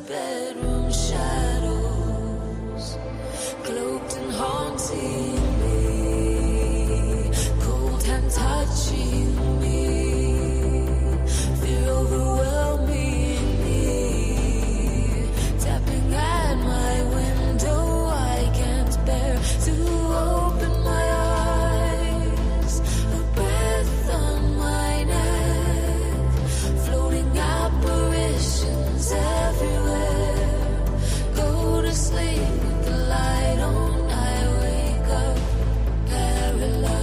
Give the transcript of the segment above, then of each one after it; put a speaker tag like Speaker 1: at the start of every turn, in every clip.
Speaker 1: bedroom shadows, cloaked and haunting me, cold hand touching me, fear overwhelming me, tapping at my window. I can't bear to open my eyes, a breath on my neck, floating apparitions everywhere. Go to sleep with the light on, I wake up paralyzed.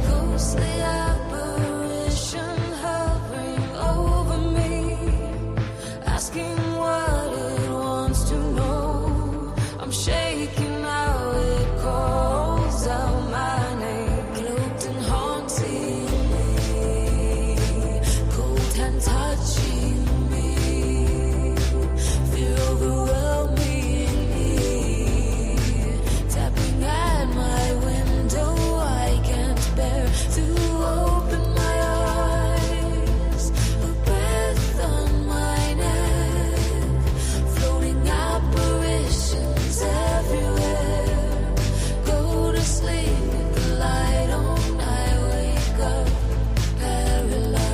Speaker 1: Ghostly apparition hovering over me, asking what it wants to know. I'm shaking now, it calls out my name, cloaked and haunting me, cold hand touching me, fear overwhelming me, tapping at my window. I can't bear to open my eyes, a breath on my neck, floating apparitions everywhere. Go to sleep with the light on, I wake up paralyzed.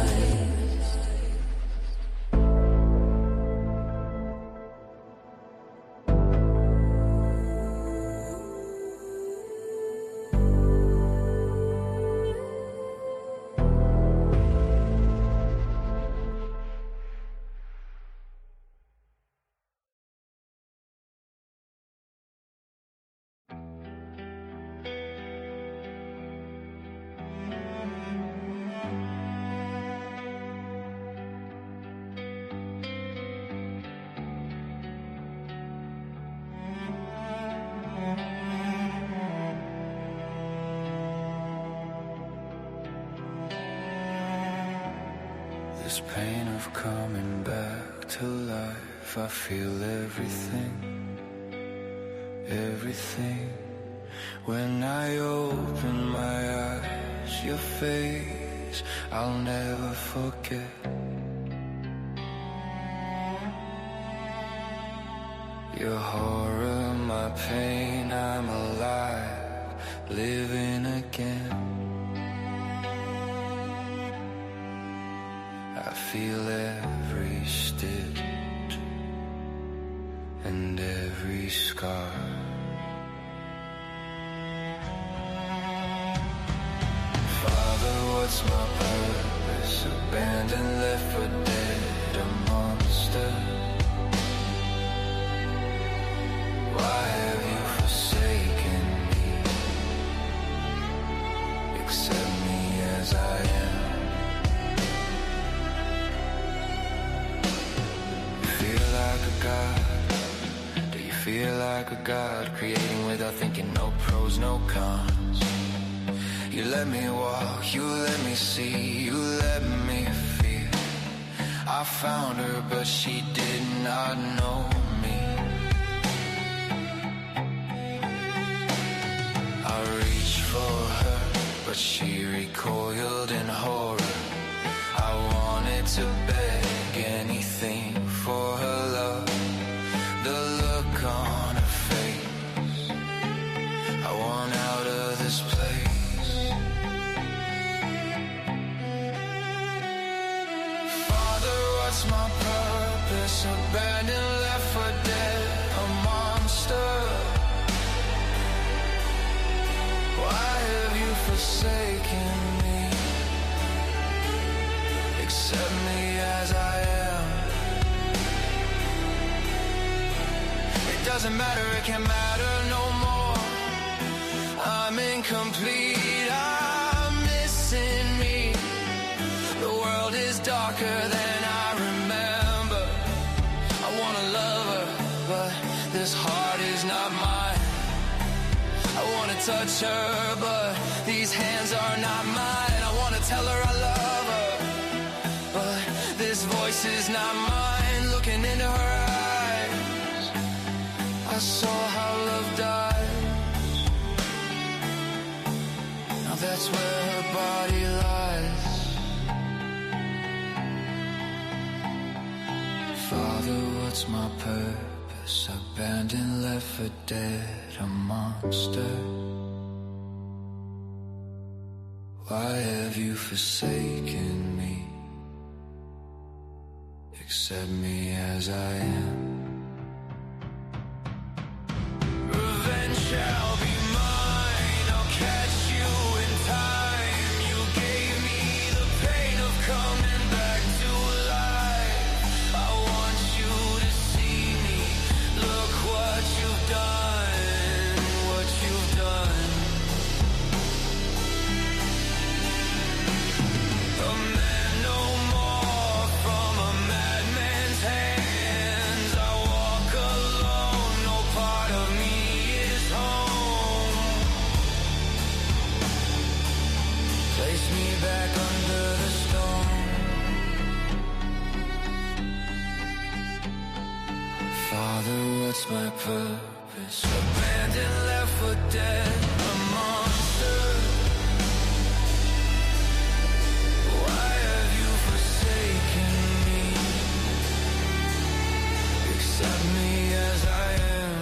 Speaker 2: This pain of coming back to life, I feel everything, everything. When I open my eyes, your face, I'll never forget. Your horror, my pain, I'm alive, living again. I feel every stitch and every scar. Father, what's my purpose? Abandoned, left for dead, a monster. Why have you forsaken me? Accept me as I am. Feel like a god? Do you feel like a god? Creating without thinking, no pros, no cons. You let me walk, you let me see, you let me feel. I found her, but she did not know me. I reached for her, but she recoiled in horror. I wanted to beg anything for her love, the look on her face. I want out of this place. Father, what's my purpose? Abandoned, left for dead, a monster. Why have you forsaken me? Accept me as I am. It doesn't matter, it can't matter no more. I'm incomplete, I'm missing me. The world is darker than I remember. I wanna love her, but this heart is not mine. I wanna touch her, but these hands are not mine. I wanna tell her I love her, but this voice voice is not mine. Looking into her eyes, I saw how love dies. Now that's where her body lies. Father, what's my purpose? Abandoned, left for dead, a monster. Why have you forsaken me? Accept me as I am. Revenge shall be mine. I'll catch you in time. You gave me the pain of coming back to life. I want you to see me. Look what you've done, what you've done. A man no more from a madman's hands. I walk alone, no part of me is home. Place me back under the stone. Father, what's my purpose? Abandoned, left for dead, a monster. Why have you forsaken me? Accept me as I am.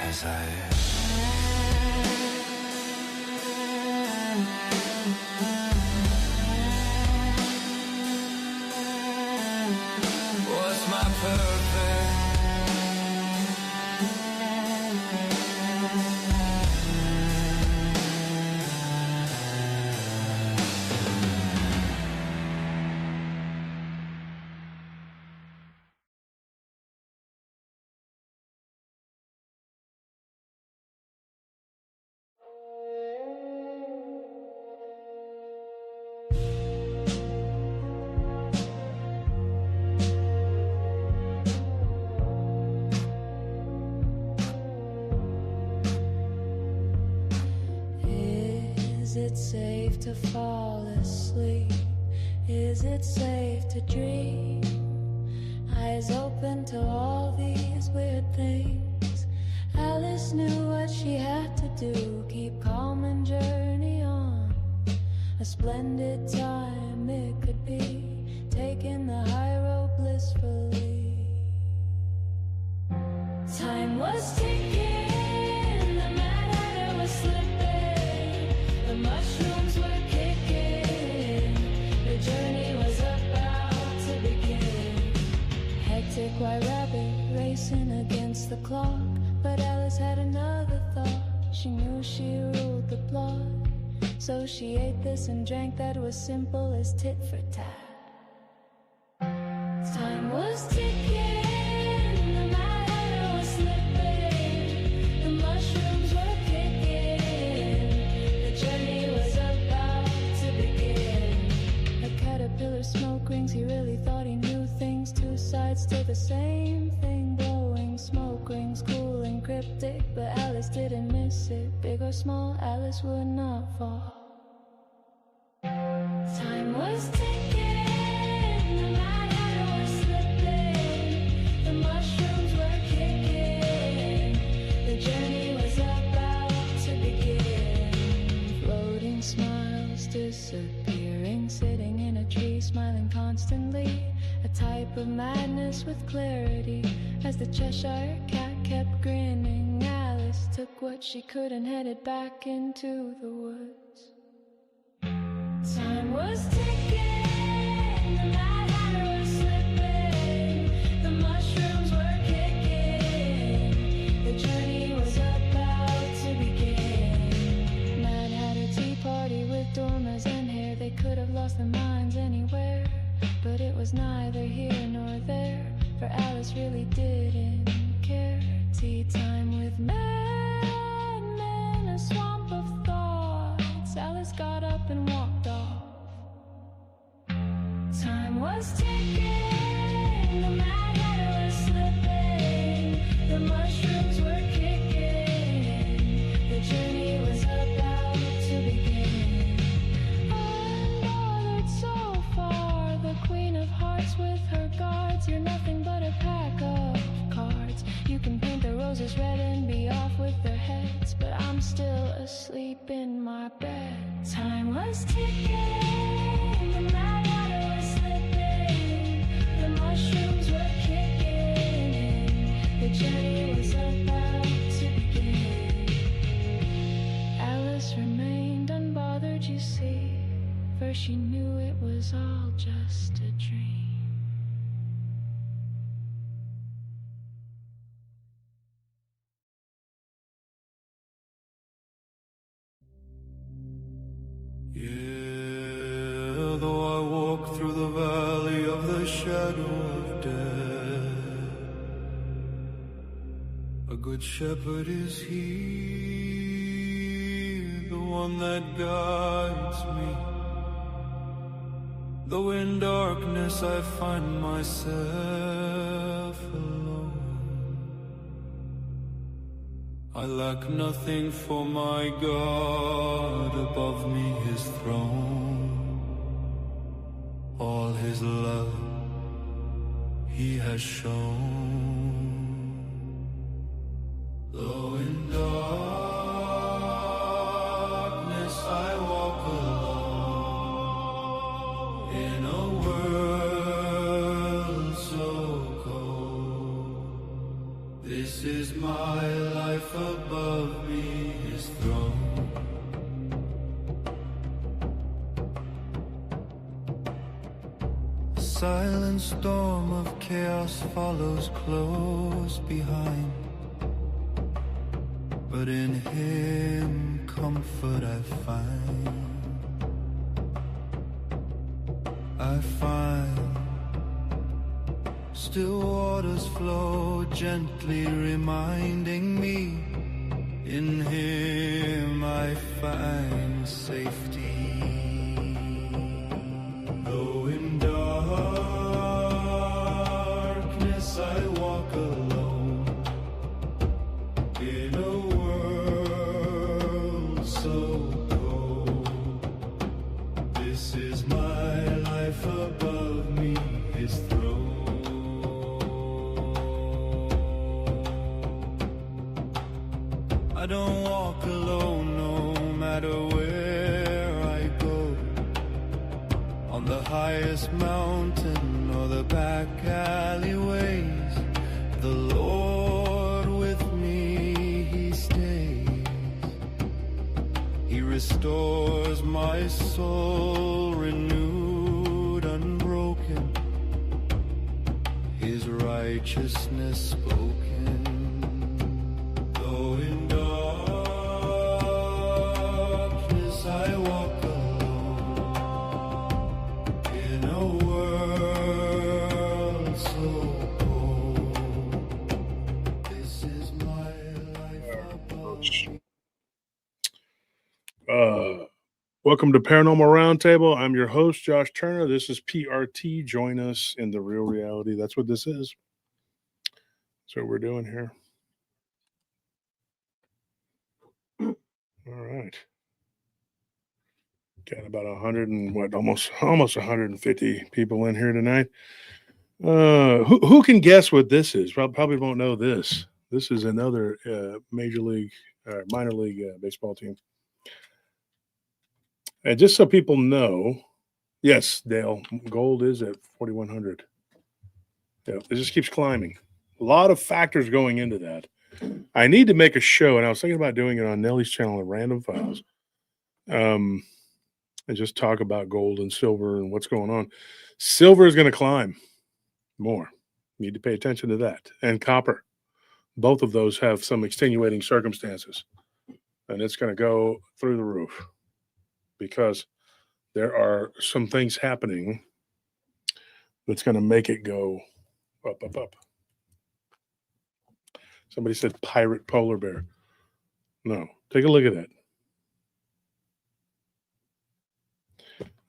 Speaker 2: As I am. What's my purpose?
Speaker 1: Is it safe to fall asleep? Is it safe to dream? Eyes open to all these weird things. Alice knew what she had to do. Keep calm and journey on. A splendid time it could be. Taking the high road blissfully. Time was ticking. The Mad Hatter was slipping. The mushrooms were kicking. The journey was about to begin. Hectic white rabbit racing against the clock. But Alice had another thought. She knew she ruled the plot. So she ate this and drank that. Was simple as tit for tat. Time was ticking. The Mad Hatter was slipping. The mushrooms were kicking. The journey was about to begin. A caterpillar smoke rings. He really thought he knew things. Two sides to the same thing. Blowing smoke rings, cool and cryptic. But Alice didn't miss it. Big or small, Alice would not fall. Time was ticking. The Mad Hatter was slipping. The mushrooms were kicking. The journey was about to begin. Floating smiles disappearing. Sitting in a tree, smiling constantly. A type of madness with clarity. As the Cheshire Cat kept grinning, Alice took what she could and headed back into the woods. Time was ticking. The Mad Hatter was slipping. The mushrooms were kicking. The journey was about to begin. Mad Hatter tea party with dormers and hair. They could have lost their minds anywhere. But it was neither here nor there. For Alice really didn't care. Tea time with madmen, a swamp of thoughts. Alice got up and walked off. Time was ticking. The Mad Hatter was slipping. The mushrooms were kicking. The journey was about to begin. And she knew it was all just a dream.
Speaker 2: Yeah, though I walk through the valley of the shadow of death, a good shepherd is he, the one that guides me. Though in darkness I find myself alone, I lack nothing, for my God above me his throne. All his love he has shown. Though in darkness I walk alone, in a world so cold, this is my life above me his throne. A silent storm of chaos follows close behind, but in him comfort I find. I find still waters flow gently, reminding me in him I find safety. Though in darkness I walk alone, in a world so cold, this is my life above me his throne. I don't walk alone no matter where I go, on the highest mountain or the back alleyways. The Lord with me he stays. He restores my soul, renewed, unbroken, his righteousness spoken. Though in darkness I walk alone, in a world so cold, this is my life above me.
Speaker 3: Welcome to Paranormal Roundtable. I'm your host, Josh Turner. This is PRT. Join us in the real reality. That's what this is. That's what we're doing here. All right. Got about 100 and almost 150 people in here tonight. Who can guess what this is? Probably won't know this. This is another major league, minor league baseball team. And just so people know, yes, Dale, gold is at 4,100. Yeah, it just keeps climbing. A lot of factors going into that. I need to make a show, and I was thinking about doing it on Nellie's channel at Random Files, and just talk about gold and silver and what's going on. Silver is going to climb more. Need to pay attention to that. And copper. Both of those have some extenuating circumstances, and it's going to go through the roof because there are some things happening that's going to make it go up, up, up. Somebody said pirate polar bear. No, take a look at that.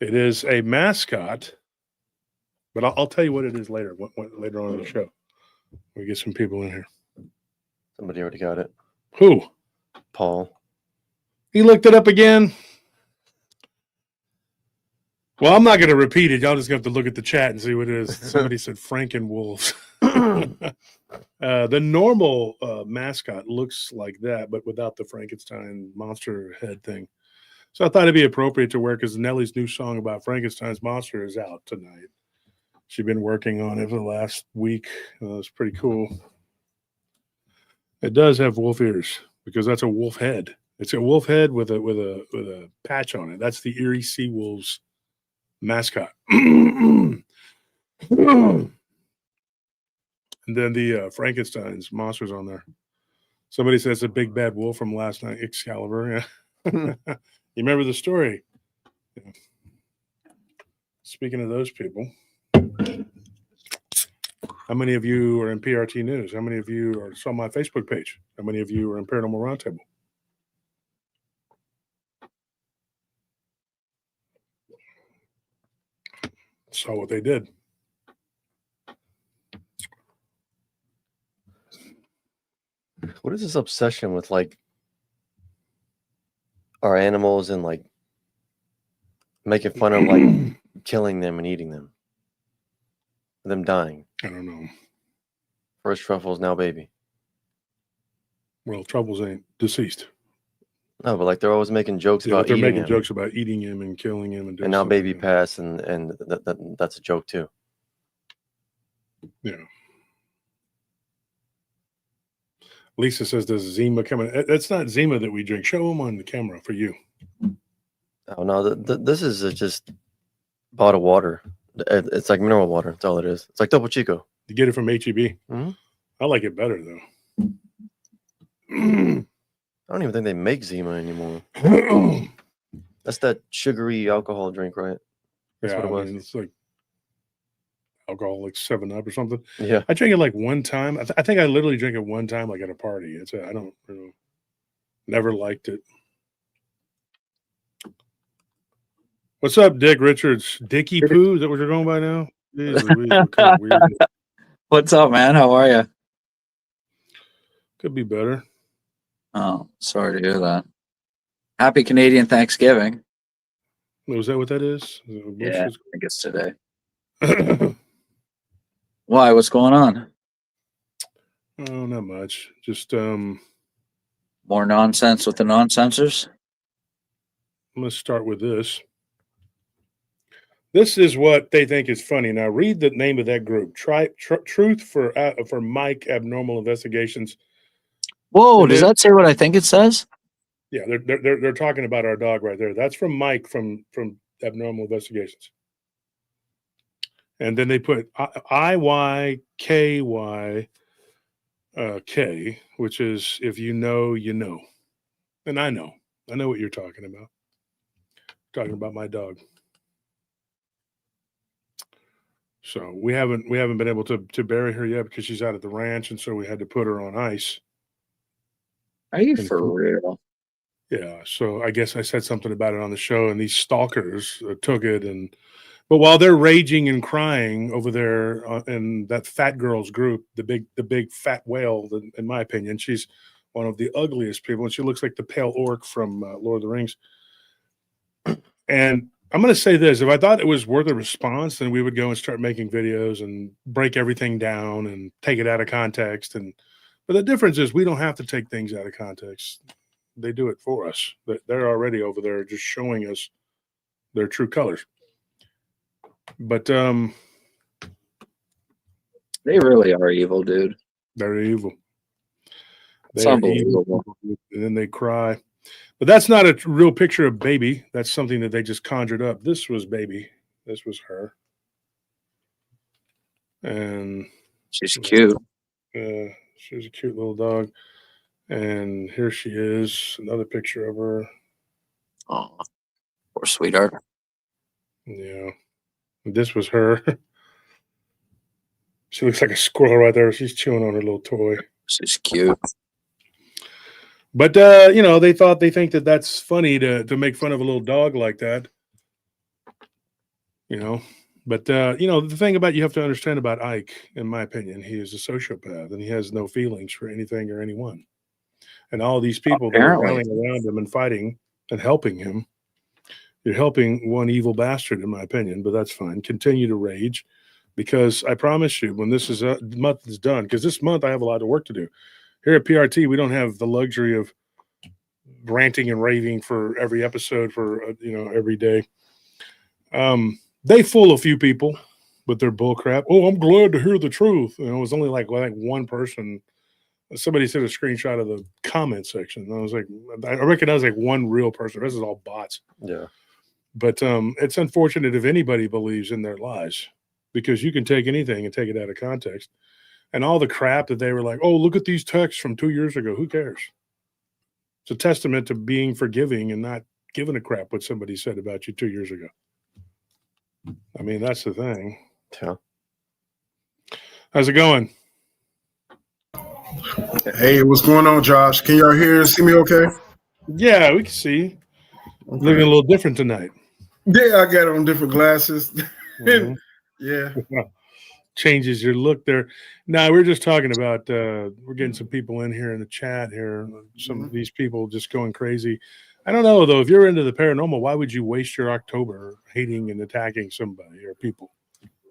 Speaker 3: It is a mascot, but I'll tell you what it is later later on in the show. We get some people in here.
Speaker 4: Somebody already got it.
Speaker 3: Who?
Speaker 4: Paul.
Speaker 3: He looked it up again. Well, I'm not going to repeat it. Y'all just have to look at the chat and see what it is. Somebody said Frankenwolves. The normal mascot looks like that, but without the Frankenstein monster head thing. So I thought it'd be appropriate to wear because Nellie's new song about Frankenstein's monster is out tonight. She's been working on it for the last week. It's pretty cool. It does have wolf ears because that's a wolf head. It's a wolf head with a patch on it. That's the Erie Sea Wolves mascot. And then the Frankenstein's monsters on there. Somebody says a big bad wolf from last night, Excalibur. Yeah. You remember the story? Yeah. Speaking of those people, how many of you are in PRT News? How many of you saw my Facebook page? How many of you are in Paranormal Roundtable? Saw what they did.
Speaker 4: What is this obsession with like our animals and like making fun of like killing them and eating them, them dying?
Speaker 3: I don't know.
Speaker 4: First truffles, now baby.
Speaker 3: Well, Troubles ain't deceased.
Speaker 4: No, but like they're always making jokes
Speaker 3: Yeah,
Speaker 4: about
Speaker 3: they're
Speaker 4: eating
Speaker 3: making
Speaker 4: him.
Speaker 3: jokes about eating him and killing him and doing
Speaker 4: And now
Speaker 3: stuff
Speaker 4: baby
Speaker 3: like that.
Speaker 4: passed, and that's a joke too.
Speaker 3: Yeah. Lisa says, "Does Zima come in?" That's not Zima that we drink. Show them on the camera for you.
Speaker 4: Oh no, this is just bottled water. It's like mineral water. That's all it is. It's like Topo Chico.
Speaker 3: You get it from HEB.
Speaker 4: Mhm.
Speaker 3: I like it better though.
Speaker 4: I don't even think they make Zima anymore. That's that sugary alcohol drink, right? That's
Speaker 3: Yeah,
Speaker 4: what it was.
Speaker 3: I mean, it's like alcohol, like 7-Up or something.
Speaker 4: Yeah.
Speaker 3: I drink it like one time. I think I literally drink it one time, like at a party. I don't never liked it. What's up, Dick Richards? Dicky Poo? Is that what you're going by now? Jeez Louise, what kind of weird.
Speaker 5: What's up, man? How are you?
Speaker 3: Could be better.
Speaker 5: Oh, sorry to hear that. Happy Canadian Thanksgiving.
Speaker 3: Was that what that is?
Speaker 5: Yeah, I think it's today.
Speaker 3: Oh,
Speaker 5: Why? What's going on?
Speaker 3: not much. Just
Speaker 5: More nonsense with the nonsensors?
Speaker 3: let's start with this. This is what they think is funny. Now, read the name of that group. Truth for Mike Abnormal Investigations.
Speaker 5: Whoa,
Speaker 3: And
Speaker 5: does
Speaker 3: then-
Speaker 5: that say what I think it says?
Speaker 3: Yeah, they're talking about our dog right there. That's from Mike from Abnormal Investigations. And then they put IYKY K, which is if you know, you know. And I know what you're talking about. Talking about my dog. So we haven't been able to bury her yet because she's out at the ranch, and so we had to put her on ice.
Speaker 5: Are you
Speaker 3: And-
Speaker 5: for real?
Speaker 3: Yeah, so I guess I said something about it on the show, and these stalkers took it, but while they're raging and crying over there in that fat girl's group, the big fat whale, in my opinion, she's one of the ugliest people, and she looks like the pale orc from Lord of the Rings. And I'm going to say this: if I thought it was worth a response, then we would go and start making videos and break everything down and take it out of context. But the difference is we don't have to take things out of context. They do it for us. They're already over there just showing us their true colors. But
Speaker 5: They really are evil, dude.
Speaker 3: they're evil.
Speaker 5: It's
Speaker 3: They're
Speaker 5: unbelievable.
Speaker 3: evil, and then they cry. But that's not a real picture of baby. That's something that they just conjured up. This was baby. This was her. And
Speaker 5: She's cute.
Speaker 3: she was a cute little dog. And here she is, another picture of her.
Speaker 5: Oh, poor sweetheart.
Speaker 3: Yeah. This was her. She looks like a squirrel right there. She's chewing on her little toy.
Speaker 5: She's cute.
Speaker 3: But they think that that's funny to make fun of a little dog like that. But the thing about you have to understand about Ike, in my opinion, he is a sociopath and he has no feelings for anything or anyone. And all these people that are
Speaker 5: Apparently.
Speaker 3: rallying around him and fighting and helping him, you're helping one evil bastard, in my opinion. But that's fine. Continue to rage, because I promise you, when this month is done, because this month I have a lot of work to do. Here at PRT, we don't have the luxury of ranting and raving for every episode for every day. They fool a few people with their bull crap. Oh, I'm glad to hear the truth. It was only like one person. Somebody sent a screenshot of the comment section. And I was like, I recognize like one real person. This is all bots.
Speaker 4: Yeah.
Speaker 3: But it's unfortunate if anybody believes in their lies, because you can take anything and take it out of context. And all the crap that they were like, oh, look at these texts from 2 years ago. Who cares? It's a testament to being forgiving and not giving a crap what somebody said about you 2 years ago. I mean, that's the thing.
Speaker 4: Yeah.
Speaker 3: How's it going?
Speaker 6: Hey, what's going on, Josh? Can y'all hear and see me okay?
Speaker 3: Yeah, we can see. Looking a little different tonight.
Speaker 6: Yeah, I got on different glasses.
Speaker 3: Mhm.
Speaker 6: Yeah.
Speaker 3: Changes your look there. Now, we're just talking about, we're getting some people in here in the chat here. Some of these people just going crazy. I don't know, though. If you're into the paranormal, why would you waste your October hating and attacking somebody or people?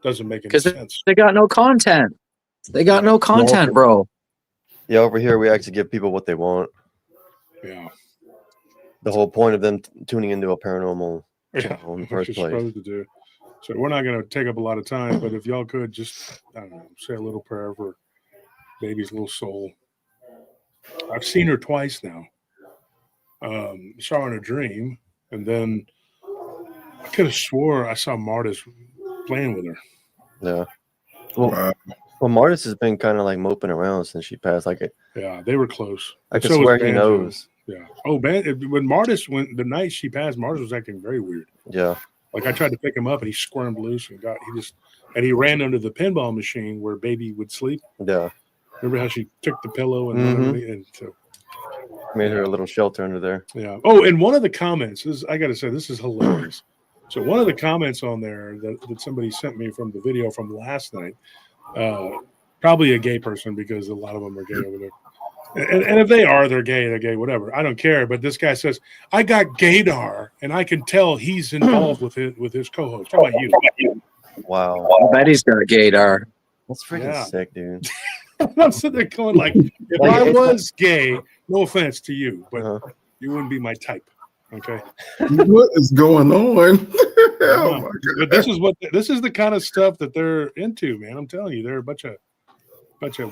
Speaker 3: Doesn't make any
Speaker 5: Because
Speaker 3: sense.
Speaker 5: they got no content. They got no content, bro.
Speaker 4: Yeah, over here we actually give people what they want.
Speaker 3: Yeah.
Speaker 4: The whole point of them tuning into a paranormal
Speaker 3: Yeah,
Speaker 4: channel in the
Speaker 3: what
Speaker 4: first
Speaker 3: you're
Speaker 4: place.
Speaker 3: supposed to do. So we're not going to take up a lot of time, but if y'all could just, I don't know, say a little prayer for baby's little soul. I've seen her twice now. Saw her in a dream, and then I could have swore I saw Marta's playing with her.
Speaker 4: Yeah. Well, Martis has been kind of like moping around since she passed. Like,
Speaker 3: Yeah, they were close.
Speaker 4: I
Speaker 3: And
Speaker 4: could
Speaker 3: so was
Speaker 4: swear he
Speaker 3: Banjo.
Speaker 4: knows.
Speaker 3: Yeah. Oh, when Martis went the night she passed, Martis was acting very weird.
Speaker 4: Yeah.
Speaker 3: Like I tried to pick him up, and he squirmed loose and he ran under the pinball machine where baby would sleep.
Speaker 4: Yeah.
Speaker 3: Remember how she took the pillow and went underneath, and so
Speaker 4: Made her a little shelter under there.
Speaker 3: yeah. Oh, and one of the comments I got to say, this is hilarious. So one of the comments on there that somebody sent me from the video from last night, probably a gay person, because a lot of them are gay over there. And if they are, they're gay, whatever. I don't care. But this guy says, I got gaydar, and I can tell he's involved with his co-host. How about you?
Speaker 4: Wow.
Speaker 5: I bet he's got a gaydar.
Speaker 4: That's freaking
Speaker 3: Yeah.
Speaker 4: sick, dude.
Speaker 3: I'm sitting there going like, if I was gay, no offense to you, but
Speaker 4: Uh-huh.
Speaker 3: you wouldn't be my type. Okay.
Speaker 6: What is going on? Oh my
Speaker 3: But this is the kind of stuff that they're into, man. I'm telling you, they're a bunch of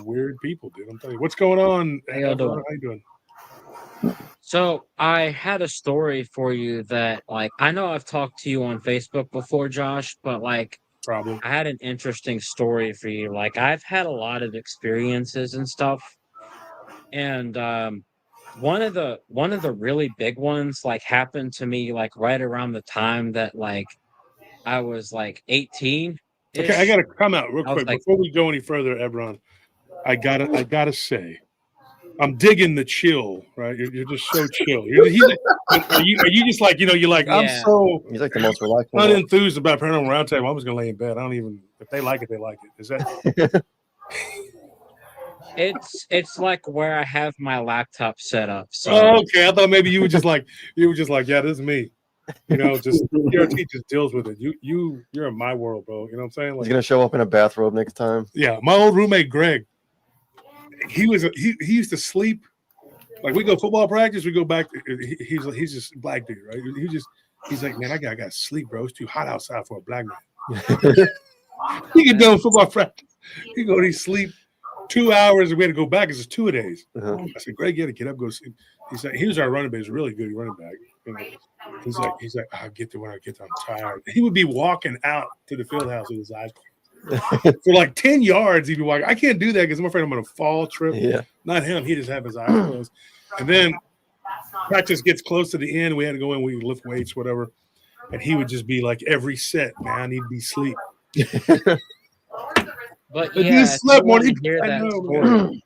Speaker 3: weird people, dude. I'm telling you. What's going on?
Speaker 7: How y'all doing?
Speaker 3: How you doing?
Speaker 7: So I had a story for you that, like, I know I've talked to you on Facebook before, Josh, but like,
Speaker 3: Problem.
Speaker 7: I had an interesting story for you. Like, I've had a lot of experiences and stuff, and one of the really big ones like happened to me like right around the time that like I was like 18.
Speaker 3: Okay, I gotta come out real
Speaker 7: I was
Speaker 3: quick
Speaker 7: like-
Speaker 3: before we go any further, Ebron. I gotta say, I'm digging the chill. Right, you're just so chill. Are you just like you're like I'm
Speaker 7: Yeah.
Speaker 3: so
Speaker 4: He's like the most relaxed one.
Speaker 3: unenthused about Paranormal Roundtable. I'm just gonna lay in bed. I don't even if they like it, they like it. Is that?
Speaker 7: It's like where I have my laptop set up. So
Speaker 3: Oh, okay, I thought maybe you were just like yeah, this is me. Just PRT just deals with it. You're in my world, bro. You know what I'm saying?
Speaker 4: He's
Speaker 3: Like,
Speaker 4: gonna show up in a bathrobe next time.
Speaker 3: yeah, my old roommate Greg. He used to sleep. Like we go football practice, we go back. He's just a black dude, right? He's like, man, I gotta sleep, bro. It's too hot outside for a black man. He get done with football practice. He go to sleep 2 hours, and we had to go back. It's just 2 days.
Speaker 4: Uh-huh.
Speaker 3: I said, Greg, you got to get up, go sleep. He's like, he was our running back. He's a really good running back. He's like, I'll get to when I get there. I'm tired. He would be walking out to the field house with his eyes closed. For like 10 yards. He'd be walking. I can't do that because I'm afraid I'm going to fall, trip.
Speaker 4: Yeah.
Speaker 3: Not him. He just have his eyes closed. And then practice gets close to the end. We had to go in. We lift weights, whatever. And he would just be like, every set, man, I need to be asleep.
Speaker 7: but
Speaker 3: But
Speaker 7: yeah,
Speaker 3: you
Speaker 7: if
Speaker 3: slept
Speaker 7: you
Speaker 3: more.
Speaker 7: wanna hear
Speaker 3: I
Speaker 7: that
Speaker 3: know,
Speaker 7: story,
Speaker 3: man.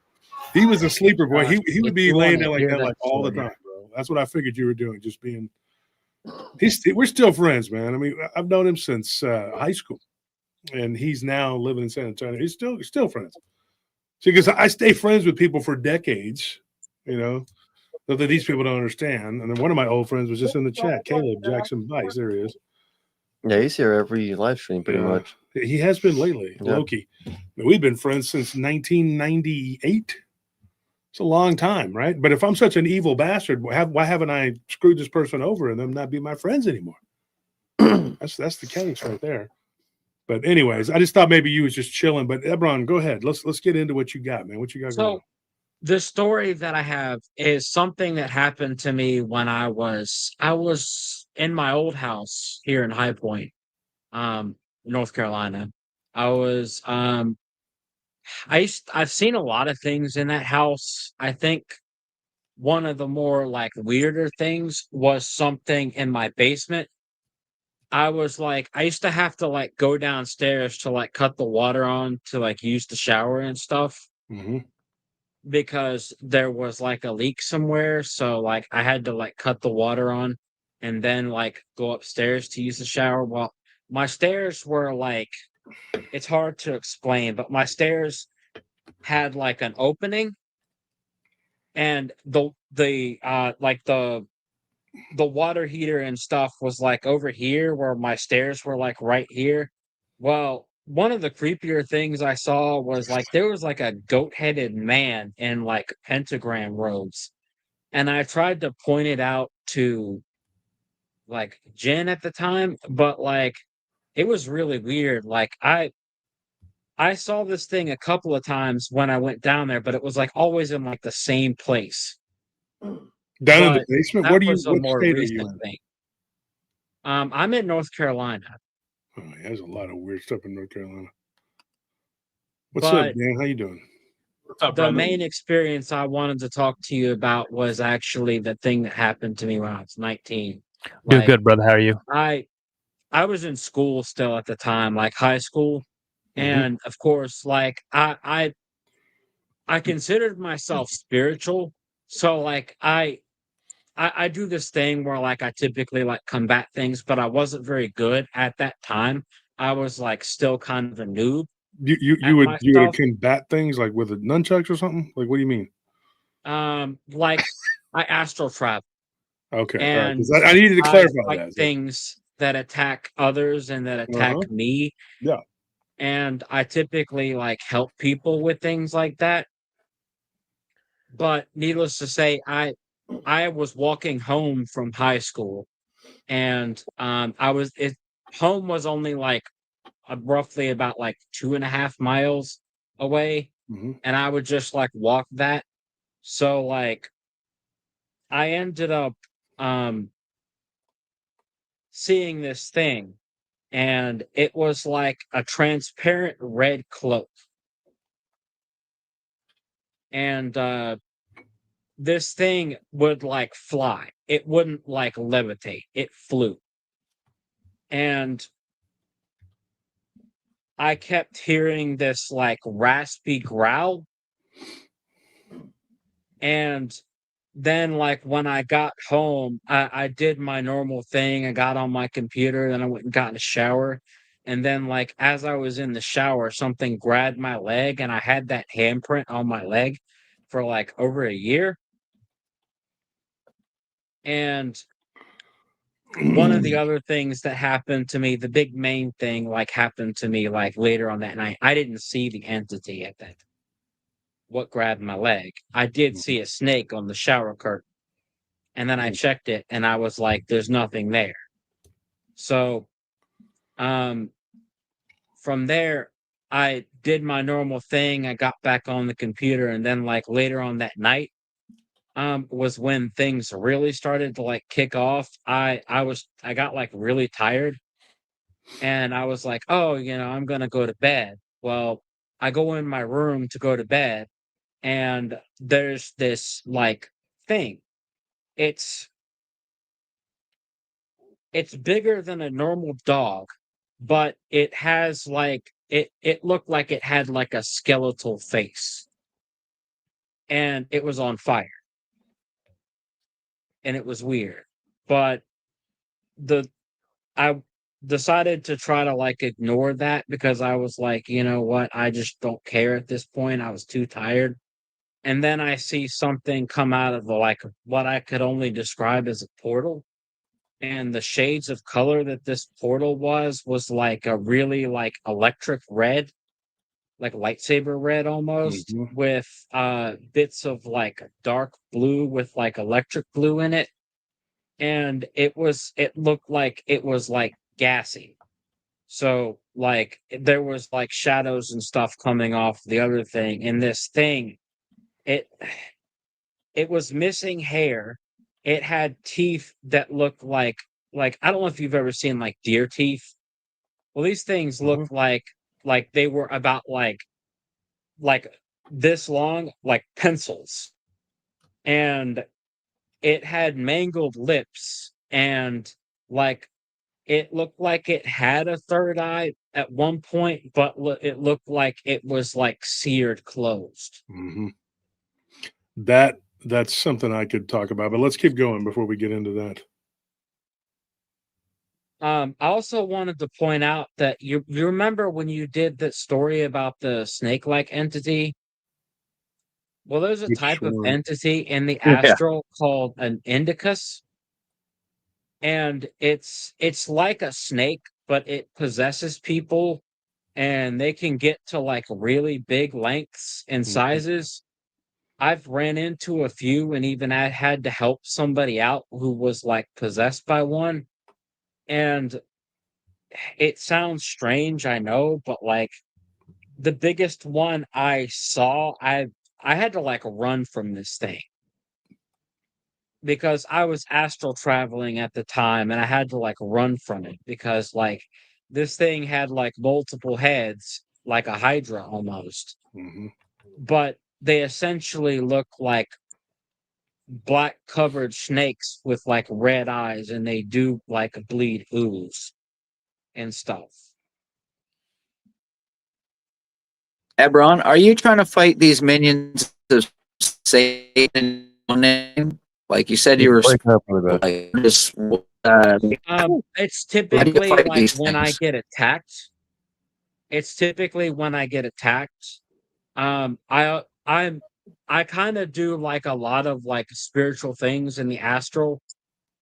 Speaker 3: He was a sleeper, boy. He would
Speaker 7: if
Speaker 3: be
Speaker 7: you
Speaker 3: laying
Speaker 7: wanna
Speaker 3: there like
Speaker 7: hear
Speaker 3: that,
Speaker 7: that
Speaker 3: like all the
Speaker 7: story.
Speaker 3: time, bro. That's what I figured you were doing, just being. We're still friends, man. I mean, I've known him since high school, and he's now living in San Antonio. He's still friends. See, because I stay friends with people for decades, that these people don't understand. And then one of my old friends was just in the chat, Caleb Jackson Bice. There he is.
Speaker 4: Yeah, he's here every live stream pretty
Speaker 3: Yeah.
Speaker 4: much.
Speaker 3: He has been lately,
Speaker 4: Yeah.
Speaker 3: Loki. We've been friends since 1998. It's a long time, right? But if I'm such an evil bastard, why haven't I screwed this person over and them not be my friends anymore? That's the case right there. But anyways, I just thought maybe you was just chilling. But Ebron, go ahead. Let's get into what you got, man. What you got going on?
Speaker 7: So the story that I have is something that happened to me when I was in my old house here in High Point, North Carolina. I was I've seen a lot of things in that house. I think one of the more like weirder things was something in my basement. I used to have to like go downstairs to like cut the water on to like use the shower and stuff
Speaker 3: Hmm.
Speaker 7: because there was like a leak somewhere. So like I had to like cut the water on and then like go upstairs to use the shower. Well, my stairs were like, it's hard to explain, but my stairs had like an opening and the water heater and stuff was like over here where my stairs were like right here. Well, one of the creepier things I saw was like there was like a goat-headed man in like pentagram robes. And I tried to point it out to like Jen at the time, but like it was really weird. Like I saw this thing a couple of times when I went down there, but it was like always in like the same place.
Speaker 3: Down in the
Speaker 7: But
Speaker 3: basement.
Speaker 7: that was a
Speaker 3: What
Speaker 7: more
Speaker 3: state are you
Speaker 7: recent
Speaker 3: in?
Speaker 7: thing. I'm in North Carolina,
Speaker 3: Oh, yeah, there's a lot of weird stuff in North Carolina. What's up,
Speaker 7: but
Speaker 3: Dan? How you doing?
Speaker 8: What's up,
Speaker 7: the
Speaker 8: brother?
Speaker 7: main experience I wanted to talk to you about was actually the thing that happened to me when I was 19.
Speaker 8: Doing
Speaker 7: Like
Speaker 8: good, brother. How are you?
Speaker 7: I was in school still at the time, like high school,
Speaker 3: Mhm.
Speaker 7: and of course, like I considered myself spiritual, so like I do this thing where like I typically like combat things, but I wasn't very good at that time. I was like still kind of a noob
Speaker 3: You
Speaker 7: at
Speaker 3: would
Speaker 7: my
Speaker 3: you would
Speaker 7: stuff.
Speaker 3: combat things like with a nunchucks or something? Like what do you mean?
Speaker 7: Like I astral travel
Speaker 3: Okay, all right.
Speaker 7: and
Speaker 3: 'Cause I needed to
Speaker 7: I
Speaker 3: clarify
Speaker 7: fight
Speaker 3: that. So,
Speaker 7: things that attack others and that attack
Speaker 3: uh-huh.
Speaker 7: me.
Speaker 3: Yeah.
Speaker 7: And I typically like help people with things like that. But needless to say, I was walking home from high school and home was only like roughly about like 2.5 miles away,
Speaker 3: Hmm.
Speaker 7: and I would just like walk that. So like I ended up um seeing this thing, and it was like a transparent red cloak. And this thing would like fly. It wouldn't like levitate. It flew. And I kept hearing this like raspy growl. And then like when I got home, I did my normal thing. I got on my computer, then I went and got in a shower. And then like as I was in the shower, something grabbed my leg and I had that handprint on my leg for like over a year. And one of the other things that happened to me, the big main thing like happened to me like later on that night. I didn't see the entity at that what grabbed my leg. I did see a snake on the shower curtain. And then I checked it and I was like, there's nothing there. So um from there I did my normal thing. I got back on the computer and then like later on that night was when things really started to like kick off. I got like really tired and I was like, oh, I'm gonna go to bed. Well, I go in my room to go to bed and there's this like thing. It's it's bigger than a normal dog, but it has like it looked like it had like a skeletal face and it was on fire and it was weird. But the I decided to try to like ignore that because I was like, you know what, I just don't care at this point. I was too tired. And then I see something come out of the like what I could only describe as a portal. And the shades of color that this portal was like a really like electric red, like lightsaber red almost,
Speaker 3: Mhm.
Speaker 7: with bits of like dark blue with like electric blue in it. And it looked like it was like gassy. So like there was like shadows and stuff coming off the other thing. And this thing, it it was missing hair. It had teeth that looked like like I don't know if you've ever seen like deer teeth. Well, these things look like they were about like this long, like pencils, and it had mangled lips, and like it looked like it had a third eye at one point, but it looked like it was like seared closed.
Speaker 3: Hmm. That's something I could talk about, but let's keep going before we get into that.
Speaker 7: I also wanted to point out that you remember when you did that story about the snake-like entity? Well, there's a
Speaker 3: Which
Speaker 7: type of
Speaker 3: one?
Speaker 7: entity in the
Speaker 5: Yeah.
Speaker 7: astral called an indicus, and it's like a snake, but it possesses people, and they can get to like really big lengths and
Speaker 3: Mhm.
Speaker 7: sizes. I've ran into a few, and even I had to help somebody out who was like possessed by one. And it sounds strange, I know, but like the biggest one I saw, I had to like run from this thing because I was astral traveling at the time, and I had to like run from it because like this thing had like multiple heads, like a hydra almost,
Speaker 3: Mhm.
Speaker 7: but they essentially look like black covered snakes with like red eyes, and they do like bleed ooze and stuff.
Speaker 5: Ebron, are you trying to fight these minions of Satan in your name? Like you said, you
Speaker 4: It's
Speaker 5: were
Speaker 4: breaking up a little bit.
Speaker 5: like just.
Speaker 7: It's
Speaker 5: How do you
Speaker 7: typically
Speaker 5: fight
Speaker 7: like
Speaker 5: these
Speaker 7: when I
Speaker 5: things?
Speaker 7: get attacked. It's typically when I get attacked. I kind of do like a lot of like spiritual things in the astral.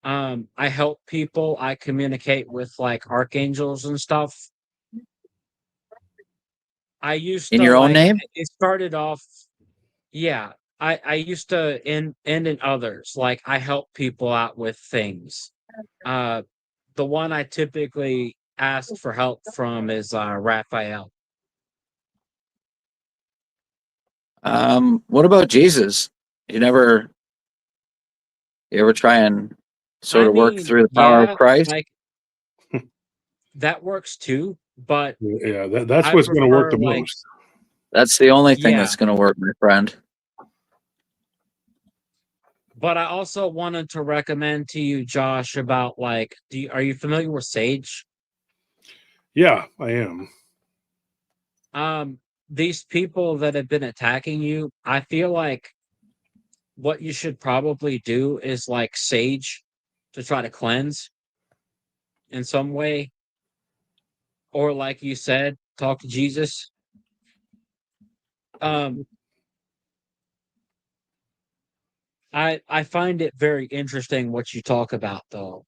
Speaker 7: I help people. I communicate with like archangels and stuff. I used
Speaker 5: In
Speaker 7: to
Speaker 5: your own
Speaker 7: like
Speaker 5: name?
Speaker 7: it started off. Yeah, I used to end in others. Like I help people out with things. Uh, the one I typically ask for help from is Raphael.
Speaker 5: What about Jesus? You never, you ever try and sort
Speaker 7: I
Speaker 5: of work
Speaker 7: mean,
Speaker 5: through the power of
Speaker 7: yeah,
Speaker 5: Christ?
Speaker 7: like that works too, but
Speaker 3: Yeah, that's
Speaker 7: I
Speaker 3: what's going to work
Speaker 7: prefer
Speaker 3: the
Speaker 7: like
Speaker 3: most.
Speaker 5: That's the only thing
Speaker 7: yeah,
Speaker 5: that's going to work, my friend.
Speaker 7: but I also wanted to recommend to you, Josh, about like, are you familiar with Sage?
Speaker 3: Yeah, I am.
Speaker 7: Um, these people that have been attacking you, I feel like what you should probably do is like Sage to try to cleanse in some way, or like you said, talk to Jesus. Um, I find it very interesting what you talk about, though.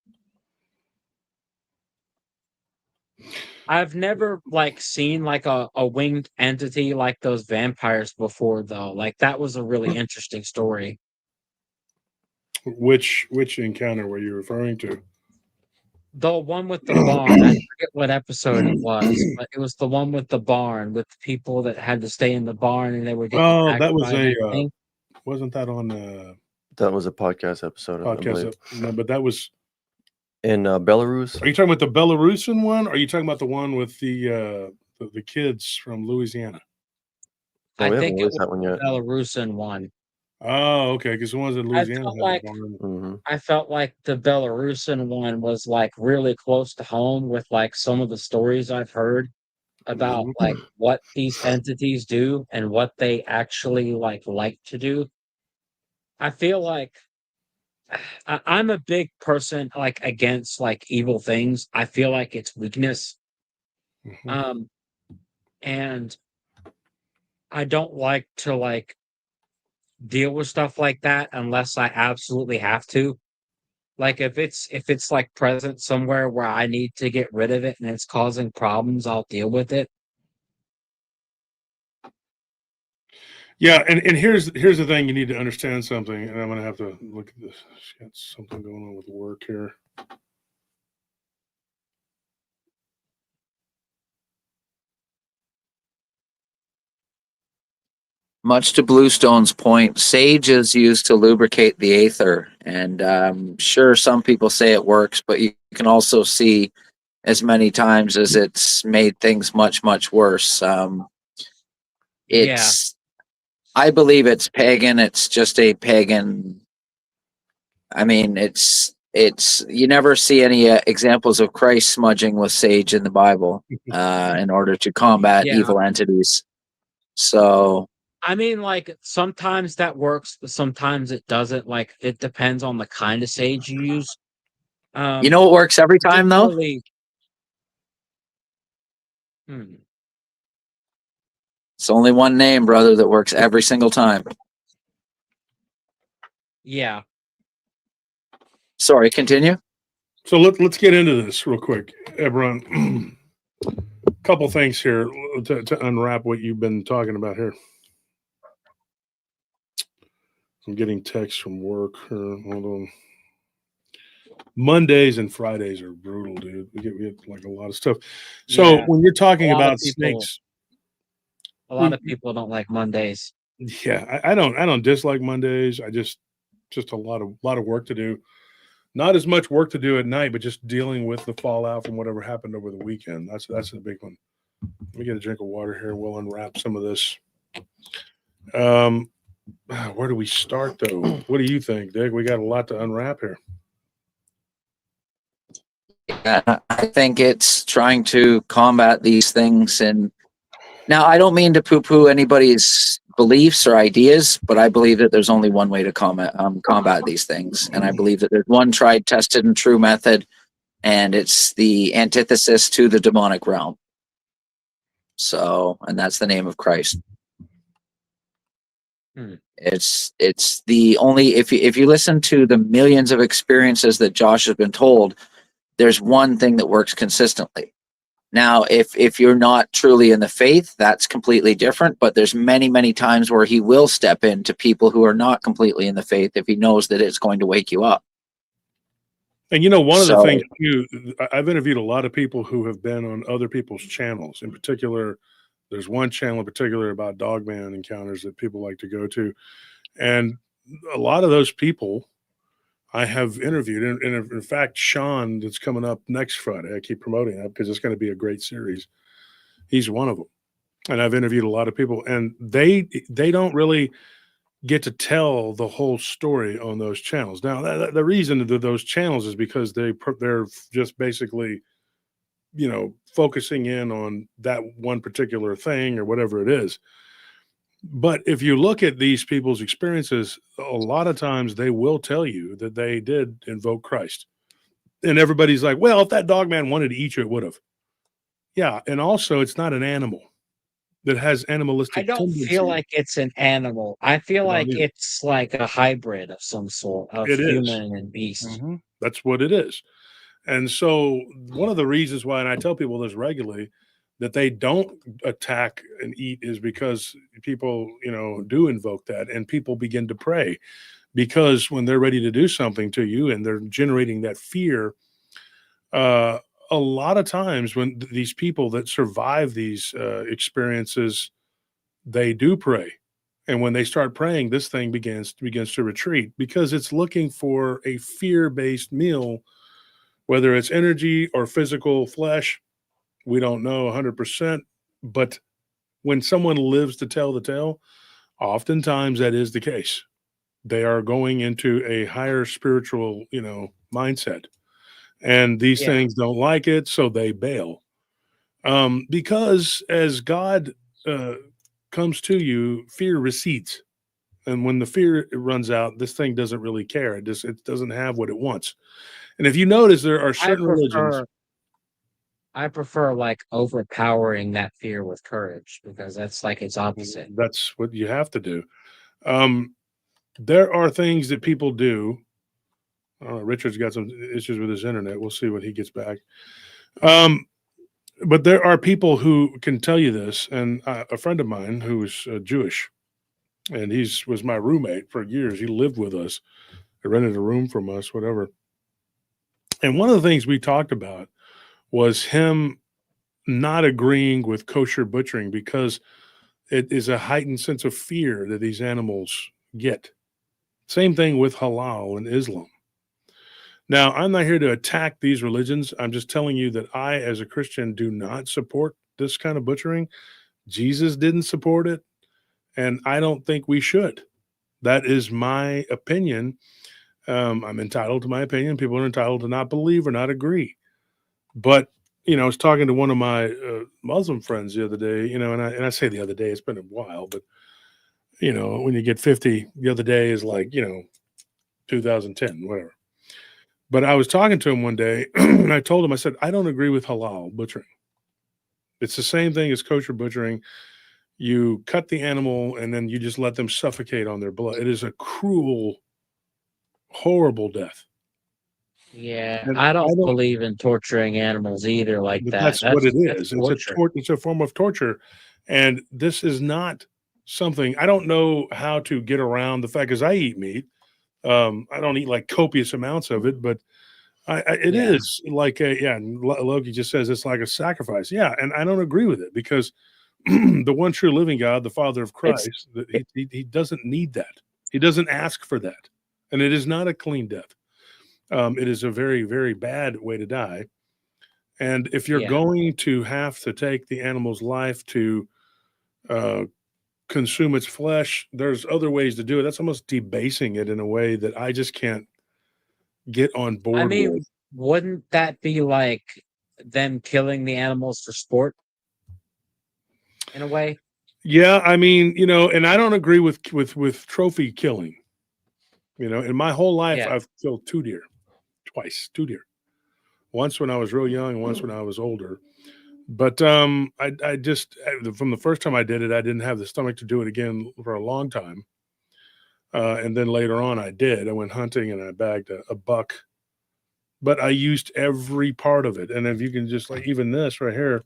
Speaker 7: I've never like seen like a winged entity like those vampires before, though. Like that was a really interesting story.
Speaker 3: Which encounter were you referring to?
Speaker 7: The one with the barn, I forget what episode it was, but it was the one with the barn with the people that had to stay in the barn and they were getting
Speaker 3: Oh,
Speaker 7: attacked
Speaker 3: that was
Speaker 7: by that
Speaker 3: a
Speaker 7: thing.
Speaker 3: wasn't that on
Speaker 4: That was a podcast episode, I
Speaker 3: podcast?
Speaker 4: believe.
Speaker 3: No, but that was.
Speaker 4: In Belarus.
Speaker 3: Are you talking about the Belarusian one? Or are you talking about the one with the kids from Louisiana?
Speaker 4: Oh,
Speaker 7: I
Speaker 4: we haven't
Speaker 7: think it
Speaker 4: released
Speaker 7: was
Speaker 4: that one
Speaker 7: the
Speaker 4: yet.
Speaker 7: Belarusian one.
Speaker 3: Oh, okay. Because the ones in
Speaker 7: I
Speaker 3: Louisiana
Speaker 7: felt
Speaker 3: had the
Speaker 7: like
Speaker 3: barn.
Speaker 4: Hmm.
Speaker 7: I felt like the Belarusian one was like really close to home with like some of the stories I've heard about
Speaker 3: Mhm.
Speaker 7: like what these entities do and what they actually like to do. I feel like I'm a big person like against like evil things. I feel like it's weakness.
Speaker 3: Mhm.
Speaker 7: Um and I don't like to like deal with stuff like that unless I absolutely have to. Like if it's like present somewhere where I need to get rid of it and it's causing problems, I'll deal with it.
Speaker 3: Yeah, and here's the thing: you need to understand something, and I'm gonna have to look at this. Got something going on with work here.
Speaker 5: much to Bluestone's point, sage is used to lubricate the aether, and sure, some people say it works, but you can also see as many times as it's made things much, much worse.
Speaker 7: Yeah.
Speaker 5: I believe it's pagan. It's just a pagan. I mean, it's you never see any examples of Christ smudging with sage in the Bible in order to combat
Speaker 7: Yeah.
Speaker 5: evil entities. So
Speaker 7: I mean, like sometimes that works, but sometimes it doesn't. Like it depends on the kind of sage you use.
Speaker 5: you know what works every time though?
Speaker 7: Particularly, hmm,
Speaker 5: It's only one name, brother, that works every single time.
Speaker 7: yeah.
Speaker 5: Sorry, continue.
Speaker 3: So let's get into this real quick, Ebron. Couple things here to unwrap what you've been talking about here. I'm getting texts from work. Hold on. Mondays and Fridays are brutal, dude. We get like a lot of stuff. So
Speaker 7: Yeah.
Speaker 3: when you're talking
Speaker 7: A lot of
Speaker 3: about
Speaker 7: people-
Speaker 3: snakes,
Speaker 7: A lot of people don't like Mondays.
Speaker 3: yeah, I don't dislike Mondays. I just a lot of work to do. Not as much work to do at night, but just dealing with the fallout from whatever happened over the weekend. That's the big one. Let me get a drink of water here. We'll unwrap some of this. Where do we start though? What do you think, Dick? We got a lot to unwrap here.
Speaker 5: Yeah, I think it's trying to combat these things. And now I don't mean to poo-poo anybody's beliefs or ideas, but I believe that there's only one way to combat these things. And I believe that there's one tried, tested, and true method, and it's the antithesis to the demonic realm. So, and that's the name of Christ. It's the only, if you listen to the millions of experiences that Josh has been told, there's one thing that works consistently. Now, if you're not truly in the faith, that's completely different. But there's many times where he will step into people who are not completely in the faith if he knows that it's going to wake you up.
Speaker 3: And you know, one of the
Speaker 5: So-
Speaker 3: things too, I've interviewed a lot of people who have been on other people's channels. In particular, there's one channel in particular about Dogman encounters that people like to go to, and a lot of those people I have interviewed. And in fact, Sean, that's coming up next Friday, I keep promoting that because it's going to be a great series. He's one of them, and I've interviewed a lot of people, and they don't really get to tell the whole story on those channels. Now, the reason that those channels is because they're just basically, you know, focusing in on that one particular thing or whatever it is. But if you look at these people's experiences, a lot of times they will tell you that they did invoke Christ. And everybody's like, well, if that dog man wanted to eat you, it would have. Yeah. And also, it's not an animal that has animalistic
Speaker 7: I don't
Speaker 3: tendencies.
Speaker 7: feel like it's an animal. I feel
Speaker 3: I don't
Speaker 7: like
Speaker 3: either.
Speaker 7: it's like a hybrid of some sort of
Speaker 3: It is.
Speaker 7: human and beast.
Speaker 3: Mhm. That's what it is. And so, one of the reasons why, and I tell people this regularly, that they don't attack and eat is because people, you know, do invoke that, and people begin to pray because when they're ready to do something to you and they're generating that fear, a lot of times when these people that survive these experiences, they do pray. And when they start praying, this thing begins to retreat because it's looking for a fear-based meal, whether it's energy or physical flesh. We don't know 100%, but when someone lives to tell the tale, oftentimes that is the case. They are going into a higher spiritual, you know, mindset, and these
Speaker 7: Yeah.
Speaker 3: things don't like it, so they bail. Because as God comes to you, fear recedes, and when the fear runs out, this thing doesn't really care. It doesn't have what it wants. And if you notice, there are certain religions.
Speaker 7: I prefer like overpowering that fear with courage because that's like its opposite.
Speaker 3: That's what you have to do. There are things that people do. Richard's got some issues with his internet. We'll see when he gets back. But there are people who can tell you this. And a friend of mine who is Jewish, and was my roommate for years. He lived with us. He rented a room from us, whatever. And one of the things we talked about was him not agreeing with kosher butchering because It is a heightened sense of fear that these animals get. Same thing with halal and Islam. Now, I'm not here to attack these religions. I'm just telling you that I, as a Christian, do not support this kind of butchering. Jesus didn't support it, and I don't think we should. That is my opinion. I'm entitled to my opinion. People are entitled to not believe or not agree. But I was talking to one of my Muslim friends the other day. And I say the other day, it's been a while, but when you get 50, the other day is like 2010, whatever. But I was talking to him one day, and I told him, I said, I don't agree with halal butchering. It's the same thing as kosher butchering. You cut the animal and then you just let them suffocate on their blood. It is a cruel, horrible death.
Speaker 7: Yeah,
Speaker 3: And
Speaker 7: I
Speaker 3: I
Speaker 7: don't
Speaker 3: don't,
Speaker 7: believe in torturing animals either like
Speaker 3: but
Speaker 7: that.
Speaker 3: that's what it
Speaker 7: That's
Speaker 3: is.
Speaker 7: torture.
Speaker 3: It's a form of torture. And this is not something, I don't know how to get around the fact, because I eat meat. I don't eat like copious amounts of it, but it
Speaker 7: Yeah.
Speaker 3: is like Loki just says it's like a sacrifice. Yeah, and I don't agree with it because the one true living God, the Father of
Speaker 7: It's
Speaker 3: Christ, he doesn't need that. He doesn't ask for that, and it is not a clean death. It is a very, very bad way to die. And if you're
Speaker 7: yeah.
Speaker 3: going to have to take the animal's life to uh, consume its flesh, there's other ways to do it. That's almost debasing it in a way that I just can't get on
Speaker 7: I
Speaker 3: board
Speaker 7: mean,
Speaker 3: with.
Speaker 7: wouldn't that be like them killing the animals for sport in a way?
Speaker 3: Yeah, I mean, and I don't agree with trophy killing. In my whole life,
Speaker 7: Yeah.
Speaker 3: I've killed two deer. Once when I was real young, once when I was older. But I just from the first time I did it, I didn't have the stomach to do it again for a long time. And then later on, I did. I went hunting and I bagged a buck, but I used every part of it. And if you can just like even this right here,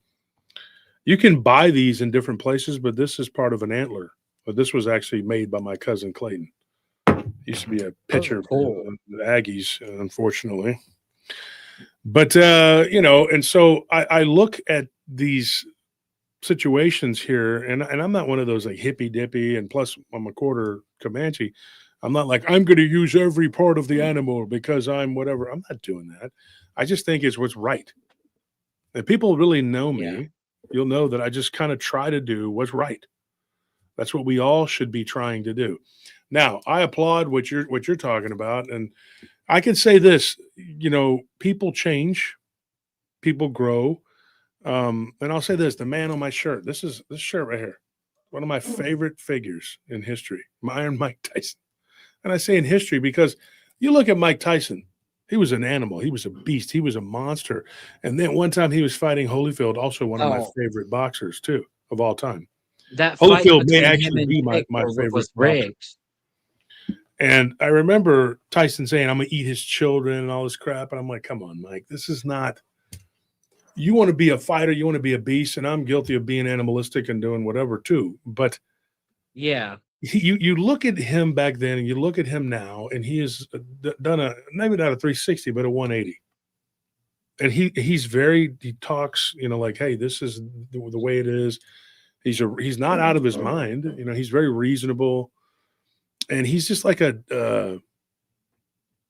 Speaker 3: you can buy these in different places, but this is part of an antler. But this was actually made by my cousin Clayton. Used to be a
Speaker 7: Oh,
Speaker 3: pitcher
Speaker 7: cool.
Speaker 3: for the Aggies, unfortunately. But and so I look at these situations here, and I'm not one of those like hippy dippy, and plus I'm a quarter Comanche. I'm not like I'm going to use every part of the animal because I'm whatever. I'm not doing that. I just think it's what's right. If people really know
Speaker 7: Yeah.
Speaker 3: me, you'll know that I just kind of try to do what's right. That's what we all should be trying to do. Now, I applaud what you're talking about, and I can say this: people change, people grow. And I'll say this: the man on my shirt. This shirt right here, one of my favorite figures in history, Iron Mike Tyson. And I say in history because you look at Mike Tyson. He was an animal. He was a beast. He was a monster. And then one time he was fighting Holyfield, also one of my
Speaker 7: Oh,
Speaker 3: favorite boxers too of all time.
Speaker 7: that fight
Speaker 3: Holyfield may
Speaker 7: between him
Speaker 3: actually
Speaker 7: and
Speaker 3: be
Speaker 7: Jake
Speaker 3: my favorite
Speaker 7: was
Speaker 3: boxer.
Speaker 7: rigged.
Speaker 3: And I remember Tyson saying, I'm going to eat his children and all this crap. And I'm like, come on, Mike, this is not, you want to be a fighter, you want to be a beast. And I'm guilty of being animalistic and doing whatever too. But
Speaker 7: Yeah.
Speaker 3: you look at him back then and you look at him now, and he has done maybe not a 360, but a 180. And he talks, like, hey, this is the way it is. He's not out of his mind. He's very reasonable. And he's just like a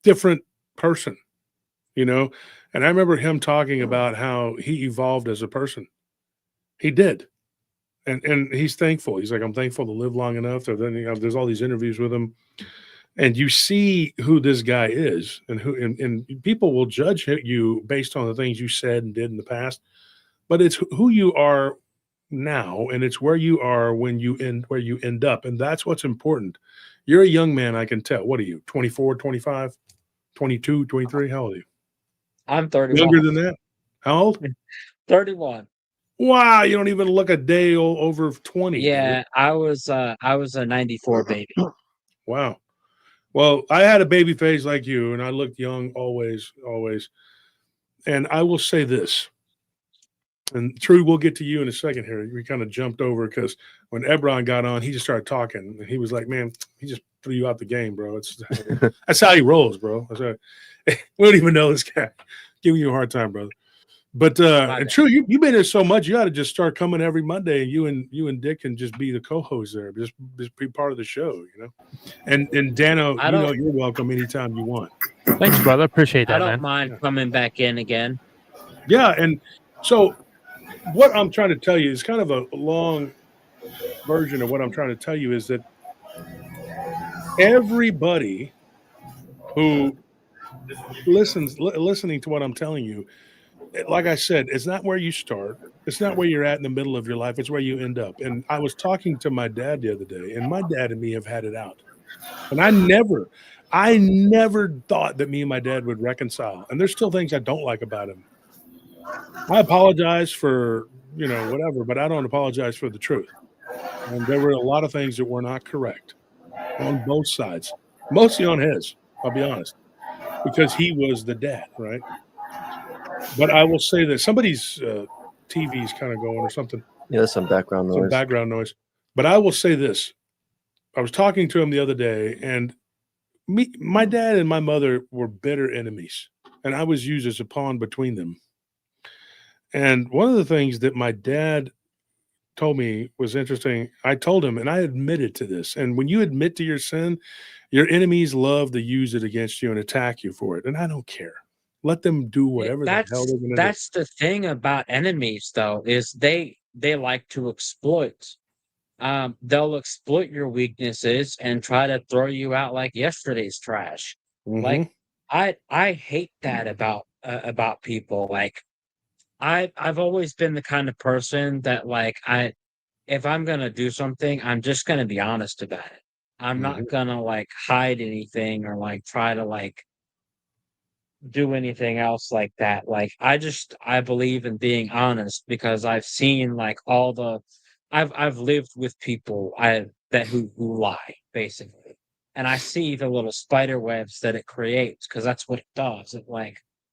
Speaker 3: different person, And I remember him talking about how he evolved as a person. He did. And he's thankful. He's like, I'm thankful to live long enough. So then there's all these interviews with him, and you see who this guy is, and and people will judge you based on the things you said and did in the past, but it's who you are now, and it's where you are where you end up, and that's what's important. You're a young man, I can tell. What are you, 24, 25, 22, 23? How old are you?
Speaker 7: I'm 31.
Speaker 3: Younger than that? How old?
Speaker 7: 31.
Speaker 3: Wow, you don't even look a day over 20, dude.
Speaker 7: Yeah, I was a 94 baby.
Speaker 3: Wow. Well, I had a baby face like you, and I looked young always, always. And I will say this, and True, we'll get to you in a second here. We kind of jumped over because when Ebron got on, he just started talking, and he was like, "Man, he just threw you out the game, bro. That's how he rolls, bro. We don't even know this guy. Giving you a hard time, brother." But
Speaker 7: My
Speaker 3: and
Speaker 7: bad.
Speaker 3: true, you've been there so much, you ought to just start coming every Monday, and you and Dick can just be the co-host there, just be part of the show, you know. And Dano,
Speaker 7: I
Speaker 3: you know,
Speaker 7: don't
Speaker 3: you're welcome anytime you want.
Speaker 8: Thanks, brother. Appreciate
Speaker 7: I
Speaker 8: that,
Speaker 7: don't
Speaker 8: man.
Speaker 7: mind
Speaker 3: Yeah.
Speaker 7: coming back in again.
Speaker 3: Yeah, and so what I'm trying to tell you is kind of a long version of what I'm trying to tell you is that everybody who listening to what I'm telling you, like I said, it's not where you start. It's not where you're at in the middle of your life. It's where you end up. And I was talking to my dad the other day, and my dad and me have had it out. And I never thought that me and my dad would reconcile. And there's still things I don't like about him. I apologize for, you know, whatever, but I don't apologize for the truth. And there were a lot of things that were not correct on both sides, mostly on his, I'll be honest, because he was the dad, right? But I will say that somebody's TV's kind of going or something,
Speaker 4: Yeah, some background
Speaker 3: some
Speaker 4: noise.
Speaker 3: background noise. But I will say this. I was talking to him the other day, and my dad and my mother were bitter enemies, and I was used as a pawn between them. And one of the things that my dad told me was interesting. I told him, and I admitted to this. And when you admit to your sin, your enemies love to use it against you and attack you for it. And I don't care. Let them do whatever the hell they're going to do.
Speaker 7: That's the thing about enemies, though, is they like to exploit. They'll exploit your weaknesses and try to throw you out like yesterday's trash.
Speaker 3: Mhm.
Speaker 7: Like I hate that about people. Like I've always been the kind of person that like if I'm gonna do something, I'm just gonna be honest about it. I'm not gonna like hide anything or like try to like do anything else like that. Like I believe in being honest because I've seen like all the I've lived with people who lie basically. And I see the little spider webs that it creates because that's what it does.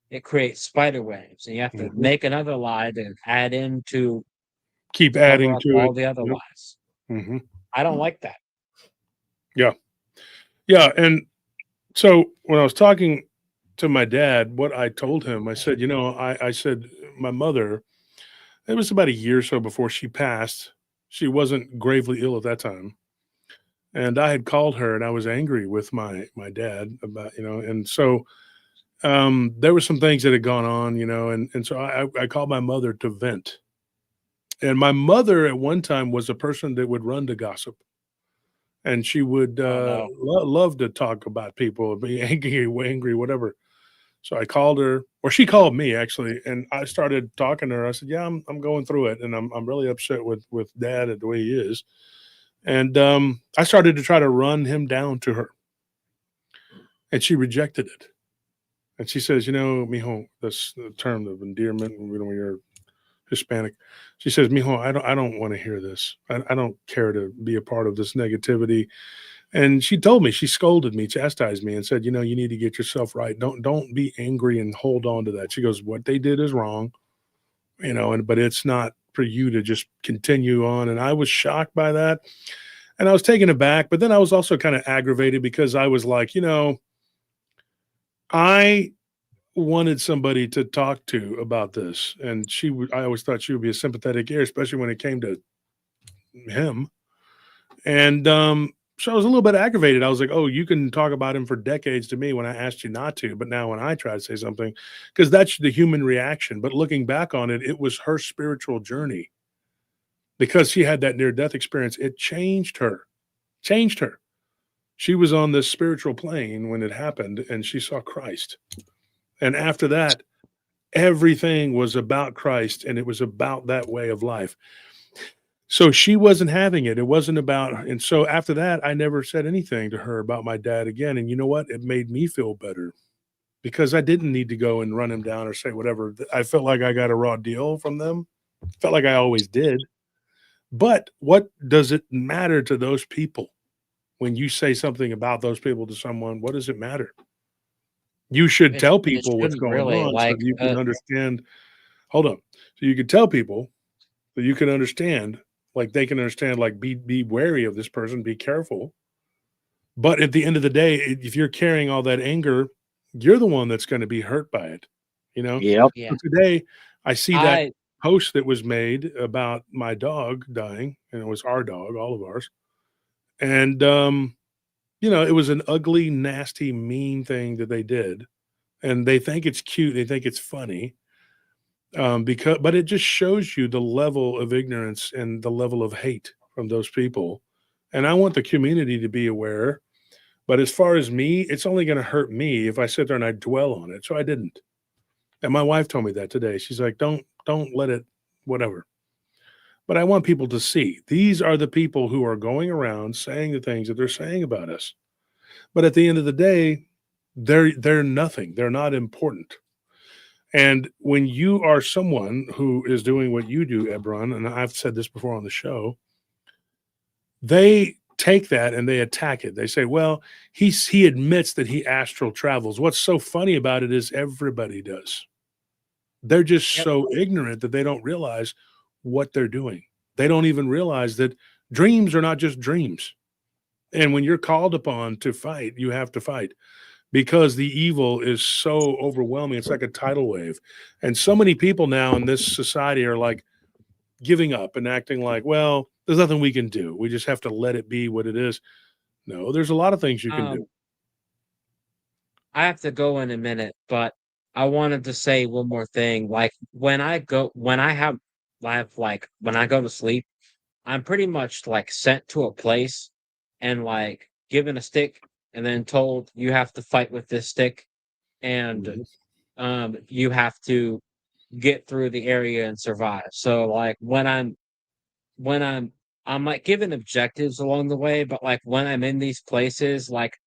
Speaker 7: It creates spider webs and you have to make another lie to add in to
Speaker 3: Keep
Speaker 7: cover
Speaker 3: adding
Speaker 7: up
Speaker 3: to
Speaker 7: all
Speaker 3: it.
Speaker 7: the other
Speaker 3: Yep.
Speaker 7: lies.
Speaker 3: Mhm.
Speaker 7: I don't like that.
Speaker 3: Yeah. Yeah. And so when I was talking to my dad, what I told him, I said, you know, I said, my mother, it was about a year or so before she passed. She wasn't gravely ill at that time. And I had called her and I was angry with my dad about, you know, and so there were some things that had gone on, you know, and so I called my mother to vent. And my mother at one time was a person that would run to gossip. And she would
Speaker 7: Oh no.
Speaker 3: love to talk about people, be angry, whatever. So I called her, or she called me actually, and I started talking to her. I said, "Yeah, I'm going through it, and I'm really upset with Dad and the way he is." And I started to try to run him down to her, and she rejected it. And she says, "You know, mijo, that's the term of endearment. You know, when you're Hispanic." She says, "Mijo, I don't want to hear this. I don't care to be a part of this negativity." And she told me, she scolded me, chastised me, and said, "You know, you need to get yourself right. Don't be angry and hold on to that." She goes, "What they did is wrong, you know, and but it's not for you to just continue on." And I was shocked by that, and I was taken aback. But then I was also kind of aggravated because I was like, you know, I wanted somebody to talk to about this, and she would. I always thought she would be a sympathetic ear, especially when it came to him. And so I was a little bit aggravated. I was like, "Oh, you can talk about him for decades to me when I asked you not to, but now when I try to say something, because that's the human reaction." But looking back on it, it was her spiritual journey because she had that near death experience. It changed her, changed her. She was on this spiritual plane when it happened, and she saw Christ. And after that, everything was about Christ, and it was about that way of life. So she wasn't having it. It wasn't about, and so after that, I never said anything to her about my dad again. And you know what? It made me feel better because I didn't need to go and run him down or say whatever. I felt like I got a raw deal from them. Felt like I always did. But what does it matter to those people when you say something about those people to someone? What does it matter? You should tell
Speaker 7: It
Speaker 3: people what's
Speaker 7: shouldn't
Speaker 3: going
Speaker 7: really
Speaker 3: on so
Speaker 7: like
Speaker 3: that you can understand. Hold on. So you can tell people so you can understand, like they can understand, like be wary of this person, be careful. But at the end of the day, if you're carrying all that anger, you're the one that's going to be hurt by it. You know.
Speaker 5: Yep.
Speaker 7: yeah.
Speaker 3: So today, I see that
Speaker 7: I
Speaker 3: post that was made about my dog dying, and it was our dog, all of ours. And it was an ugly, nasty, mean thing that they did. And they think it's cute, they think it's funny. But it just shows you the level of ignorance and the level of hate from those people. And I want the community to be aware. But as far as me, it's only going to hurt me if I sit there and I dwell on it. So I didn't. And my wife told me that today. She's like, don't let it, whatever. But I want people to see these are the people who are going around saying the things that they're saying about us. But at the end of the day, they're nothing. They're not important. And when you are someone who is doing what you do, Ebron, and I've said this before on the show, they take that and they attack it. They say, well, he admits that he astral travels. What's so funny about it is everybody does. They're just
Speaker 7: Yep.
Speaker 3: so ignorant that they don't realize what they're doing. They don't even realize that dreams are not just dreams. And when you're called upon to fight, you have to fight because the evil is so overwhelming. It's like a tidal wave. And so many people now in this society are like giving up and acting like, well, there's nothing we can do. We just have to let it be what it is. No, there's a lot of things you can do.
Speaker 7: I have to go in a minute, but I wanted to say one more thing. Like when I go to sleep, I'm pretty much like sent to a place and like given a stick and then told you have to fight with this stick and you have to get through the area and survive. So like when I'm like given objectives along the way, but like when I'm in these places, like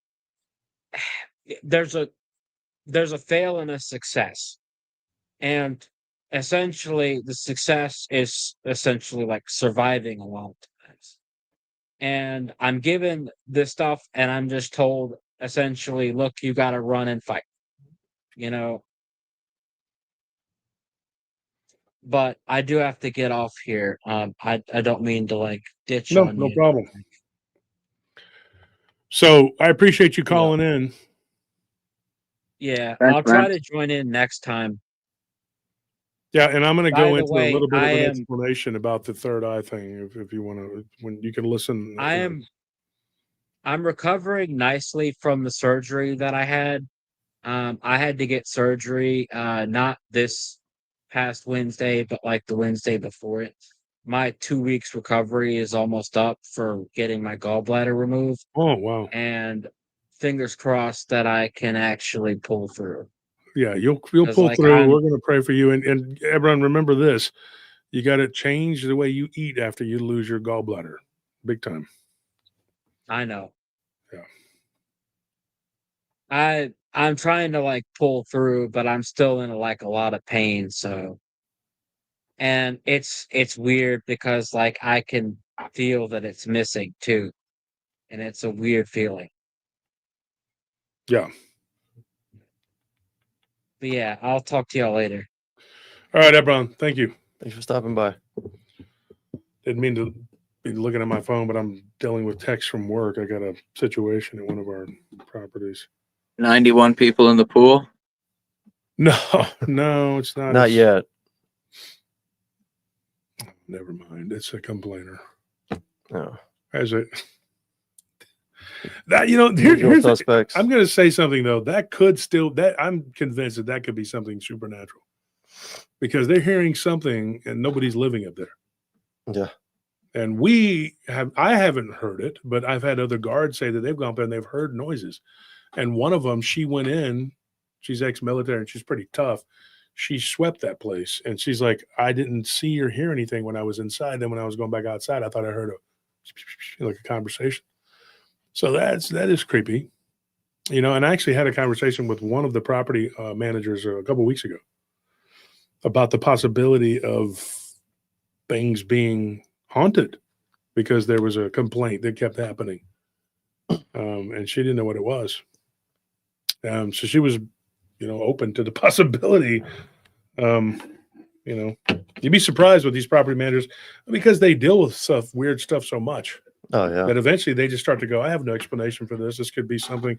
Speaker 7: there's a fail and a success. And essentially the success is essentially like surviving a lot of times. And I'm given this stuff and I'm just told essentially, look, you gotta run and fight, you know. But I do have to get off here. I don't mean to like ditch
Speaker 3: No,
Speaker 7: on
Speaker 3: no
Speaker 7: you.
Speaker 3: problem. So I appreciate you
Speaker 7: Yeah.
Speaker 3: calling in.
Speaker 7: Yeah,
Speaker 5: Thanks,
Speaker 7: I'll try
Speaker 5: man.
Speaker 7: to join in next time.
Speaker 3: Yeah, and I'm going to
Speaker 7: By
Speaker 3: go
Speaker 7: the
Speaker 3: into a
Speaker 7: way,
Speaker 3: little bit of
Speaker 7: I
Speaker 3: an
Speaker 7: am
Speaker 3: explanation about the third eye thing if you want to, when you can listen.
Speaker 7: I'm recovering nicely from the surgery that I had. I had to get surgery not this past Wednesday, but like the Wednesday before it. My 2 weeks recovery is almost up for getting my gallbladder removed,
Speaker 3: Oh, wow.
Speaker 7: and fingers crossed that I can actually pull through.
Speaker 3: Yeah, you'll
Speaker 7: 'Cause,
Speaker 3: pull
Speaker 7: like,
Speaker 3: through.
Speaker 7: I'm
Speaker 3: We're going to pray for you. And everyone, remember this: you got to change the way you eat after you lose your gallbladder, big time.
Speaker 7: I know.
Speaker 3: Yeah.
Speaker 7: I'm trying to like pull through, but I'm still in like a lot of pain. So, and it's weird because like I can feel that it's missing too, and it's a weird feeling.
Speaker 3: Yeah.
Speaker 7: But yeah, I'll talk to y'all later.
Speaker 3: All right, Ebron. Thank you.
Speaker 4: Thanks for stopping by.
Speaker 3: Didn't mean to be looking at my phone, but I'm dealing with texts from work. I got a situation at one of our properties.
Speaker 5: 91 people in the pool.
Speaker 3: No, it's not.
Speaker 4: Not yet.
Speaker 3: Never mind. It's a complainer.
Speaker 4: No.
Speaker 3: As it that
Speaker 4: Usual suspects.
Speaker 3: I'm going to say something though. That could still I'm convinced that could be something supernatural because they're hearing something and nobody's living up there.
Speaker 4: Yeah.
Speaker 3: And I haven't heard it, but I've had other guards say that they've gone up there and they've heard noises. And one of them, she went in. She's ex-military and she's pretty tough. She swept that place and she's like, I didn't see or hear anything when I was inside. Then when I was going back outside, I thought I heard like a conversation. So that is creepy, and I actually had a conversation with one of the property managers a couple of weeks ago about the possibility of things being haunted because there was a complaint that kept happening, and she didn't know what it was. So she was, open to the possibility. You'd be surprised with these property managers because they deal with weird stuff so much.
Speaker 4: Oh, yeah.
Speaker 3: That eventually they just start to go, I have no explanation for this. This could be something.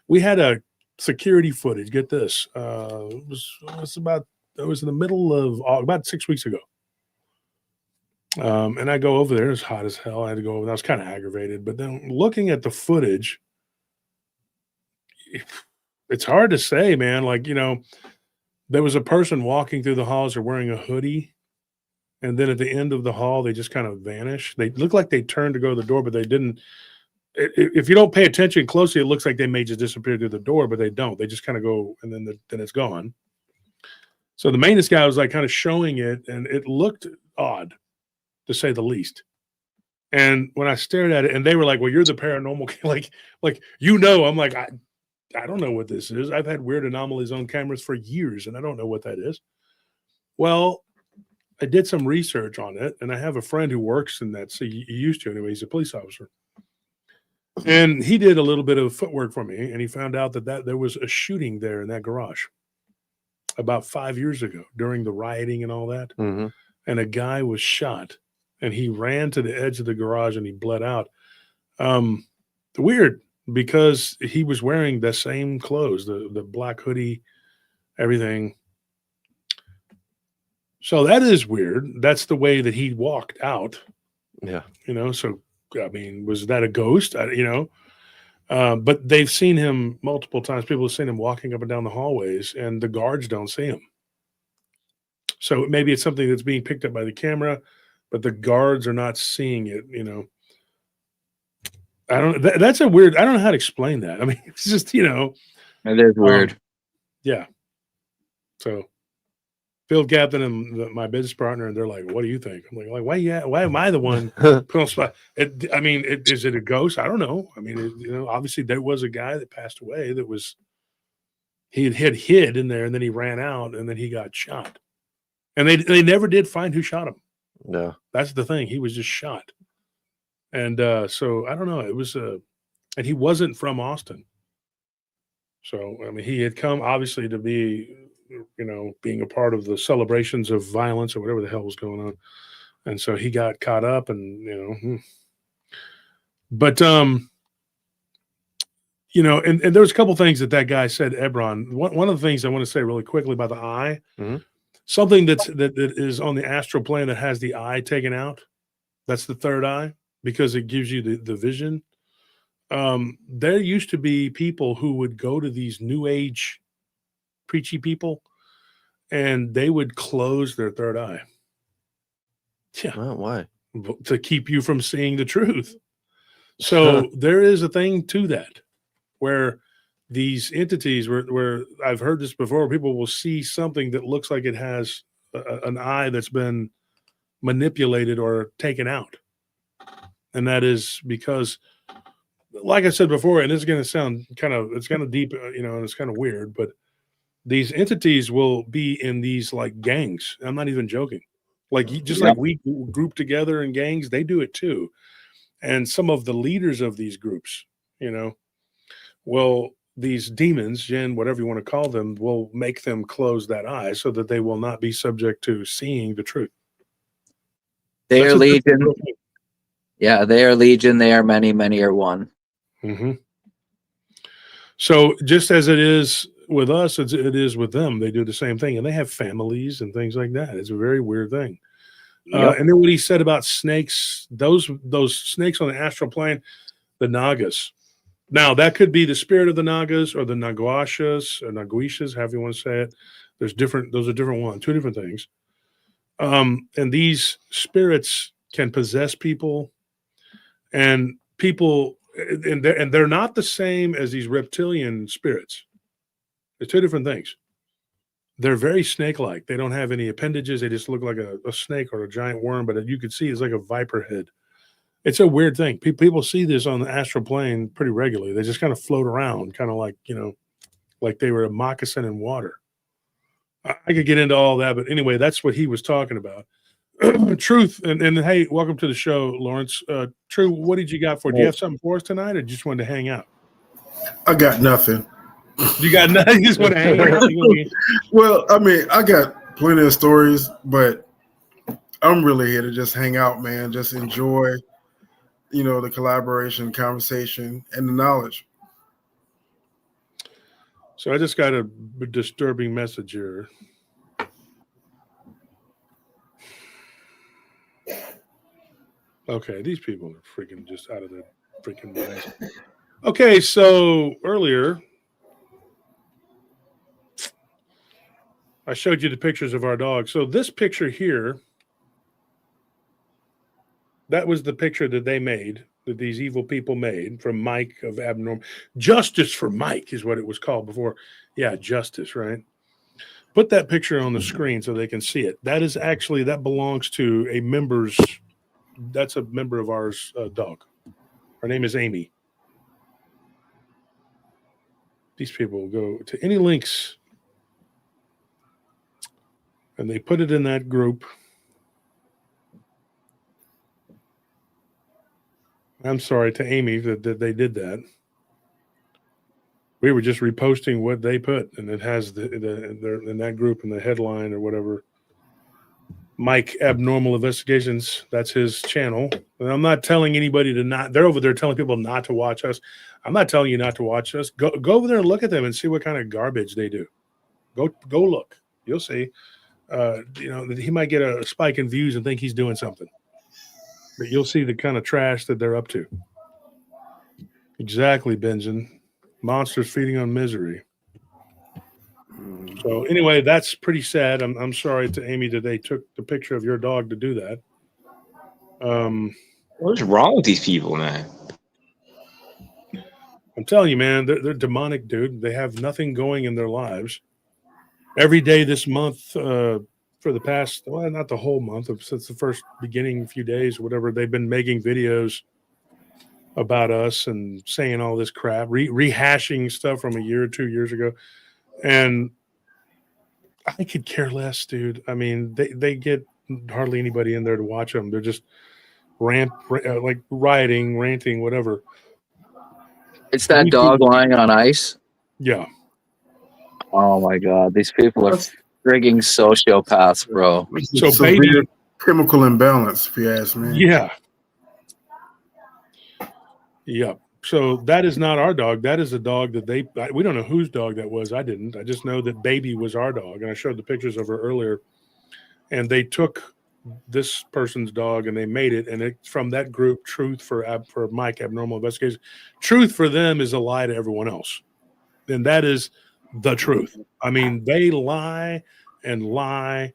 Speaker 3: We had a security footage. Get this. It was about it was in the middle of about 6 weeks ago. And I go over there. It's hot as hell. I had to go over there. I was kind of aggravated. But then looking at the footage, it's hard to say, man. Like, there was a person walking through the halls or wearing a hoodie. And then at the end of the hall, they just kind of vanish. They look like they turned to go to the door, but they didn't. If you don't pay attention closely, it looks like they may just disappear through the door, but they don't. They just kind of go, and then it's gone. So the maintenance guy was like kind of showing it, and it looked odd, to say the least. And when I stared at it, and they were like, "Well, you're the paranormal," like I'm like, I don't know what this is. I've had weird anomalies on cameras for years, and I don't know what that is. Well, I did some research on it, and I have a friend who works in that. So he used to anyway. He's a police officer, and he did a little bit of footwork for me, and he found out that there was a shooting there in that garage about 5 years ago during the rioting and all that,
Speaker 4: Mm-hmm.
Speaker 3: and a guy was shot, and he ran to the edge of the garage and he bled out. Weird, because he was wearing the same clothes, the black hoodie, everything. So that is weird. That's the way that he walked out,
Speaker 4: Yeah.
Speaker 3: So, I mean, was that a ghost? But they've seen him multiple times. People have seen him walking up and down the hallways, and the guards don't see him. So maybe it's something that's being picked up by the camera, but the guards are not seeing it, I don't, that's a weird, I don't know how to explain that. I mean, it's just,
Speaker 5: It is weird.
Speaker 3: yeah. So field captain and my business partner, and they're like, "What do you think?" I'm like, why am I the one put on spot? Is it a ghost? I don't know. I mean, obviously there was a guy that passed away he had hid in there, and then he ran out, and then he got shot. And they never did find who shot him.
Speaker 4: No.
Speaker 3: That's the thing. He was just shot. And so I don't know. It was and he wasn't from Austin. So I mean, he had come obviously to be, being a part of the celebrations of violence or whatever the hell was going on. And so he got caught up, and but and there was a couple things that guy said, Ebron. One of the things I want to say really quickly about the eye, something that is on the astral plane that has the eye taken out. That's the third eye, because it gives you the vision. There used to be people who would go to these new age preachy people, and they would close their third eye. Yeah.
Speaker 4: Well, why?
Speaker 3: To keep you from seeing the truth. So there is a thing to that, where these entities, where I've heard this before, people will see something that looks like it has an eye that's been manipulated or taken out. And that is because, like I said before, and this is going to sound it's kind of deep, and it's kind of weird, but these entities will be in these like gangs. I'm not even joking. Like like we group together in gangs, they do it too. And some of the leaders of these groups, these demons, jinn, whatever you want to call them, will make them close that eye so that they will not be subject to seeing the truth.
Speaker 5: They are legion. Yeah, they are legion. They are many, many are one.
Speaker 3: Mm-hmm. So just as it is with us, it is with them. They do the same thing, and they have families and things like that. It's a very weird thing. And then what he said about snakes, those snakes on the astral plane, the Nagas. Now that could be the spirit of the Nagas or the Naguashas or Naguishas, however you want to say it. Those are different ones, two different things. And these spirits can possess people, and they're not the same as these reptilian spirits. They're two different things. They're very snake-like. They don't have any appendages. They just look like a snake or a giant worm, but you could see it's like a viper head. It's a weird thing. People see this on the astral plane pretty regularly. They just kind of float around, kind of like, like they were a moccasin in water. I could get into all that, but anyway, that's what he was talking about. Truth, and hey, welcome to the show, Lawrence. True, what did you got for? Do you have something for us tonight, or just wanted to hang out?
Speaker 6: I got nothing.
Speaker 3: You got nothing? You just want to hang out?
Speaker 6: Well, I mean, I got plenty of stories, but I'm really here to just hang out, man. Just enjoy, the collaboration, conversation, and the knowledge.
Speaker 3: So I just got a disturbing message here. Okay, these people are freaking just out of their freaking minds. Okay, so earlier I showed you the pictures of our dog. So this picture here, that was the picture that they made, that these evil people made from Mike of Abnormal. Justice for Mike is what it was called before. Yeah, justice, right? Put that picture on the screen so they can see it. That is actually, that belongs to a member's, that's a member of ours dog. Her name is Amy. These people go to any links and they put it in that group. I'm sorry to Amy that they did that. We were just reposting what they put, and it has the in that group in the headline or whatever. Mike Abnormal Investigations. That's his channel. And I'm not telling anybody to not. They're over there telling people not to watch us. I'm not telling you not to watch us. Go over there and look at them and see what kind of garbage they do. Go look. You'll see. He might get a spike in views and think he's doing something, but you'll see the kind of trash that they're up to. Exactly, Benjamin. Monsters feeding on misery. So anyway, that's pretty sad. I'm sorry to Amy that they took the picture of your dog to do that.
Speaker 8: What's wrong with these people, man?
Speaker 3: I'm telling you, man, they're demonic, dude. They have nothing going in their lives. Every day this month, for the past, well, not the whole month, since the first beginning few days, whatever, they've been making videos about us and saying all this crap, rehashing stuff from a year or 2 years ago. And I could care less, dude. I mean, they get hardly anybody in there to watch them. They're just like rioting, ranting, whatever.
Speaker 5: It's that dog lying on ice.
Speaker 3: Yeah.
Speaker 5: Oh my God, these people are frigging sociopaths, bro.
Speaker 3: So
Speaker 6: Severe
Speaker 3: baby,
Speaker 6: chemical imbalance, if you ask me.
Speaker 3: yeah. Yep. So that is not our dog. That is a dog that we don't know whose dog that was. I didn't. I just know that Baby was our dog. And I showed the pictures of her earlier. And they took this person's dog and they made it. And it's from that group, Truth for Mike Abnormal Investigations. Truth for them is a lie to everyone else. And that is the truth. I mean, they lie and lie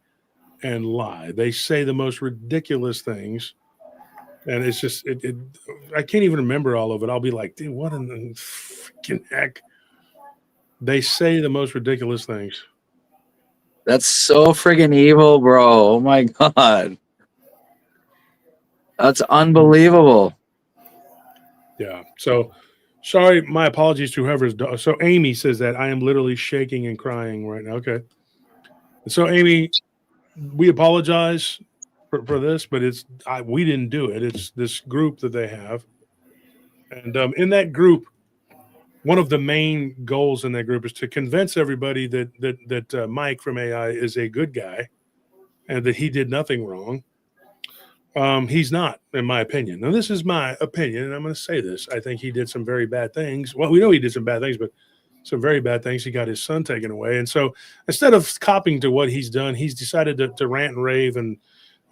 Speaker 3: and lie. They say the most ridiculous things. And it's just, I can't even remember all of it. I'll be like, dude, what in the freaking heck? They say the most ridiculous things.
Speaker 5: That's so friggin' evil, bro. Oh my God. That's unbelievable.
Speaker 3: Yeah. So sorry, my apologies to whoever's. So Amy says that I am literally shaking and crying right now. Okay. So Amy, we apologize for this, but we didn't do it. It's this group that they have. And in that group, one of the main goals in that group is to convince everybody that Mike from AI is a good guy and that he did nothing wrong. He's not, in my opinion. Now, this is my opinion, and I'm going to say this. I think he did some very bad things. Well, we know he did some bad things, but some very bad things. He got his son taken away. And so instead of copying to what he's done, he's decided to rant and rave and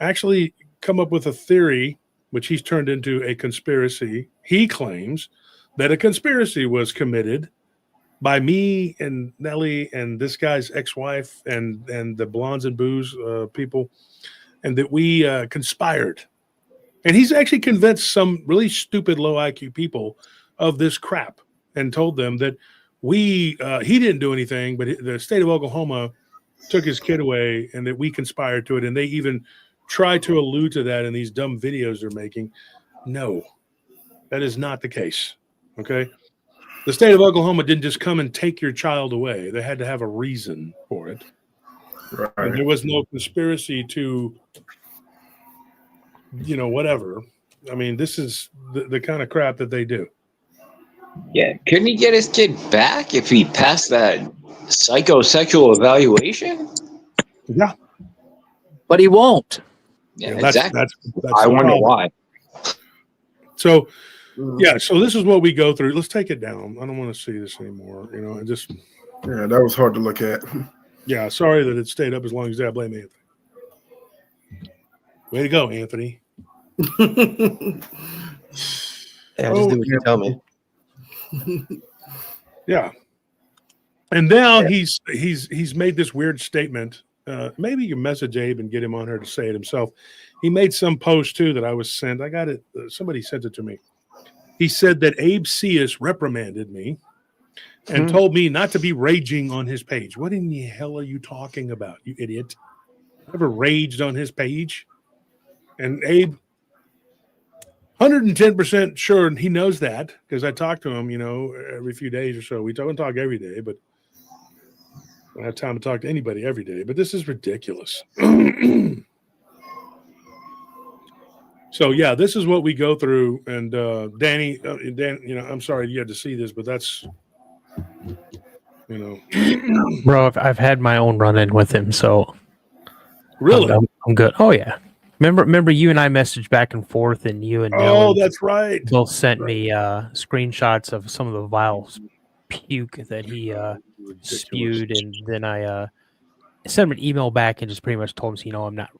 Speaker 3: actually come up with a theory, which he's turned into a conspiracy. He claims that a conspiracy was committed by me and Nellie and this guy's ex-wife and the Blondes and Booze people, and that we conspired. And he's actually convinced some really stupid low IQ people of this crap and told them that he didn't do anything, but the state of Oklahoma took his kid away and that we conspired to it. And they even try to allude to that in these dumb videos they're making. No, that is not the case. Okay. The state of Oklahoma didn't just come and take your child away. They had to have a reason for it.
Speaker 6: Right.
Speaker 3: And there was no conspiracy to, whatever. I mean, this is the kind of crap that they do.
Speaker 8: Yeah, couldn't he get his kid back if he passed that psychosexual evaluation?
Speaker 3: Yeah.
Speaker 5: But he won't.
Speaker 8: Yeah,
Speaker 3: that's
Speaker 8: exactly.
Speaker 3: that's
Speaker 8: I
Speaker 3: the
Speaker 8: wonder
Speaker 3: problem.
Speaker 8: why.
Speaker 3: So, yeah, so this is what we go through. Let's take it down. I don't want to see this anymore.
Speaker 6: Yeah, that was hard to look at.
Speaker 3: Yeah, sorry that it stayed up as long as that. Blame Anthony. Way to go, Anthony.
Speaker 4: Yeah, just do what you tell me.
Speaker 3: Yeah. And now he's made this weird statement. Maybe you message Abe and get him on here to say it himself. He made some post too that I was sent. I got it. Somebody sent it to me. He said that Abe Cius reprimanded me and told me not to be raging on his page. What in the hell are you talking about, you idiot? Never raged on his page. And Abe, 110% sure he knows that because I talk to him, every few days or so. We don't talk every day, but I don't have time to talk to anybody every day. But this is ridiculous. So yeah, this is what we go through. And Danny, Dan, I'm sorry you had to see this, but that's,
Speaker 9: Bro, I've had my own run-in with him, so
Speaker 3: really,
Speaker 9: I'm good. Oh yeah, remember you and I messaged back and forth, and you and
Speaker 3: oh,
Speaker 9: Dylan
Speaker 3: that's right,
Speaker 9: both sent me screenshots of some of the vile puke that he spewed, and then I sent him an email back and just pretty much told him, I'm not,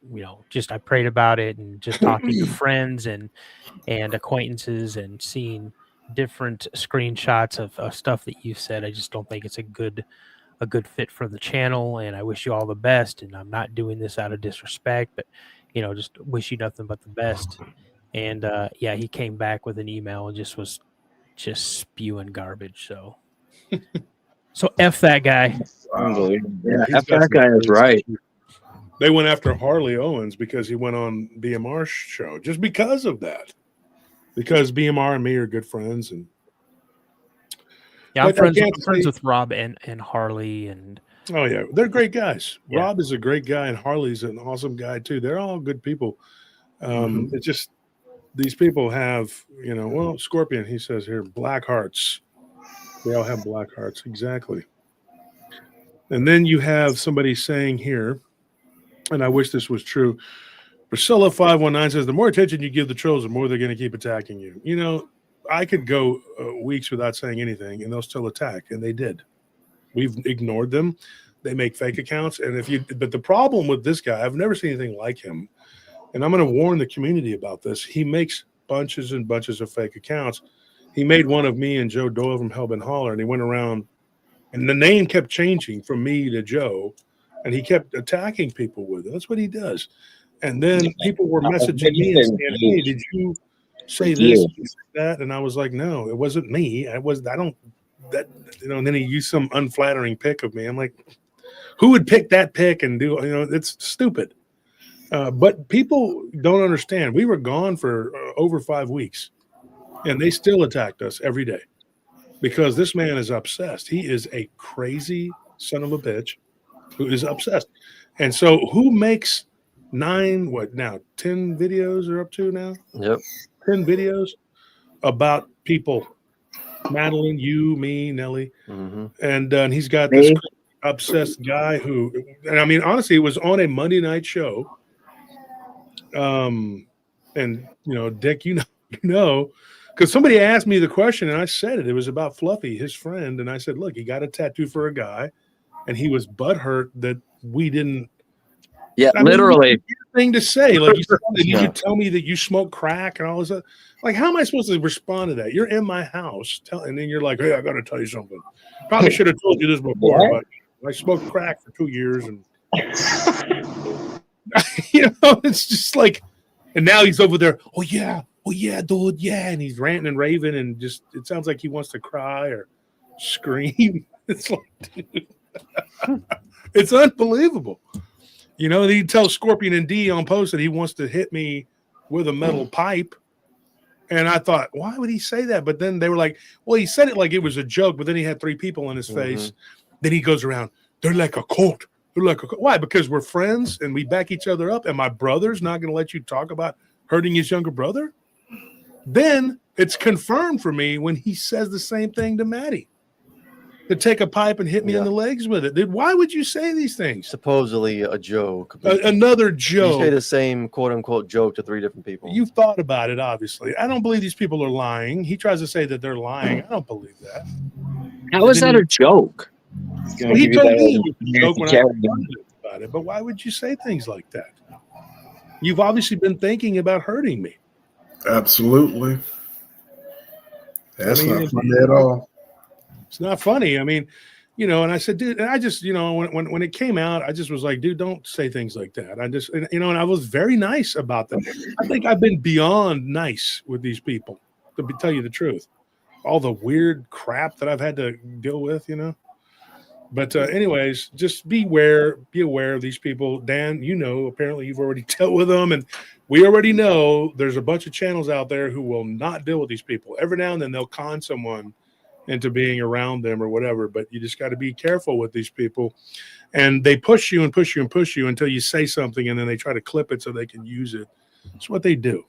Speaker 9: I prayed about it and just talking to friends and acquaintances and seeing different screenshots of stuff that you said. I just don't think it's a good fit for the channel, and I wish you all the best. And I'm not doing this out of disrespect, but just wish you nothing but the best. And yeah, he came back with an email and just was spewing garbage. So F that guy.
Speaker 7: Yeah,
Speaker 3: He's
Speaker 7: F
Speaker 3: got
Speaker 7: that guy is right.
Speaker 3: They went after Harley Owens because he went on BMR's show, just because of that. Because BMR and me are good friends, and
Speaker 9: yeah, I'm friends with Rob and Harley, and
Speaker 3: oh yeah, they're great guys.
Speaker 9: Yeah.
Speaker 3: Rob is a great guy, and Harley's an awesome guy too. They're all good people. It's just these people have, well, Scorpion, he says here, black hearts. They all have black hearts, exactly. And then you have somebody saying here, and I wish this was true. Priscilla 519 says, the more attention you give the trolls, the more they're going to keep attacking you. I could go weeks without saying anything, and they'll still attack, and they did. We've ignored them. They make fake accounts, but the problem with this guy, I've never seen anything like him, and I'm going to warn the community about this. He makes bunches and bunches of fake accounts. He made one of me and Joe Doyle from Hellbent Holler, and he went around, and the name kept changing from me to Joe, and he kept attacking people with it. That's what he does. And then people were messaging me and saying, hey, did you say this, you say that? And I was like, no, it wasn't me. And then he used some unflattering pic of me. I'm like, who would pick that pic and do, it's stupid. But people don't understand. We were gone for over 5 weeks, and they still attacked us every day because this man is obsessed. He is a crazy son of a bitch who is obsessed. And so who makes 10 videos are up to now?
Speaker 4: Yep.
Speaker 3: 10 videos about people. Madeline, you, me, Nelly. And he's got this obsessed guy who, and I mean, honestly, it was on a Monday night show. And, Dick, because somebody asked me the question and I said it. It was about Fluffy, his friend. And I said, look, he got a tattoo for a guy, and he was butthurt that we didn't.
Speaker 5: Yeah, literally.
Speaker 3: Thing to say, like you tell me that you smoke crack and all this stuff. Like, how am I supposed to respond to that? You're in my house, and then you're like, hey, I got to tell you something. Probably should have told you this before, but I smoked crack for 2 years, and it's just like, and now he's over there. Oh yeah, dude, yeah, and he's ranting and raving, and just it sounds like he wants to cry or scream. It's like, dude, it's unbelievable. He tells Scorpion and D on post that he wants to hit me with a metal pipe. And I thought, why would he say that? But then they were like, well, he said it like it was a joke, but then he had 3 people in his face. Then he goes around, they're like a cult. Why? Because we're friends and we back each other up, and my brother's not going to let you talk about hurting his younger brother? Then it's confirmed for me when he says the same thing to Maddie. To take a pipe and hit me in the legs with it. Dude, why would you say these things?
Speaker 4: Supposedly a joke.
Speaker 3: Another joke.
Speaker 4: You say the same quote-unquote joke to 3 different people.
Speaker 3: You've thought about it, obviously. I don't believe these people are lying. He tries to say that they're lying. I don't believe that.
Speaker 5: How is that a joke?
Speaker 3: Well, he told me it was a joke when I was about it. But why would you say things like that? You've obviously been thinking about hurting me.
Speaker 6: Absolutely. That's not
Speaker 3: it-
Speaker 6: funny at all.
Speaker 3: it's not funny. I mean, and I said, dude, and I just, when it came out, I just was like, dude, don't say things like that. I just, and I was very nice about that. I think I've been beyond nice with these people, tell you the truth. All the weird crap that I've had to deal with, But anyways, just be aware of these people. Dan, apparently you've already dealt with them, and we already know there's a bunch of channels out there who will not deal with these people. Every now and then they'll con someone into being around them or whatever, but you just got to be careful with these people. And they push you and push you and push you until you say something, and then they try to clip it so they can use it. That's what they do.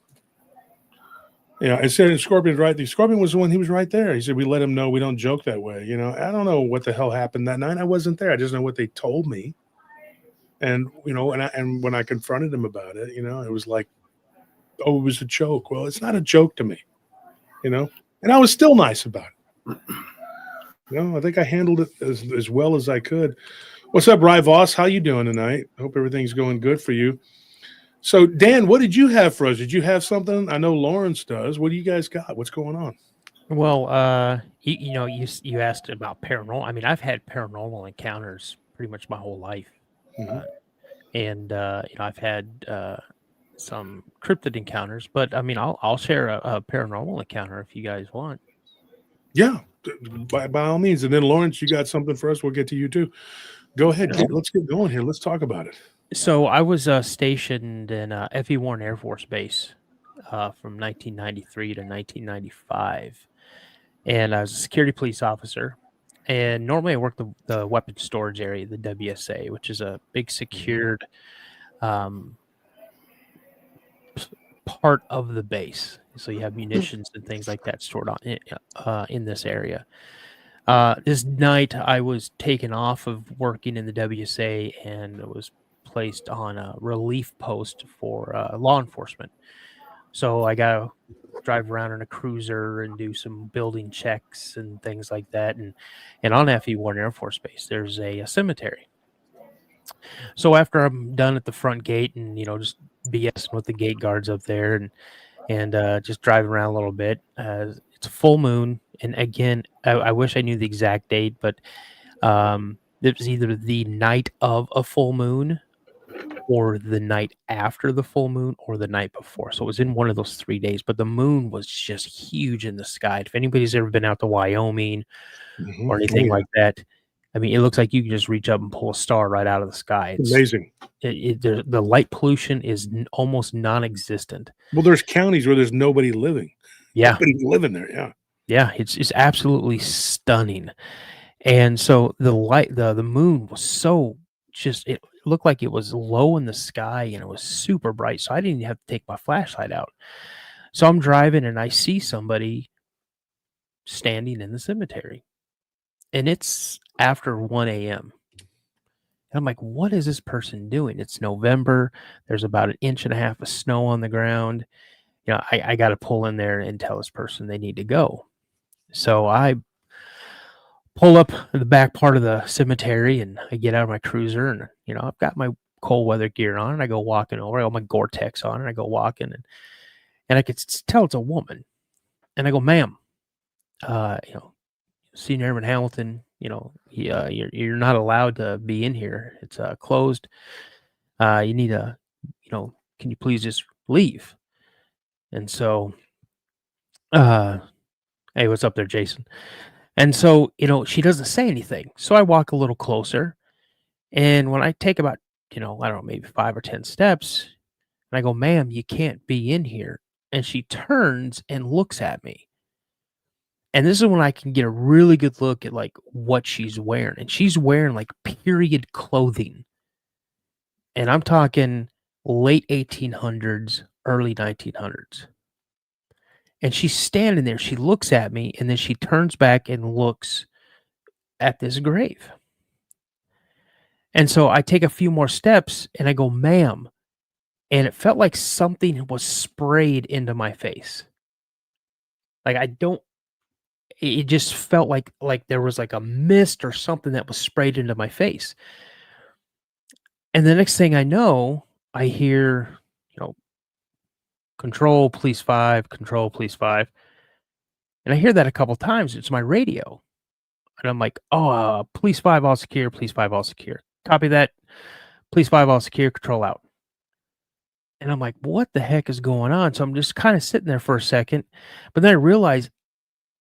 Speaker 3: Yeah, and said Scorpion's right. The Scorpion was the one. He was right there. He said we let him know we don't joke that way. I don't know what the hell happened that night. I wasn't there. I just know what they told me. And and when I confronted him about it, it was like, oh, it was a joke. Well, it's not a joke to me, And I was still nice about it. I think I handled it as well as I could. What's up, Rye Voss? How you doing tonight? Hope everything's going good for you. So, Dan, what did you have for us? Did you have something? I know Lawrence does. What do you guys got? What's going on?
Speaker 9: Well, you asked about paranormal. I mean, I've had paranormal encounters pretty much my whole life,
Speaker 3: Mhm.
Speaker 9: and I've had some cryptid encounters. But I mean, I'll share a paranormal encounter if you guys want.
Speaker 3: Yeah, by all means. And then, Lawrence, you got something for us? We'll get to you too. Go ahead. Let's get going here. Let's talk about it.
Speaker 9: So I was stationed in F.E. Warren Air Force Base from 1993 to 1995, and I was a security police officer. And normally I work the weapons storage area, the WSA, which is a big secured part of the base. So you have munitions and things like that stored in this area. This night I was taken off of working in the WSA and was placed on a relief post for law enforcement. So I got to drive around in a cruiser and do some building checks and things like that. And on FE Warren Air Force Base, there's a cemetery. So after I'm done at the front gate and just BSing with the gate guards up there and just driving around a little bit, it's a full moon. And again, I wish I knew the exact date, but it was either the night of a full moon or the night after the full moon or the night before. So it was in one of those 3 days, but the moon was just huge in the sky. If anybody's ever been out to Wyoming or anything like that, I mean, it looks like you can just reach up and pull a star right out of the sky. It's
Speaker 3: amazing.
Speaker 9: The light pollution is almost non-existent.
Speaker 3: Well, there's counties where there's nobody living.
Speaker 9: Yeah.
Speaker 3: Nobody living there. Yeah.
Speaker 9: Yeah. It's absolutely stunning. And so the moon was so it looked like it was low in the sky and it was super bright. So I didn't even have to take my flashlight out. So I'm driving and I see somebody standing in the cemetery. And it's after 1 a.m. And I'm like, what is this person doing? It's November. There's about 1.5 inches of snow on the ground. I got to pull in there and tell this person they need to go. So I pull up the back part of the cemetery and I get out of my cruiser and, I've got my cold weather gear on and I go walking over. I got my Gore-Tex on and I go walking and I could tell it's a woman. And I go, ma'am, Senior Airman Hamilton, you're not allowed to be in here. It's closed. You need to, can you please just leave? And so, hey, what's up there, Jason? And so, she doesn't say anything. So I walk a little closer. And when I take about, I don't know, maybe 5 or 10 steps, and I go, ma'am, you can't be in here. And she turns and looks at me. And this is when I can get a really good look at like what she's wearing. And she's wearing like period clothing. And I'm talking late 1800s, early 1900s. And she's standing there. She looks at me and then she turns back and looks at this grave. And so I take a few more steps and I go, ma'am. And it felt like something was sprayed into my face. Like it just felt like there was like a mist or something that was sprayed into my face. And the next thing I know, I hear, control, police 5, control, police 5. And I hear that a couple times. It's my radio. And I'm like, oh, police 5, all secure, police 5, all secure. Copy that. Police 5, all secure, control out. And I'm like, what the heck is going on? So I'm just kind of sitting there for a second. But then I realize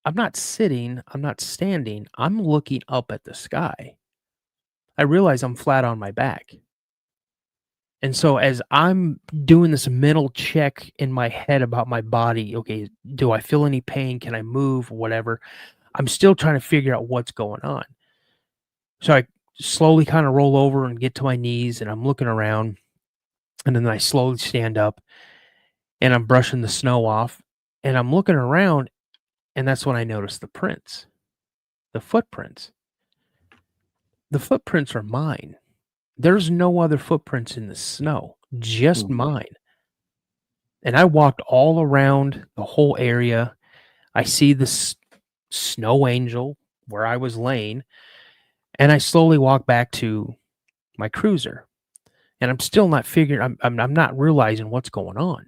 Speaker 9: I'm not sitting, I'm not standing, I'm looking up at the sky. I realize I'm flat on my back. And so as I'm doing this mental check in my head about my body, okay, do I feel any pain? Can I move? Whatever. I'm still trying to figure out what's going on. So I slowly kind of roll over and get to my knees and I'm looking around. And then I slowly stand up and I'm brushing the snow off and I'm looking around. And that's when I notice the prints, the footprints. The footprints are mine. There's no other footprints in the snow, just mine. And I walked all around the whole area. I see this snow angel where I was laying, and I slowly walk back to my cruiser. And I'm still not figuring. I'm not realizing what's going on.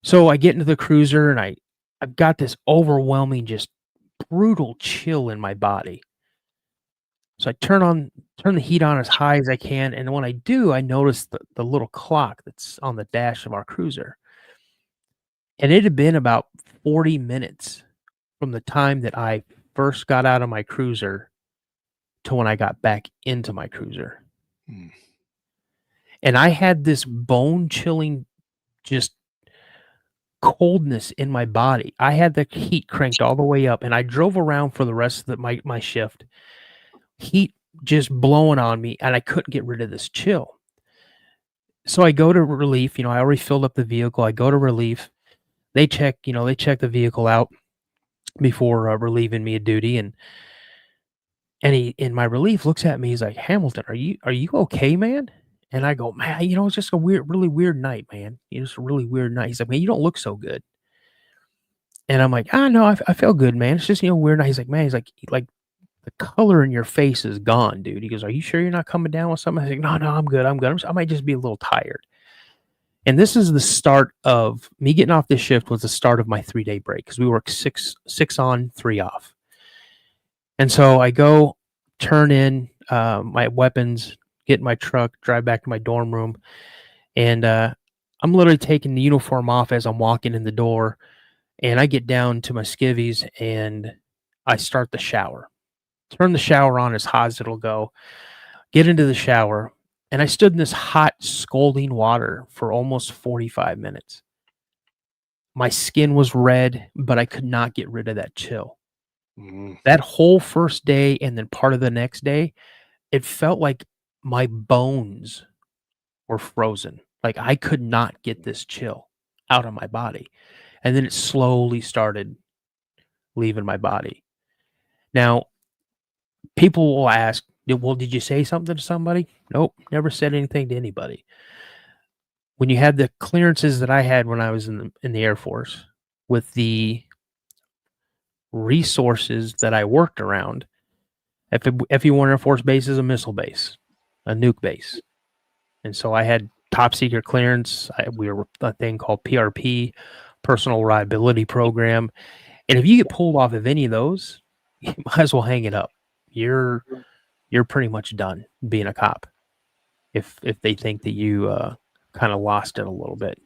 Speaker 9: So I get into the cruiser, and I've got this overwhelming, just brutal chill in my body. So I turn the heat on as high as I can, and when I do, I notice the little clock that's on the dash of our cruiser. And it had been about 40 minutes from the time that I first got out of my cruiser to when I got back into my cruiser. And I had this bone-chilling, just coldness in my body. I had the heat cranked all the way up, and I drove around for the rest of my shift. Heat just blowing on me, and I couldn't get rid of this chill. So I go to relief. I already filled up the vehicle. I go to relief. They check the vehicle out before relieving me of duty. And he, in my relief, looks at me. He's like, Hamilton, are you okay, man? And I go, man, it's just a really weird night, man. It's a really weird night. He's like, man, you don't look so good. And I'm like, no, I feel good, man. It's just, weird night. He's like, man, he's like, the color in your face is gone, dude. He goes, are you sure you're not coming down with something? I was like, no, I'm good. I might just be a little tired. And this is the start of me getting off this shift was the start of my 3-day break because we work six on, 3 off. And so I go turn in my weapons, get in my truck, drive back to my dorm room. And I'm literally taking the uniform off as I'm walking in the door. And I get down to my skivvies and I start the shower. Turn the shower on as hot as it'll go. Get into the shower. And I stood in this hot, scalding water for almost 45 minutes. My skin was red, but I could not get rid of that chill. That whole first day and then part of the next day, it felt like my bones were frozen. Like I could not get this chill out of my body. And then it slowly started leaving my body. Now, people will ask, well, did you say something to somebody? Nope, never said anything to anybody. When you had the clearances that I had when I was in the Air Force, with the resources that I worked around, FE1 Air Force Base is a missile base, a nuke base. And so I had top secret clearance. We were a thing called PRP, Personal Reliability Program. And if you get pulled off of any of those, you might as well hang it up. You're pretty much done being a cop if they think that you kind of lost it a little bit.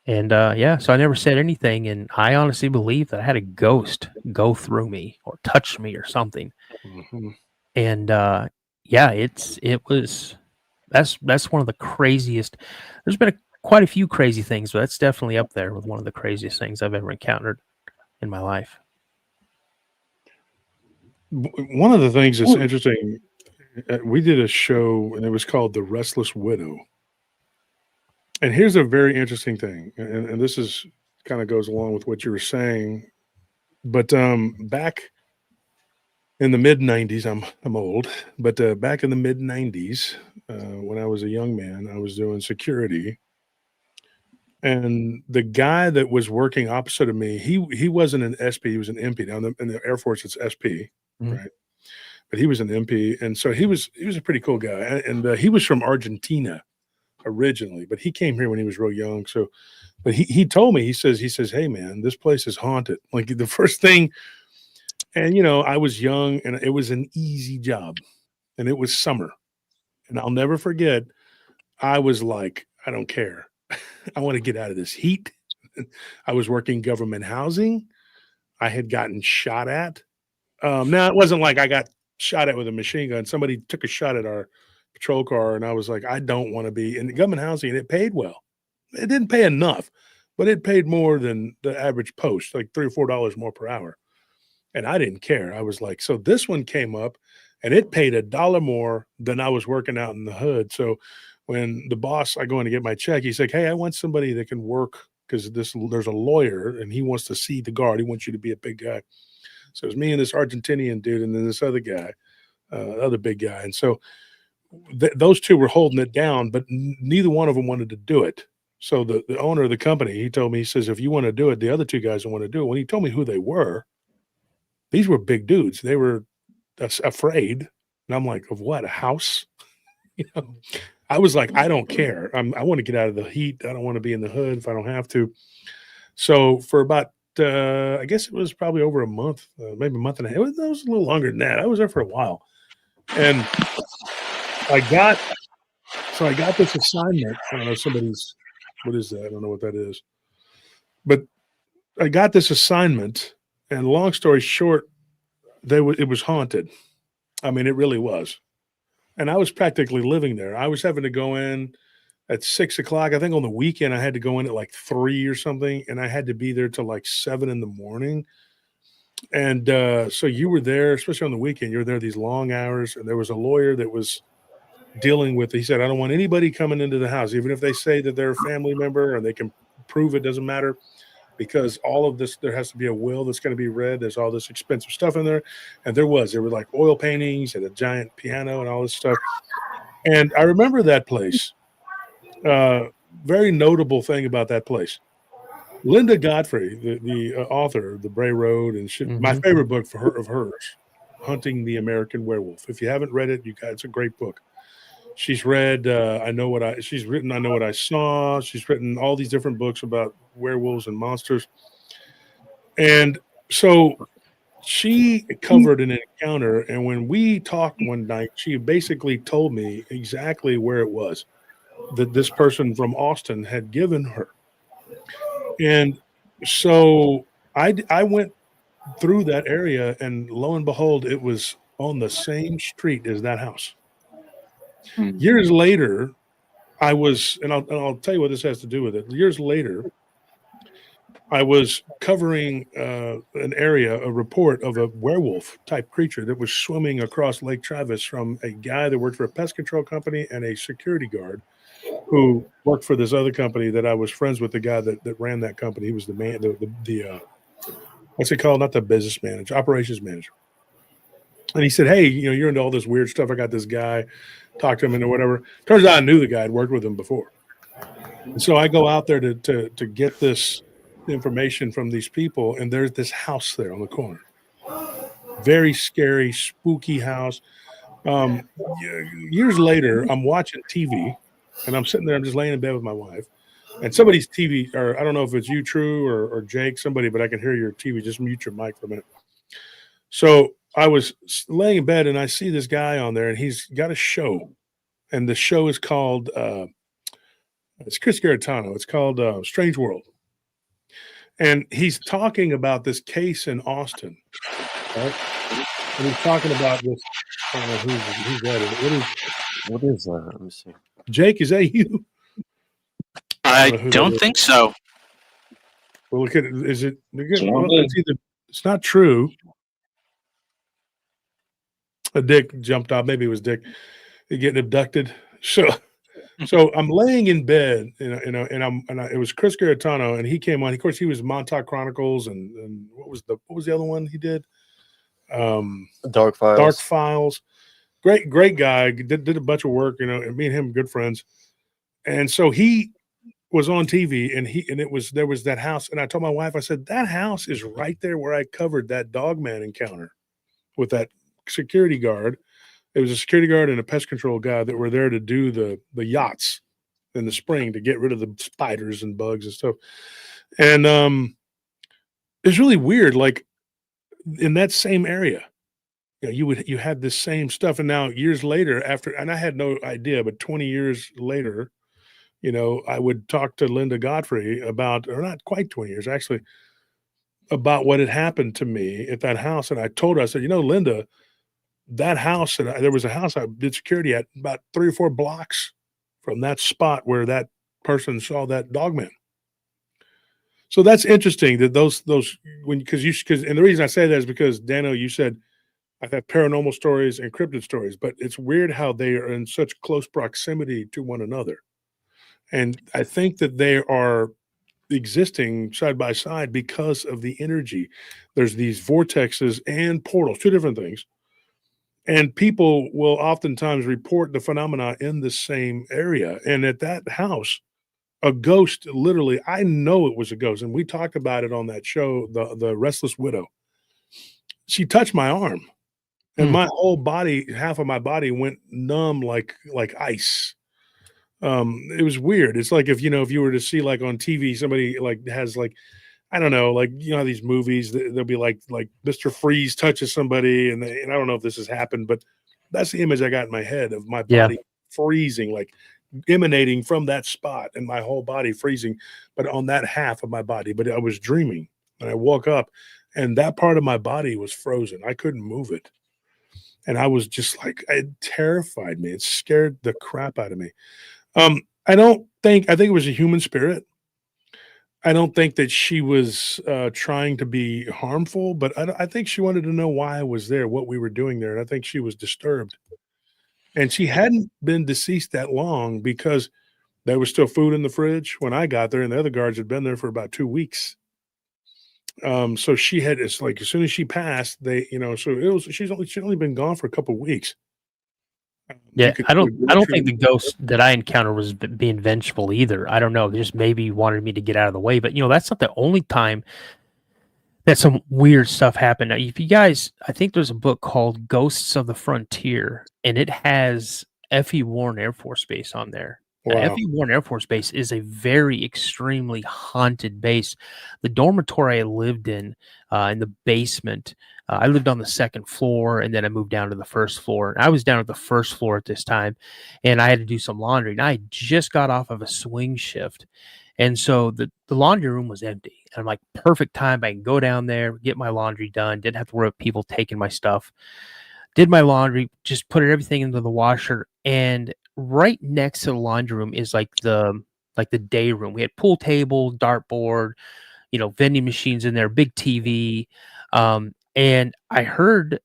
Speaker 9: And so I never said anything, and I honestly believe that I had a ghost go through me or touch me or something. And that's one of the craziest. There's been quite a few crazy things, but that's definitely up there with one of the craziest things I've ever encountered in my life.
Speaker 3: One of the things that's interesting, we did a show and it was called The Restless Widow. And here's a very interesting thing. And this is kind of goes along with what you were saying. But back in the mid 90s, I'm old, but back in the mid 90s, when I was a young man, I was doing security. And the guy that was working opposite of me, he wasn't an SP, he was an MP. Now in the Air Force, it's SP, right? But he was an MP, and so he was a pretty cool guy. And he was from Argentina originally, but he came here when he was real young. So But he told me, he says, hey man, this place is haunted. Like the first thing, and I was young and it was an easy job and it was summer. And I'll never forget, I was like, I don't care. I want to get out of this heat. I was working government housing. I had gotten shot at. Now it wasn't like I got shot at with a machine gun. Somebody took a shot at our patrol car, and I was like, I don't want to be in government housing. And it paid well. It didn't pay enough, but it paid more than the average post, like $3 or $4 more per hour. And I didn't care. I was like, so this one came up, and it paid $1 more than I was working out in the hood. So when the boss, I go in to get my check, he's like, hey, I want somebody that can work because there's a lawyer and he wants to see the guard. He wants you to be a big guy. So it was me and this Argentinian dude, and then this other guy, other big guy. And so those two were holding it down, but neither one of them wanted to do it. So the owner of the company, he told me, he says, if you want to do it, the other two guys don't want to do it. When he told me who they were, these were big dudes. They were afraid. And I'm like, of what? A house? I was like, I don't care. I want to get out of the heat. I don't want to be in the hood if I don't have to. So for about, I guess it was probably over a month, maybe a month and a half. It was a little longer than that. I was there for a while. And I got this assignment. I don't know, what is that? I don't know what that is. But I got this assignment, and long story short, it was haunted. I mean, it really was. And I was practically living there. I was having to go in at 6 o'clock. I think on the weekend, I had to go in at like 3 or something, and I had to be there till like 7 in the morning. And so you were there, especially on the weekend, you were there these long hours, and there was a lawyer that was dealing with it. He said, I don't want anybody coming into the house, even if they say that they're a family member and they can prove it, doesn't matter, because all of this, there has to be a will that's going to be read. There's all this expensive stuff in there. And there were like oil paintings and a giant piano and all this stuff. And I remember that place. Very notable thing about that place. Linda Godfrey, the author of The Bray Road, and my favorite book of hers, Hunting the American Werewolf. If you haven't read it, it's a great book. She's read she's written I Know What I Saw. She's written all these different books about werewolves and monsters. And so she covered an encounter, and when we talked one night, she basically told me exactly where it was that this person from Austin had given her. And so I went through that area, and lo and behold, it was on the same street as that house. Years later, I was, and I'll tell you what this has to do with it. Years later, I was covering an area, a report of a werewolf type creature that was swimming across Lake Travis from a guy that worked for a pest control company and a security guard who worked for this other company that I was friends with, the guy that ran that company. He was the man, the what's it called? Not the business manager, operations manager. And he said, hey, you're into all this weird stuff. I got this guy, talk to him and whatever. Turns out I knew the guy. I'd worked with him before. And so I go out there to get this information from these people, and there's this house there on the corner. Very scary, spooky house. Years later, I'm watching TV, and I'm sitting there. I'm just laying in bed with my wife, and somebody's TV, or I don't know if it's you, True, or Jake, somebody, but I can hear your TV. Just mute your mic for a minute. So I was laying in bed, and I see this guy on there, and he's got a show, and the show is called it's Chris Garitano. It's called Strange World. And he's talking about this case in Austin, right? And he's talking about this. I don't know who's that.
Speaker 4: What is that? Let me see.
Speaker 3: Jake, is that you?
Speaker 10: I don't think so.
Speaker 3: Well, look at it. Is it? Well, it's not True. A Dick jumped off. Maybe it was Dick. Getting abducted. So I'm laying in bed, and it was Chris Garitano, and he came on. Of course, he was Montauk Chronicles, and what was the other one he did?
Speaker 4: Dark Files.
Speaker 3: Dark Files. Great guy. Did a bunch of work, and me and him good friends. And so he was on TV, and there was that house, and I told my wife, I said, that house is right there where I covered that dogman encounter with that security guard. It was a security guard and a pest control guy that were there to do the yachts in the spring to get rid of the spiders and bugs and stuff. And it's really weird. Like in that same area, you had this same stuff, and now years later, after, and I had no idea, but 20 years later, I would talk to Linda Godfrey about, or not quite 20 years actually, about what had happened to me at that house. And I told her, I said, Linda, that house, and there was a house I did security at about 3 or 4 blocks from that spot where that person saw that dogman. So that's interesting that those because and the reason I say that is because Dano, you said I've had paranormal stories and cryptid stories, but it's weird how they are in such close proximity to one another. And I think that they are existing side by side because of the energy. There's these vortexes and portals, 2 different things. And people will oftentimes report the phenomena in the same area. And at that house, a ghost, literally, I know it was a ghost. And we talked about it on that show, the Restless Widow. She touched my arm, and my whole body, half of my body went numb like ice. It was weird. It's like if you were to see, like, on TV, somebody like has, like, I don't know, like, these movies, they'll be like Mr. Freeze touches somebody, and I don't know if this has happened, but that's the image I got in my head of my body freezing, like emanating from that spot, and my whole body freezing, but on that half of my body. But I was dreaming, and I woke up, and that part of my body was frozen. I couldn't move it. And I was just like, it terrified me. It scared the crap out of me. I think it was a human spirit. I don't think that she was trying to be harmful, but I think she wanted to know why I was there, what we were doing there. And I think she was disturbed. And she hadn't been deceased that long because there was still food in the fridge when I got there, and the other guards had been there for about 2 weeks. So it's like as soon as she passed, she'd only been gone for a couple of weeks.
Speaker 9: Yeah, I don't think the ghost that I encountered was being vengeful either. I don't know, they just maybe wanted me to get out of the way. But that's not the only time that some weird stuff happened. Now, if you guys, I think there's a book called Ghosts of the Frontier, and it has F.E. Warren Air Force Base on there. Now,
Speaker 3: Wow.
Speaker 9: F.E. Warren Air Force Base is a very extremely haunted base. The dormitory I lived in the basement, I lived on the 2nd floor, and then I moved down to the 1st floor. And I was down at the 1st floor at this time, and I had to do some laundry. And I just got off of a swing shift. And so the laundry room was empty. And I'm like, perfect time. I can go down there, get my laundry done. Didn't have to worry about people taking my stuff. Did my laundry, just put everything into the washer. And right next to the laundry room is like the day room. We had pool table, dartboard, vending machines in there, big TV. And I heard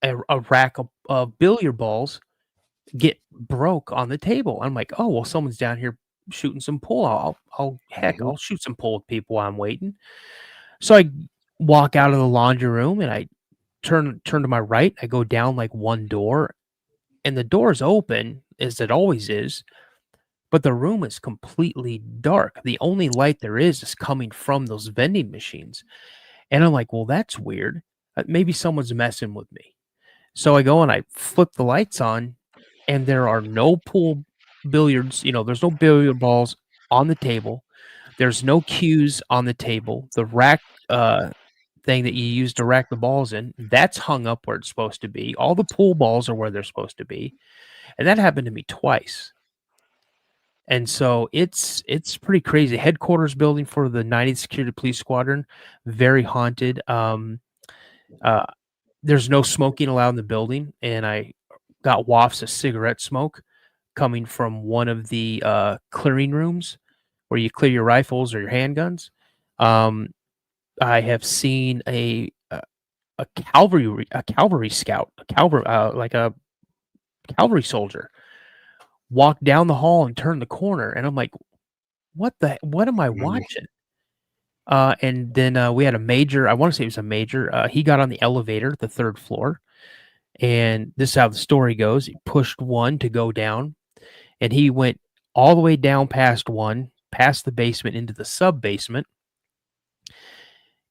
Speaker 9: a rack of billiard balls get broke on the table. I'm like, oh, well, someone's down here shooting some pool. I'll shoot some pool with people while I'm waiting. So I walk out of the laundry room and I turn to my right. I go down like one door, and the door is open, as it always is, but the room is completely dark. The only light there is coming from those vending machines. And I'm like, well, that's weird. Maybe someone's messing with me. So I go and I flip the lights on, and there are no pool billiards. There's no billiard balls on the table. There's no cues on the table. The rack thing that you use to rack the balls in, that's hung up where it's supposed to be. All the pool balls are where they're supposed to be. And that happened to me twice. And so it's pretty crazy. Headquarters building for the 90th Security Police Squadron, very haunted. There's no smoking allowed in the building, and I got wafts of cigarette smoke coming from one of the clearing rooms where you clear your rifles or your handguns. I have seen a cavalry scout, like a cavalry soldier, walk down the hall and turn the corner, and I'm like, what am I watching? And then we had a major, I want to say it was a major, he got on the elevator, the 3rd floor, and this is how the story goes. He pushed 1 to go down, and he went all the way down past 1, past the basement into the sub-basement,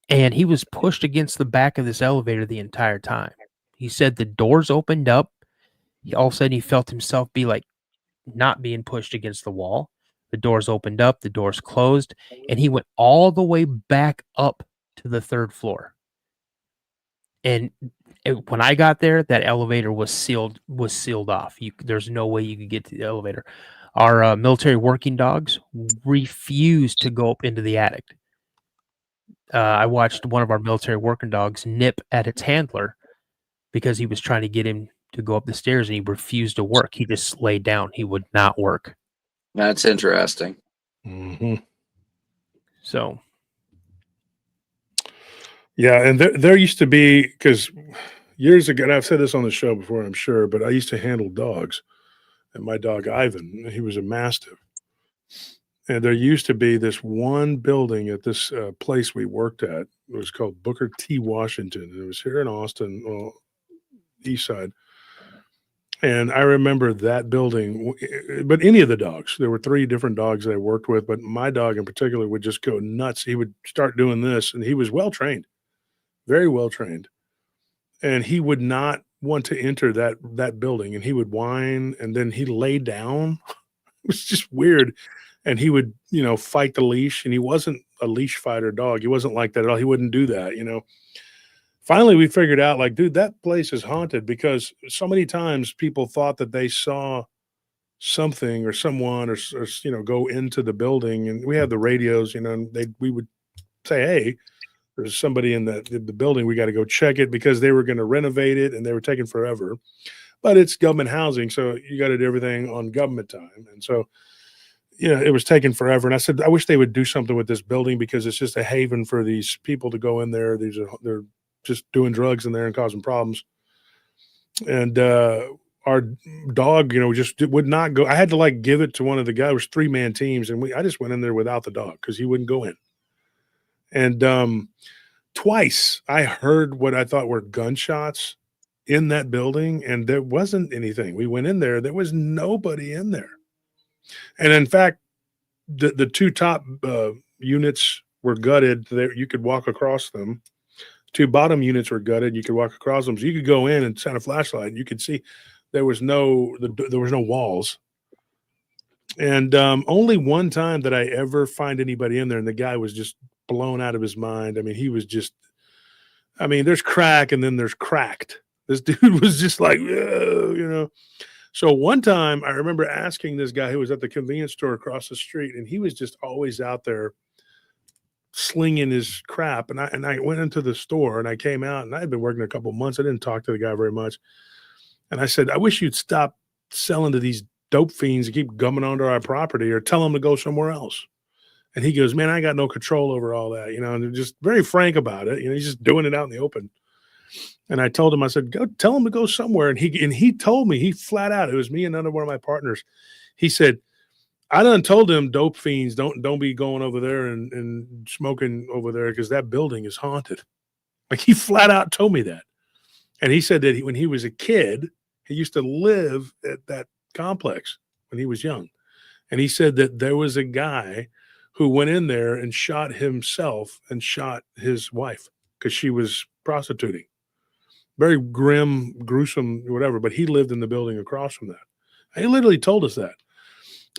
Speaker 9: and he was pushed against the back of this elevator the entire time. He said the doors opened up. All of a sudden, he felt himself be like not being pushed against the wall. The doors opened up, the doors closed, and he went all the way back up to the 3rd floor. And when I got there, that elevator was sealed off. There's no way you could get to the elevator. Our military working dogs refused to go up into the attic. I watched one of our military working dogs nip at its handler because he was trying to get him to go up the stairs, and he refused to work. He just laid down. He would not work.
Speaker 5: That's interesting.
Speaker 3: Mm-hmm.
Speaker 9: So,
Speaker 3: yeah, and there used to be, because years ago, and I've said this on the show before, I'm sure, but I used to handle dogs, and my dog Ivan, he was a Mastiff. And there used to be this one building at this place we worked at. It was called Booker T. Washington. It was here in Austin, well, east side. And I remember that building, but any of the dogs, there were 3 different dogs that I worked with, but my dog in particular would just go nuts. He would start doing this, and he was well trained, very well trained. And he would not want to enter that building, and he would whine, and then he lay down. It was just weird. And he would, fight the leash, and he wasn't a leash fighter dog. He wasn't like that at all. He wouldn't do that, Finally, we figured out, like, dude, that place is haunted because so many times people thought that they saw something or someone or go into the building. And we had the radios, and we would say, hey, there's somebody in the building. We got to go check it because they were going to renovate it, and they were taking forever. But it's government housing, so you got to do everything on government time. And so, it was taking forever. And I said, I wish they would do something with this building because it's just a haven for these people to go in there. They're just doing drugs in there and causing problems. And our dog, just would not go. I had to give it to one of the guys. It was 3-man teams, and I just went in there without the dog because he wouldn't go in. And twice I heard what I thought were gunshots in that building, and there wasn't anything. We went in there. There was nobody in there. And in fact, the 2 top units were gutted. You could walk across them. 2 bottom units were gutted. You could walk across them. So you could go in and shine a flashlight, and you could see there was no walls. And only one time did I ever find anybody in there, and the guy was just blown out of his mind. I mean, he was just, there's crack and then there's cracked. This dude was just like, So one time I remember asking this guy who was at the convenience store across the street, and he was just always out there slinging his crap. And I went into the store, and I came out, and I had been working a couple of months. I didn't talk to the guy very much. And I said, I wish you'd stop selling to these dope fiends and keep gumming onto our property, or tell them to go somewhere else. And he goes, man, I got no control over all that, and just very frank about it. He's just doing it out in the open. And I told him, I said, go tell him to go somewhere. And he told me, he flat out, it was me and another one of my partners. He said, I done told them dope fiends, don't be going over there and smoking over there because that building is haunted. Like, he flat out told me that. And he said that when he was a kid, he used to live at that complex when he was young. And he said that there was a guy who went in there and shot himself and shot his wife because she was prostituting. Very grim, gruesome, whatever, but he lived in the building across from that. He literally told us that.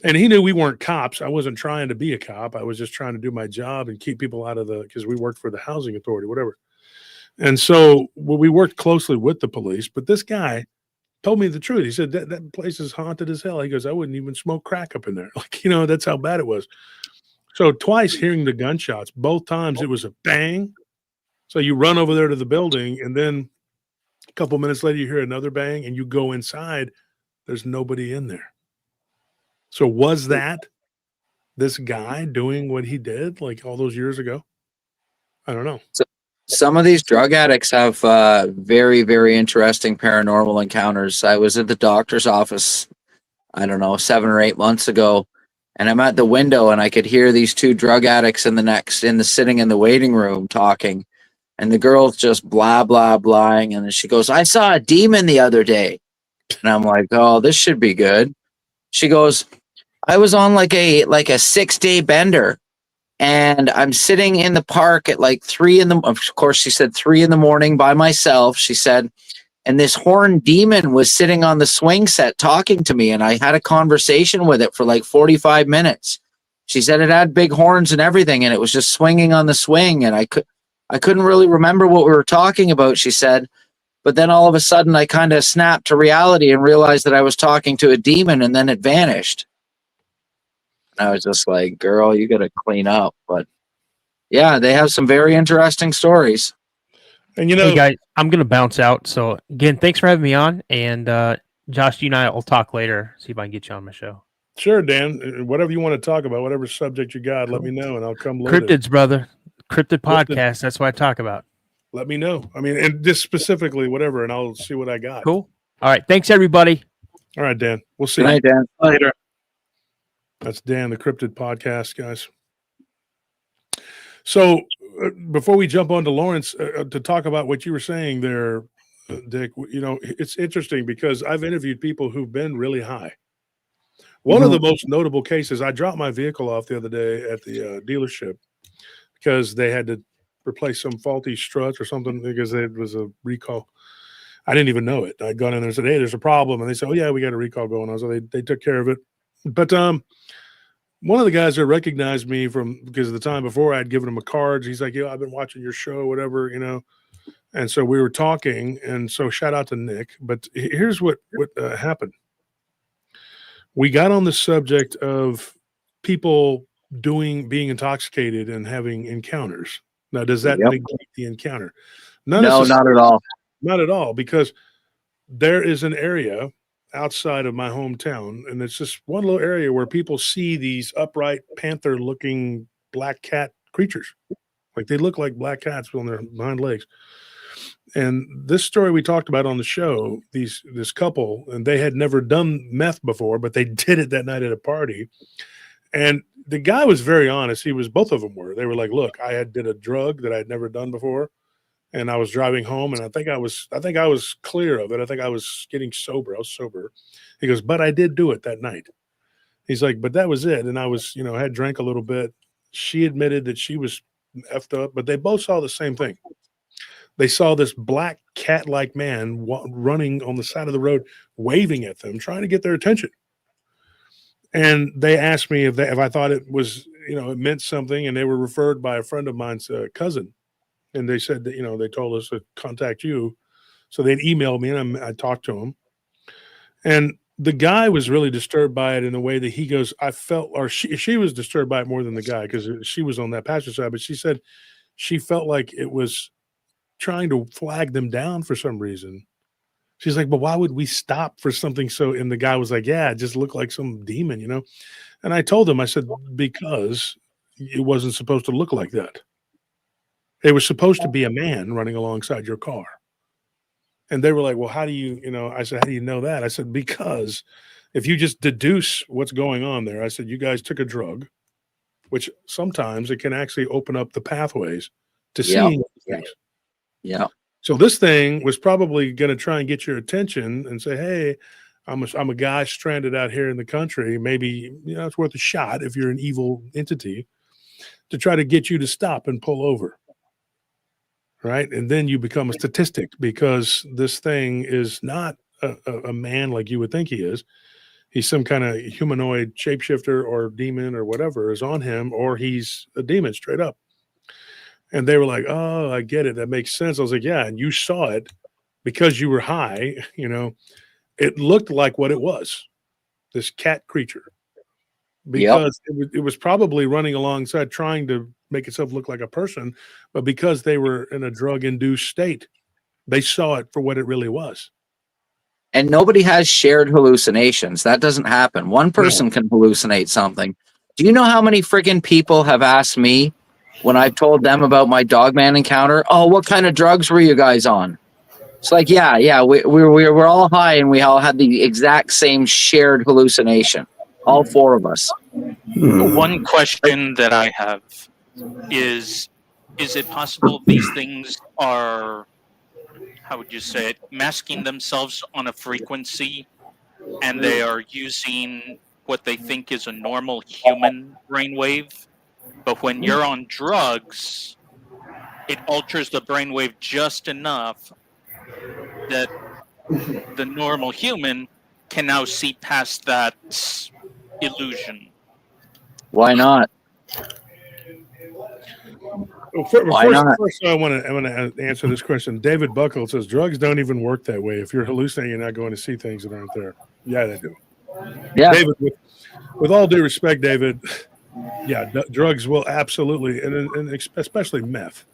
Speaker 3: And he knew we weren't cops. I wasn't trying to be a cop. I was just trying to do my job and keep people out of because we worked for the housing authority, whatever. And so we worked closely with the police, but this guy told me the truth. He said that place is haunted as hell. He goes, I wouldn't even smoke crack up in there. That's how bad it was. So twice hearing the gunshots, both times it was a bang. So you run over there to the building, and then a couple minutes later you hear another bang, and you go inside. There's nobody in there. So was that this guy doing what he did like all those years ago? I don't know.
Speaker 5: So some of these drug addicts have very, very interesting paranormal encounters. I was at the doctor's office, I don't know, 7 or 8 months ago, and I'm at the window, and I could hear these 2 drug addicts sitting in the waiting room talking, and the girl's just blah, blah, blahing, and then she goes, I saw a demon the other day. And I'm like, oh, this should be good. She goes, I was on like a 6-day bender, and I'm sitting in the park at like 3 in the, of course she said 3 in the morning by myself, she said, and this horned demon was sitting on the swing set talking to me, and I had a conversation with it for like 45 minutes. She said it had big horns and everything, and it was just swinging on the swing, and I couldn't really remember what we were talking about, she said. But then all of a sudden I kind of snapped to reality and realized that I was talking to a demon, and then it vanished. And I was just like, girl, you got to clean up. But yeah, they have some very interesting stories.
Speaker 3: And you
Speaker 9: Hey
Speaker 3: know,
Speaker 9: guys, I'm gonna bounce out. So again, thanks for having me on. And Josh, you and I will talk later. See if I can get you on my show.
Speaker 3: sure, Dan, whatever you want to talk about, whatever subject you got, let me know and I'll come loaded.
Speaker 9: Cryptids, brother. Cryptid
Speaker 3: Cryptid.
Speaker 9: podcast. That's what I talk about.
Speaker 3: Let me know. I mean, and just specifically whatever, and I'll see what I got.
Speaker 9: Cool. All right. Thanks, everybody.
Speaker 3: All right, Dan. We'll see
Speaker 5: Good night, Dan.
Speaker 10: Later.
Speaker 3: That's Dan, the Cryptid podcast, guys. So before we jump on to Lawrence to talk about what you were saying there, Dick, you know, it's interesting because I've interviewed people who've been really high. One of the most notable cases, I dropped my vehicle off the other day at the dealership because they had to replace some faulty struts or something because it was a recall. I didn't even know it. I'd gone in there and said, hey, there's a problem. And they said, oh, yeah, we got a recall going on. So they took care of it. But one of the guys that recognized me from because of the time before I'd given him a card. He's like, I've been watching your show, whatever, you know. And so we were talking. And so shout out to Nick. But here's what happened. We got on the subject of people being intoxicated and having encounters. Now, does that negate the encounter?
Speaker 5: No, not at all.
Speaker 3: Not at all, because there is an area outside of my hometown, and it's just one little area where people see these upright panther-looking black cat creatures. Like they look like black cats on their hind legs. And this story we talked about on the show, this couple, and they had never done meth before, but they did it that night at a party. And the guy was very honest. Both of them were. They were like, look, I did a drug that I'd never done before. And I was driving home, and I think I was clear of it. I think I was getting sober. I was sober. He goes, but I did do it that night. He's like, but that was it. And I was, had drank a little bit. She admitted that she was effed up, but they both saw the same thing. They saw this black cat-like man running on the side of the road, waving at them, trying to get their attention. And they asked me if I thought it was, it meant something. And they were referred by a friend of mine's cousin. And they said that, they told us to contact you. So they'd emailed me, and I talked to him. And the guy was really disturbed by it in the way that he goes, I felt, or she was disturbed by it more than the guy because she was on that passenger side. But she said she felt like it was trying to flag them down for some reason. She's like, but why would we stop for something? So, and the guy was like, yeah, it just looked like some demon, And I told him, I said, because it wasn't supposed to look like that. It was supposed to be a man running alongside your car. And they were like, well, how do you, I said, how do you know that? I said, because if you just deduce what's going on there, I said, you guys took a drug, which sometimes it can actually open up the pathways to seeing things.
Speaker 5: Yeah.
Speaker 3: So this thing was probably going to try and get your attention and say, hey, I'm a guy stranded out here in the country. Maybe, it's worth a shot if you're an evil entity to try to get you to stop and pull over. Right. And then you become a statistic because this thing is not a man like you would think he is. He's some kind of humanoid shapeshifter or demon or whatever is on him, or he's a demon straight up. And they were like, oh, I get it. That makes sense. I was like, yeah. And you saw it because you were high, it looked like what it was, this cat creature. Because it was probably running alongside trying to make itself look like a person. But because they were in a drug-induced state, they saw it for what it really was.
Speaker 5: And nobody has shared hallucinations. That doesn't happen. One person can hallucinate something. Do you know how many friggin' people have asked me when I've told them about my dogman encounter? Oh, what kind of drugs were you guys on? It's like, yeah, we're all high and we all had the exact same shared hallucination. All four of us.
Speaker 10: One question that I have is it possible these things are, how would you say it, masking themselves on a frequency and they are using what they think is a normal human brainwave? But when you're on drugs, it alters the brainwave just enough that the normal human can now see past that illusion.
Speaker 5: Why not?
Speaker 3: Well,
Speaker 5: Why not?
Speaker 3: first I want to answer this question. David Buckle says drugs don't even work that way. If you're hallucinating, you're not going to see things that aren't there. Yeah, they do.
Speaker 5: Yeah.
Speaker 3: David, with all due respect, David, yeah, drugs will absolutely, and especially meth.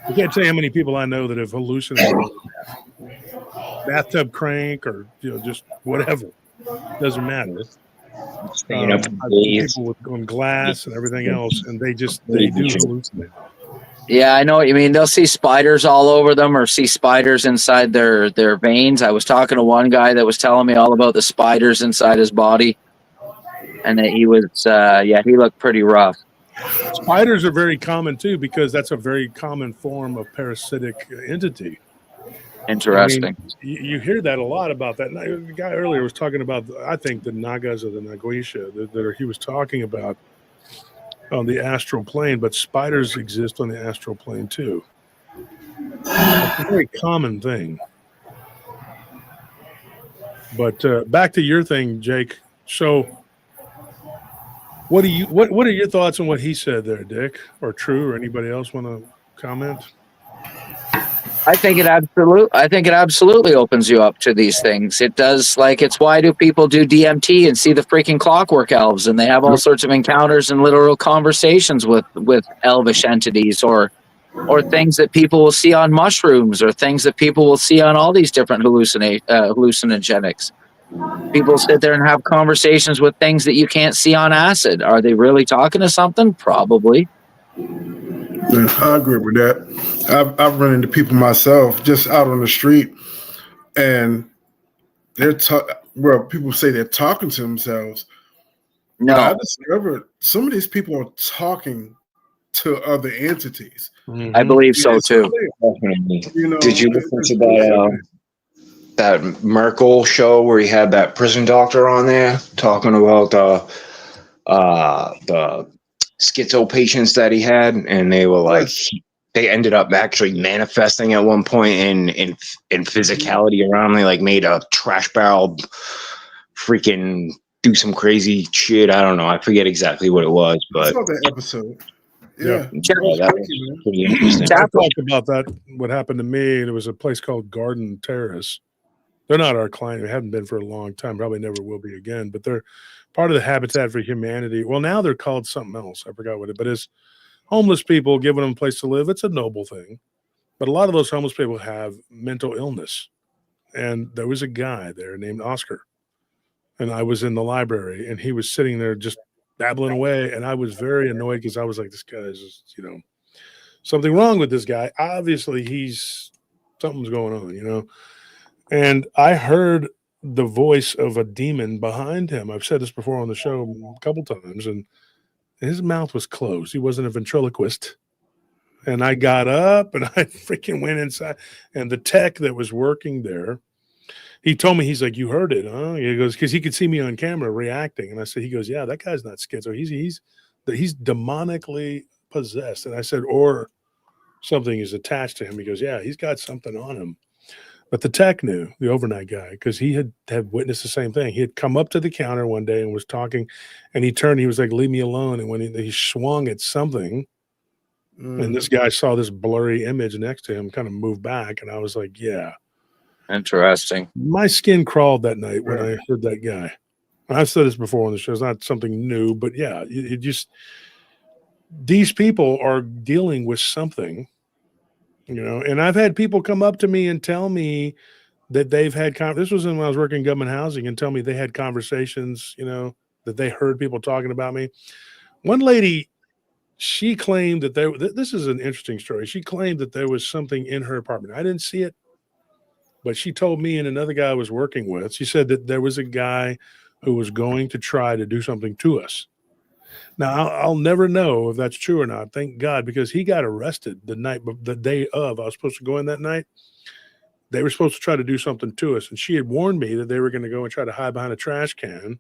Speaker 3: You can't tell you how many people I know that have hallucinated on meth. Bathtub crank or just whatever. Doesn't matter.
Speaker 8: Staying up
Speaker 3: I've
Speaker 8: for
Speaker 3: seen
Speaker 8: days.
Speaker 3: people on glass and everything else, and they do hallucinate.
Speaker 5: Yeah, I know what you mean. They'll see spiders all over them or see spiders inside their veins. I was talking to one guy that was telling me all about the spiders inside his body, and that he was, he looked pretty rough.
Speaker 3: Spiders are very common too because that's a very common form of parasitic entity.
Speaker 5: Interesting.
Speaker 3: I mean, you hear that a lot about that. The guy earlier was talking about, I think, the Nagas or the Naguisha that he was talking about on the astral plane, but spiders exist on the astral plane too. It's a very common thing. But back to your thing, Jake. So, what are your thoughts on what he said there, Dick, or True, or anybody else want to comment?
Speaker 5: I think it absolutely opens you up to these things. It does. Like, it's why do people do DMT and see the freaking clockwork elves, and they have all sorts of encounters and literal conversations with elvish entities, or things that people will see on mushrooms, or things that people will see on all these different hallucinogenics. People sit there and have conversations with things that you can't see on acid. Are they really talking to something? Probably.
Speaker 6: Yeah, I agree with that. I've run into people myself just out on the street, and people say they're talking to themselves.
Speaker 5: No,
Speaker 6: but I discovered some of these people are talking to other entities.
Speaker 5: I believe so too.
Speaker 8: Did you listen to that Merkel show where he had that prison doctor on there talking about the schizo patients that he had, and they were like, they ended up actually manifesting at one point in physicality around. They like made a trash barrel freaking do some crazy shit. I don't know. I forget exactly what it was,
Speaker 6: I
Speaker 8: but
Speaker 6: saw that episode.
Speaker 3: Yeah.
Speaker 6: That
Speaker 8: that
Speaker 6: was crazy,
Speaker 8: was pretty interesting.
Speaker 3: I talked about that. What happened to me? There was a place called Garden Terrace. They're not our client. They haven't been for a long time. Probably never will be again. But they're part of the Habitat for Humanity. Well, now they're called something else. I forgot what it. But it's homeless people, giving them a place to live. It's a noble thing. But a lot of those homeless people have mental illness. And there was a guy there named Oscar. And I was in the library, and he was sitting there just babbling away. And I was very annoyed because I was like, this guy is just, something wrong with this guy. Obviously, something's going on, And I heard the voice of a demon behind him. I've said this before on the show a couple times, and his mouth was closed. He wasn't a ventriloquist. And I got up and I freaking went inside. And the tech that was working there, he told me, he's like, you heard it, huh? He goes, because he could see me on camera reacting. And I said, he goes, yeah, that guy's not schizo. He's demonically possessed. And I said, or something is attached to him. He goes, yeah, he's got something on him. But the tech knew, the overnight guy, because he had witnessed the same thing. He had come up to the counter one day and was talking, and he turned, he was like, leave me alone. And when he swung at something, and this guy saw this blurry image next to him kind of move back, and I was like, yeah.
Speaker 5: Interesting.
Speaker 3: My skin crawled that night when I heard that guy. I've said this before on the show. It's not something new, but yeah, it just, these people are dealing with something. And I've had people come up to me and tell me that they've had, this was when I was working in government housing, and tell me they had conversations, that they heard people talking about me. One lady, she claimed that this is an interesting story. She claimed that there was something in her apartment. I didn't see it, but she told me and another guy I was working with, she said that there was a guy who was going to try to do something to us. Now, I'll never know if that's true or not. Thank God, because he got arrested the day of. I was supposed to go in that night. They were supposed to try to do something to us. And she had warned me that they were going to go and try to hide behind a trash can.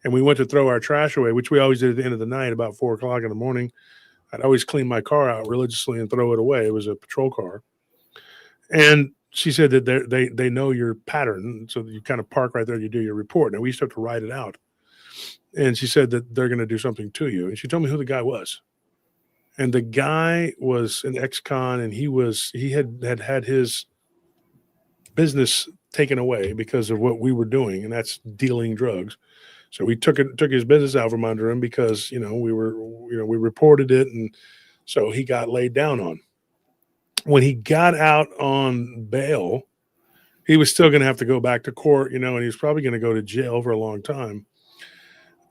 Speaker 3: And we went to throw our trash away, which we always did at the end of the night, about 4 o'clock in the morning. I'd always clean my car out religiously and throw it away. It was a patrol car. And she said that they know your pattern. So you kind of park right there, you do your report. Now, we used to have to write it out. And she said that they're going to do something to you. And she told me who the guy was. And the guy was an ex-con, and he had his business taken away because of what we were doing, and that's dealing drugs. So we took his business out from under him because, we reported it, and so he got laid down on. When he got out on bail, he was still going to have to go back to court, and he was probably going to go to jail for a long time.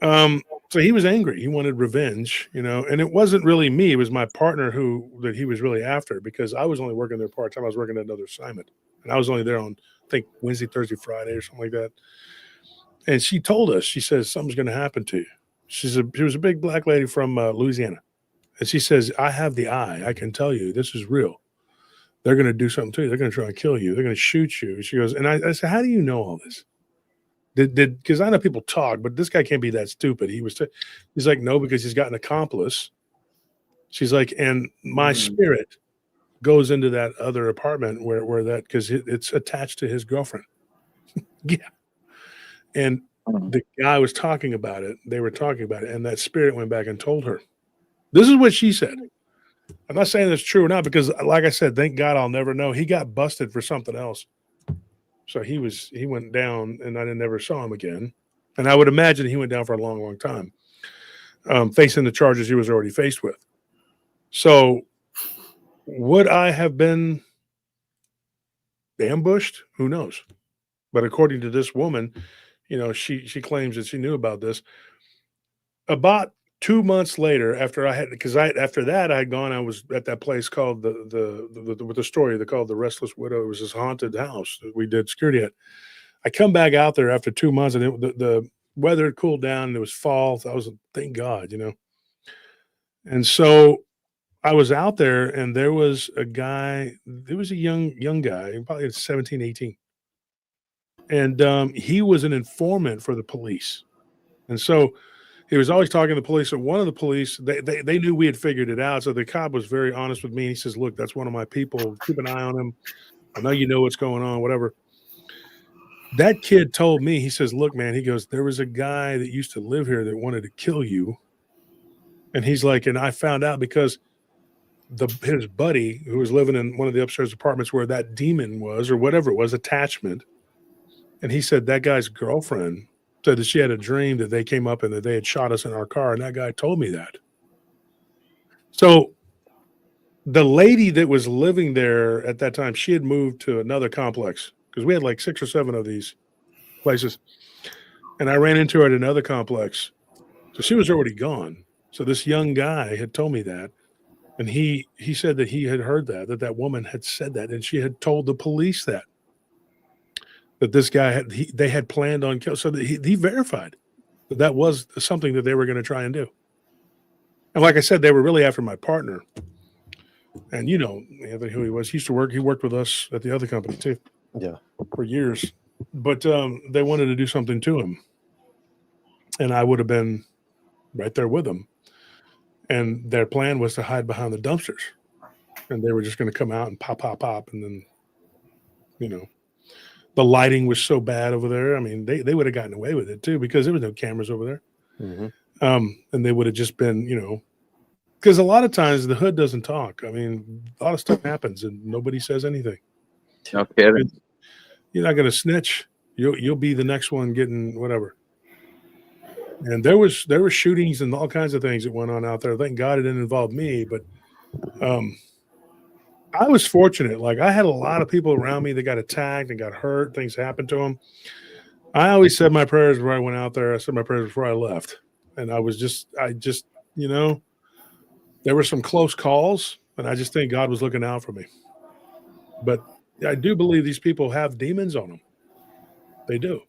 Speaker 3: So he was angry. He wanted revenge, and it wasn't really me. It was my partner that he was really after, because I was only working there part-time. I was working another assignment, and I was only there on, I think, Wednesday, Thursday, Friday or something like that. And she told us, she says, something's going to happen to you. She was a big black lady from Louisiana. And she says, I have the eye. I can tell you this is real. They're going to do something to you. They're going to try and kill you. They're going to shoot you. She goes, and I said, how do you know all this? Because I know people talk, but this guy can't be that stupid. He's like, no, because he's got an accomplice. She's like, and my spirit goes into that other apartment where that, because it's attached to his girlfriend. Yeah. And the guy was talking about it. They were talking about it. And that spirit went back and told her. This is what she said. I'm not saying it's true or not, because like I said, thank God I'll never know. He got busted for something else. So he went down, and I never saw him again. And I would imagine he went down for a long, long time, facing the charges he was already faced with. So would I have been ambushed? Who knows? But according to this woman, she claims that she knew about this. About 2 months later, after after that I had gone, I was at that place called with the story they called the Restless Widow. It was this haunted house that we did security at. I come back out there after 2 months, and the weather had cooled down, and it was fall. So I was, thank God, And so I was out there, and there was a guy. There was a young guy, probably 17, 18. And he was an informant for the police. And so he was always talking to the police. So one of the police, they knew we had figured it out. So the cop was very honest with me. He says, look, that's one of my people. Keep an eye on him. I know you know what's going on, whatever. That kid told me, he says, look, man, he goes, there was a guy that used to live here that wanted to kill you. And he's like, and I found out because his buddy who was living in one of the upstairs apartments where that demon was, or whatever it was, attachment. And he said that guy's girlfriend said that she had a dream that they came up and that they had shot us in our car. And that guy told me that. So the lady that was living there at that time, she had moved to another complex, because we had like 6 or 7 of these places. And I ran into her at another complex. So she was already gone. So this young guy had told me that. And he said that he had heard that woman had said that. And she had told the police that this guy they had planned on killing. So that he verified that was something that they were going to try and do. And like I said, they were really after my partner. And Anthony, who he was, he worked with us at the other company too.
Speaker 4: Yeah.
Speaker 3: For years. But they wanted to do something to him. And I would have been right there with them. And their plan was to hide behind the dumpsters. And they were just going to come out and pop. And then, the lighting was so bad over there. I mean, they would have gotten away with it too, because there was no cameras over there. Mm-hmm. And they would have just been, because a lot of times the hood doesn't talk. I mean, a lot of stuff happens and nobody says anything.
Speaker 5: Okay.
Speaker 3: You're not going to snitch. You'll be the next one getting whatever. And there were shootings and all kinds of things that went on out there. Thank God it didn't involve me, but I was fortunate. Like, I had a lot of people around me that got attacked and got hurt. Things happened to them. I always said my prayers before I went out there. I said my prayers before I left. And I just, there were some close calls, and I just think God was looking out for me. But I do believe these people have demons on them. They do.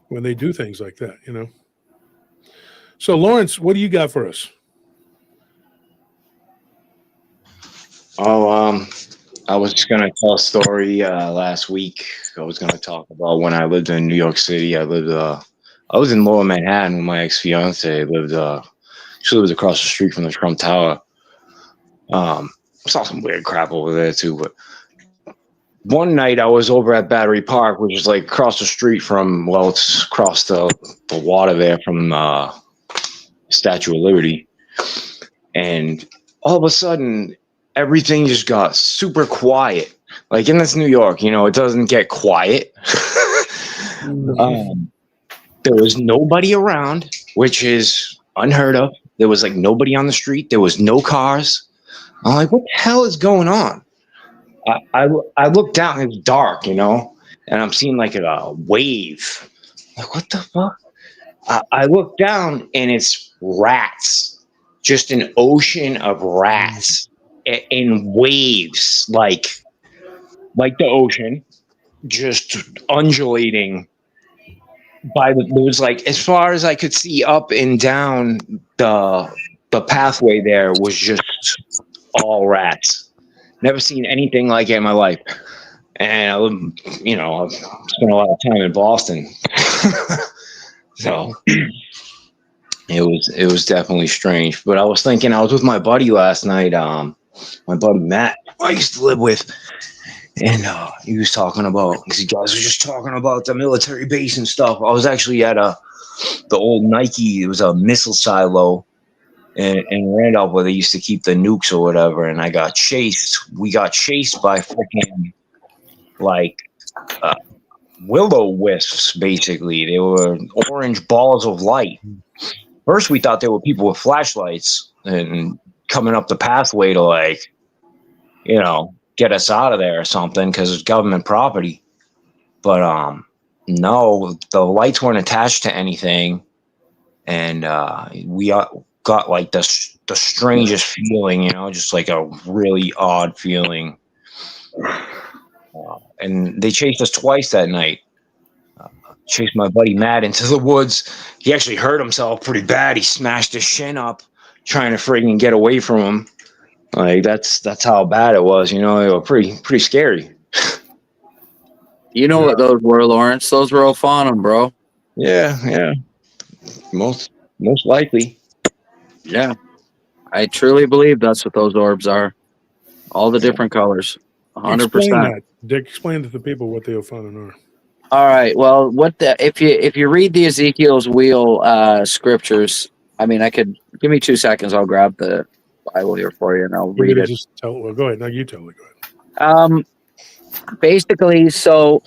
Speaker 3: When they do things like that, So, Lawrence, what do you got for us?
Speaker 8: Oh, I was just gonna tell a story last week. I was gonna talk about when I lived in New York City. I was in Lower Manhattan with my ex-fiance. She lives across the street from the Trump Tower. Saw some weird crap over there too, but one night I was over at Battery Park, which is like across the street from, well, it's across the water there from Statue of Liberty. And all of a sudden, everything just got super quiet. Like in this New York, you know, it doesn't get quiet. There was nobody around, which is unheard of. There was like nobody on the street. There was no cars. I'm like, what the hell is going on? I looked down, it was dark, you know, and I'm seeing like a wave. Like, what the fuck? I look down and it's rats, just an ocean of rats in waves, like the ocean, just undulating. It was like, as far as I could see up and down the pathway there was just all rats. Never seen anything like it in my life. And I live, you know, I've spent a lot of time in Boston. So it was definitely strange. But I was thinking, I was with my buddy last night, my buddy Matt, I used to live with, and he was talking about, because you guys were just talking about the military base and stuff. I was actually at the old Nike, it was a missile silo in Randolph where they used to keep the nukes or whatever, and I got chased. We got chased by freaking like willow wisps, basically. They were orange balls of light. First, we thought they were people with flashlights and coming up the pathway to, like, you know, get us out of there or something because it's government property. But no, the lights weren't attached to anything, and we got like the strangest feeling, you know, just like a really odd feeling. And they chased us twice that night. Chased my buddy Matt into the woods. He actually hurt himself pretty bad. He smashed his shin up trying to friggin' get away from him. Like, that's how bad it was, you know. It was pretty scary.
Speaker 5: You know what those were, Lawrence? Those were Ophanum, bro.
Speaker 8: Yeah. Most likely.
Speaker 5: Yeah. I truly believe that's what those orbs are. All the different colors. 100%.
Speaker 3: Explain that. Dick, explain to the people what the Ophanum are.
Speaker 5: All right. Well, if you read the Ezekiel's wheel scriptures, I mean, I could give me 2 seconds. I'll grab the Bible here for you and I'll read it.
Speaker 3: Just tell. Well, go ahead. No, you tell it. Go ahead.
Speaker 5: Basically, so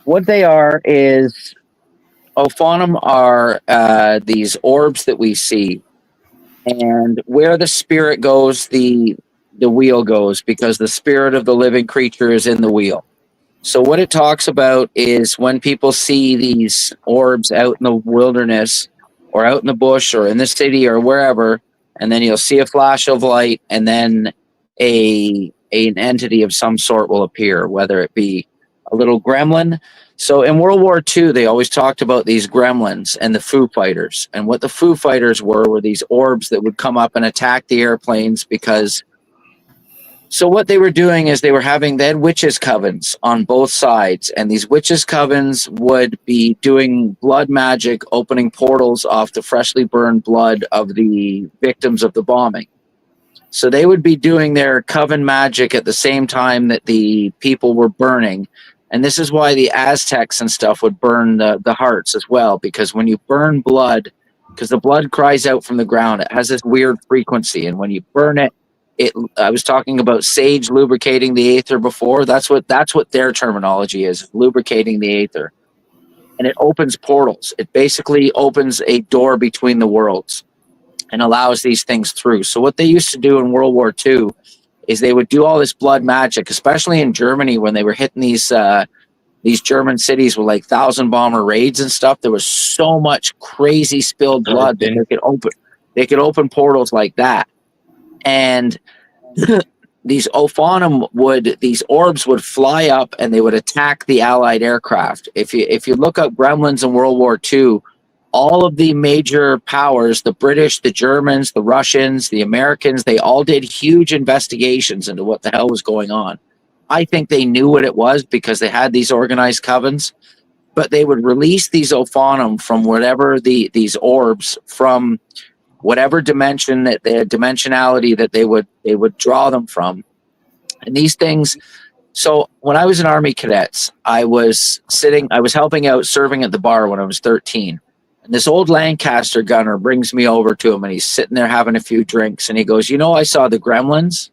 Speaker 5: what they are is Ophanum are these orbs that we see, and where the spirit goes, the wheel goes, because the spirit of the living creature is in the wheel. So what it talks about is when people see these orbs out in the wilderness or out in the bush or in the city or wherever, and then you'll see a flash of light, and then an entity of some sort will appear, whether it be a little gremlin. So in World War II, they always talked about these gremlins and the Foo Fighters. And what the Foo Fighters were these orbs that would come up and attack the airplanes because... So what they were doing is they had witches' covens on both sides. And these witches' covens would be doing blood magic, opening portals off the freshly burned blood of the victims of the bombing. So they would be doing their coven magic at the same time that the people were burning. And this is why the Aztecs and stuff would burn the hearts as well, because when you burn blood, because the blood cries out from the ground, it has this weird frequency. And when you burn it, I was talking about sage lubricating the aether before. That's what their terminology is, lubricating the aether. And it opens portals. It basically opens a door between the worlds and allows these things through. So what they used to do in World War II is they would do all this blood magic, especially in Germany when they were hitting these German cities with like 1,000 bomber raids and stuff. There was so much crazy spilled blood that they could open portals like that. And these Ophanum these orbs would fly up and they would attack the Allied aircraft. If you look up gremlins in World War II, all of the major powers, the British, the Germans, the Russians, the Americans, they all did huge investigations into what the hell was going on. I think they knew what it was because they had these organized covens, but they would release these Ophanum from whatever these orbs from whatever dimension that the dimensionality that they would draw them from, And these things, so when I was in Army Cadets, I was helping out serving at the bar when I was 13. And this old Lancaster gunner brings me over to him, and he's sitting there having a few drinks, and he goes, I saw the Gremlins.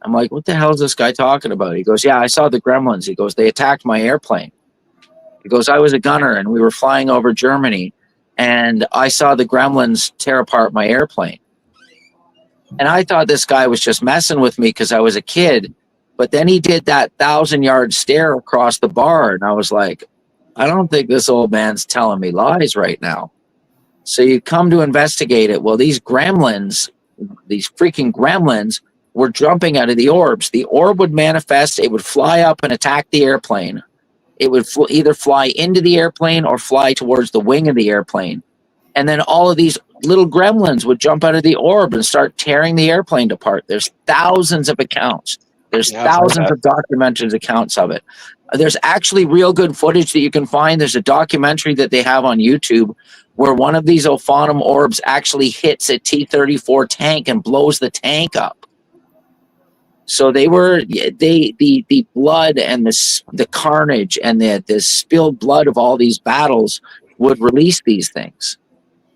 Speaker 5: I'm like, what the hell is this guy talking about? He goes, yeah, I saw the Gremlins. He goes, they attacked my airplane. He goes, I was a gunner, and we were flying over Germany, and I saw the Gremlins tear apart my airplane. And I thought this guy was just messing with me because I was a kid. But then he did that 1,000-yard stare across the bar, and I was like, I don't think this old man's telling me lies right now. So you come to investigate it. Well, these freaking gremlins were jumping out of the orbs. The orb would manifest. It would fly up and attack the airplane. It would either fly into the airplane or fly towards the wing of the airplane. And then all of these little gremlins would jump out of the orb and start tearing the airplane apart. There's thousands of accounts. There's thousands of documented accounts of it. There's actually real good footage that you can find. There's a documentary that they have on YouTube where one of these Ophanum orbs actually hits a T-34 tank and blows the tank up. So the blood and the carnage and the spilled blood of all these battles would release these things.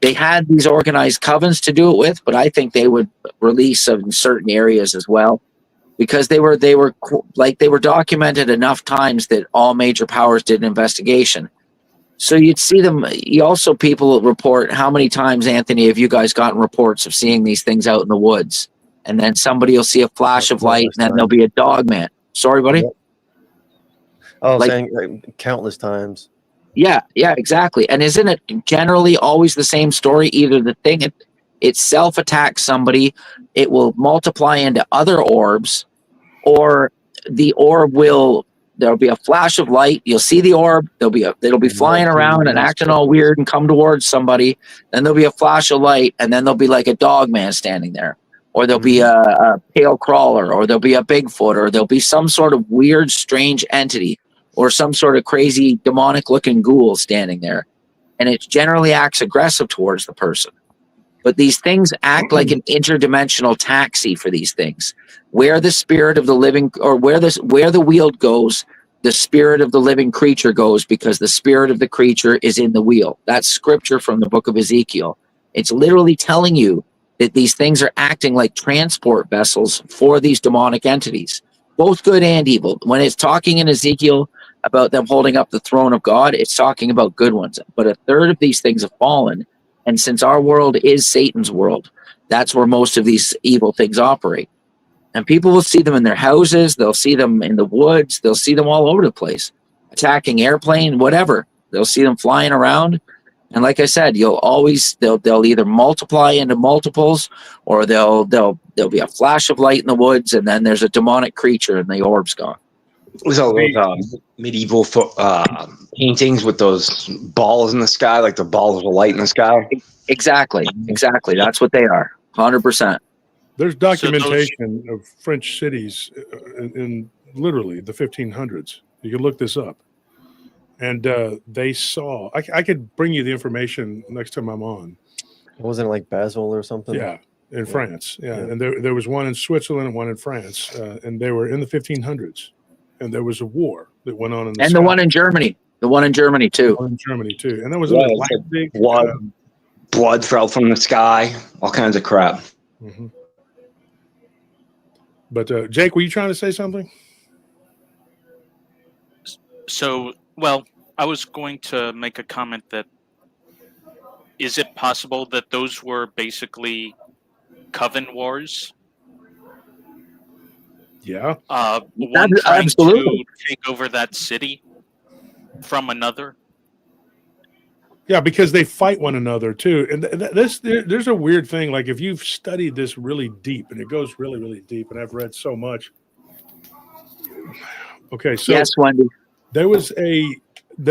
Speaker 5: They had these organized covens to do it with, but I think they would release in certain areas as well, because they were documented enough times that all major powers did an investigation. So you'd see them. People report how many times, Anthony, have you guys gotten reports of seeing these things out in the woods? And then somebody will see a flash of light, and then there'll be a dog man. Sorry, buddy?
Speaker 4: Yep. Oh, saying countless times.
Speaker 5: Yeah, exactly. And isn't it generally always the same story? Either the thing itself attacks somebody, it will multiply into other orbs, or the orb there'll be a flash of light. You'll see the orb. It'll be flying around and acting all weird and come towards somebody. Then there'll be a flash of light, and then there'll be like a dog man standing there. Or there'll be a pale crawler, or there'll be a Bigfoot, or there'll be some sort of weird, strange entity, or some sort of crazy, demonic-looking ghoul standing there. And it generally acts aggressive towards the person. But these things act like an interdimensional taxi for these things. Where the spirit of the living, or where the wheel goes, the spirit of the living creature goes, because the spirit of the creature is in the wheel. That's scripture from the book of Ezekiel. It's literally telling you that these things are acting like transport vessels for these demonic entities, both good and evil. When it's talking in Ezekiel about them holding up the throne of God, it's talking about good ones. But a third of these things have fallen. And since our world is Satan's world, that's where most of these evil things operate. And people will see them in their houses. They'll see them in the woods. They'll see them all over the place, attacking airplane, whatever. They'll see them flying around. And like I said, they'll either multiply into multiples, or there'll be a flash of light in the woods, and then there's a demonic creature and the orb's gone.
Speaker 8: There's all those medieval paintings with those balls in the sky, like the balls of light in the sky.
Speaker 5: Exactly. That's what they are. 100%.
Speaker 3: There's documentation of French cities in literally the 1500s. You can look this up. And they saw, I could bring you the information next time I'm on.
Speaker 4: Wasn't it like Basel or something?
Speaker 3: Yeah, in France. Yeah. And there was one in Switzerland and one in France. And they were in the 1500s. And there was a war that went on in the
Speaker 5: And
Speaker 3: South.
Speaker 5: the one in Germany. The one in Germany, too.
Speaker 3: One in Germany, too. And that was an Atlantic.
Speaker 8: Blood fell from the sky, all kinds of crap.
Speaker 3: Mm-hmm. But, Jake, were you trying to say something?
Speaker 10: So, well, I was going to make a comment that is it possible that those were basically coven wars?
Speaker 3: Yeah.
Speaker 10: One trying to take over that city from another.
Speaker 3: Yeah, because they fight one another too. And there's a weird thing. Like if you've studied this really deep, and it goes really, really deep, and I've read so much. Okay, so
Speaker 5: yes, Wendy.
Speaker 3: There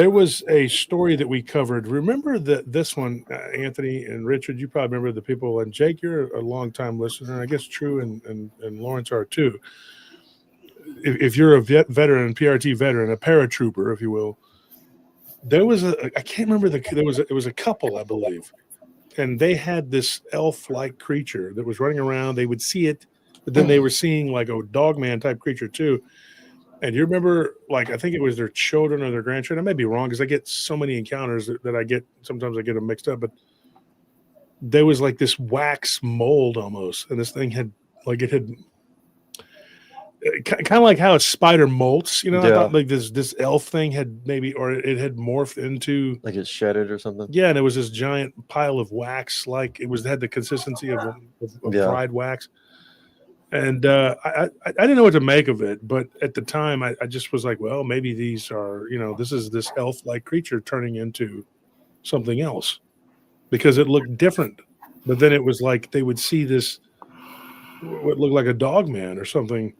Speaker 3: was a story that we covered. Remember this one, Anthony and Richard, you probably remember the people, and Jake, you're a long-time listener. I guess True and Lawrence are too. If you're a veteran, PRT veteran, a paratrooper, if you will, there was I can't remember it was a couple, I believe, and they had this elf-like creature that was running around. They would see it but then they were seeing like a dogman type creature too. And you remember, like, I think it was their children or their grandchildren. I may be wrong because I get so many encounters that I get, sometimes I get them mixed up, but there was like this wax mold almost. And this thing had, like, it had kind of like how a spider molts, I
Speaker 4: Yeah.
Speaker 3: thought like this elf thing had maybe, or it had morphed into,
Speaker 4: Like it shedded or something.
Speaker 3: yeah, and it was this giant pile of wax, like it was had the consistency of
Speaker 4: Yeah.
Speaker 3: dried wax. And I didn't know what to make of it, but at the time I just was like, well, maybe these are, this is this elf-like creature turning into something else because it looked different. But then it was like they would see this, what looked like a dog man or something.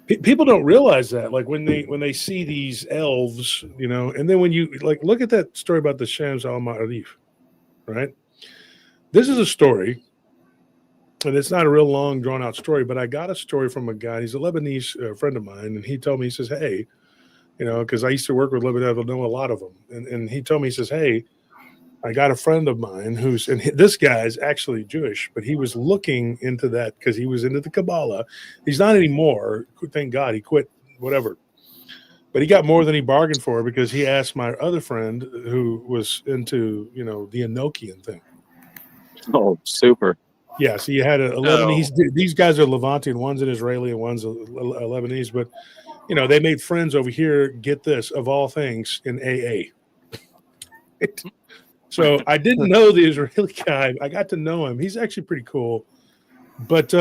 Speaker 3: People don't realize that, like when they see these elves, and then when you like look at that story about the Shams al Ma'arif, right? This is a story, and it's not a real long, drawn out story, but I got a story from a guy. He's a Lebanese friend of mine, and he told me, he says, hey, because I used to work with Lebanese, I know a lot of them, and he told me, he says, hey, I got a friend of mine and this guy is actually Jewish, but he was looking into that because he was into the Kabbalah. He's not anymore. Thank God he quit, whatever. But he got more than he bargained for because he asked my other friend who was into, the Enochian thing.
Speaker 5: Oh, super.
Speaker 3: Yeah, so you had a Lebanese. These guys are Levantian. One's an Israeli and one's a Lebanese. But, they made friends over here, get this, of all things, in AA. So I didn't know the Israeli guy. I got to know him. He's actually pretty cool. But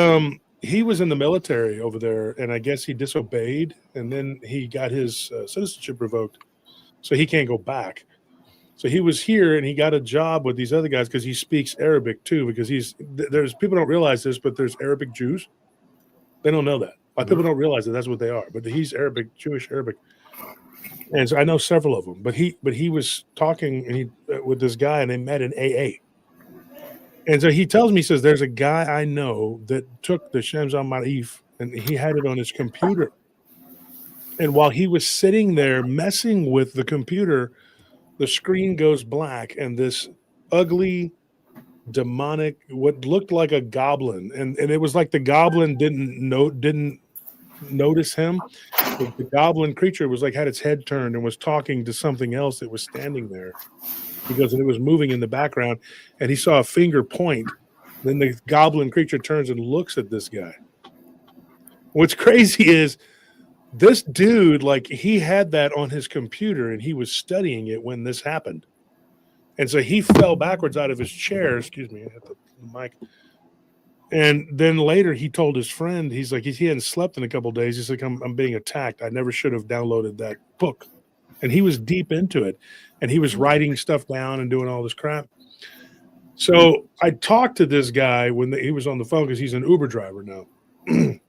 Speaker 3: he was in the military over there, and I guess he disobeyed, and then he got his citizenship revoked. So he can't go back. So he was here, and he got a job with these other guys because he speaks Arabic too, because there's people don't realize this, but there's Arabic Jews. They don't know that. A lot of people don't realize that that's what they are. But he's Arabic, Jewish Arabic. And so I know several of them, but he was talking with this guy, and they met in AA. And so he tells me, he says, there's a guy I know that took the Shams al-Ma'arif, and he had it on his computer. And while he was sitting there messing with the computer, the screen goes black, and this ugly, demonic, what looked like a goblin, and it was like the goblin didn't notice him. The goblin creature was like had its head turned and was talking to something else that was standing there. Because it was moving in the background, and he saw a finger point. Then the goblin creature turns and looks at this guy. What's crazy is this dude, like he had that on his computer, and he was studying it when this happened. And so he fell backwards out of his chair. Excuse me, I hit the mic. And then later he told his friend, he's like, he hadn't slept in a couple of days. He's like, I'm being attacked. I never should have downloaded that book. And he was deep into it. And he was writing stuff down and doing all this crap. So I talked to this guy when he was on the phone because he's an Uber driver now. And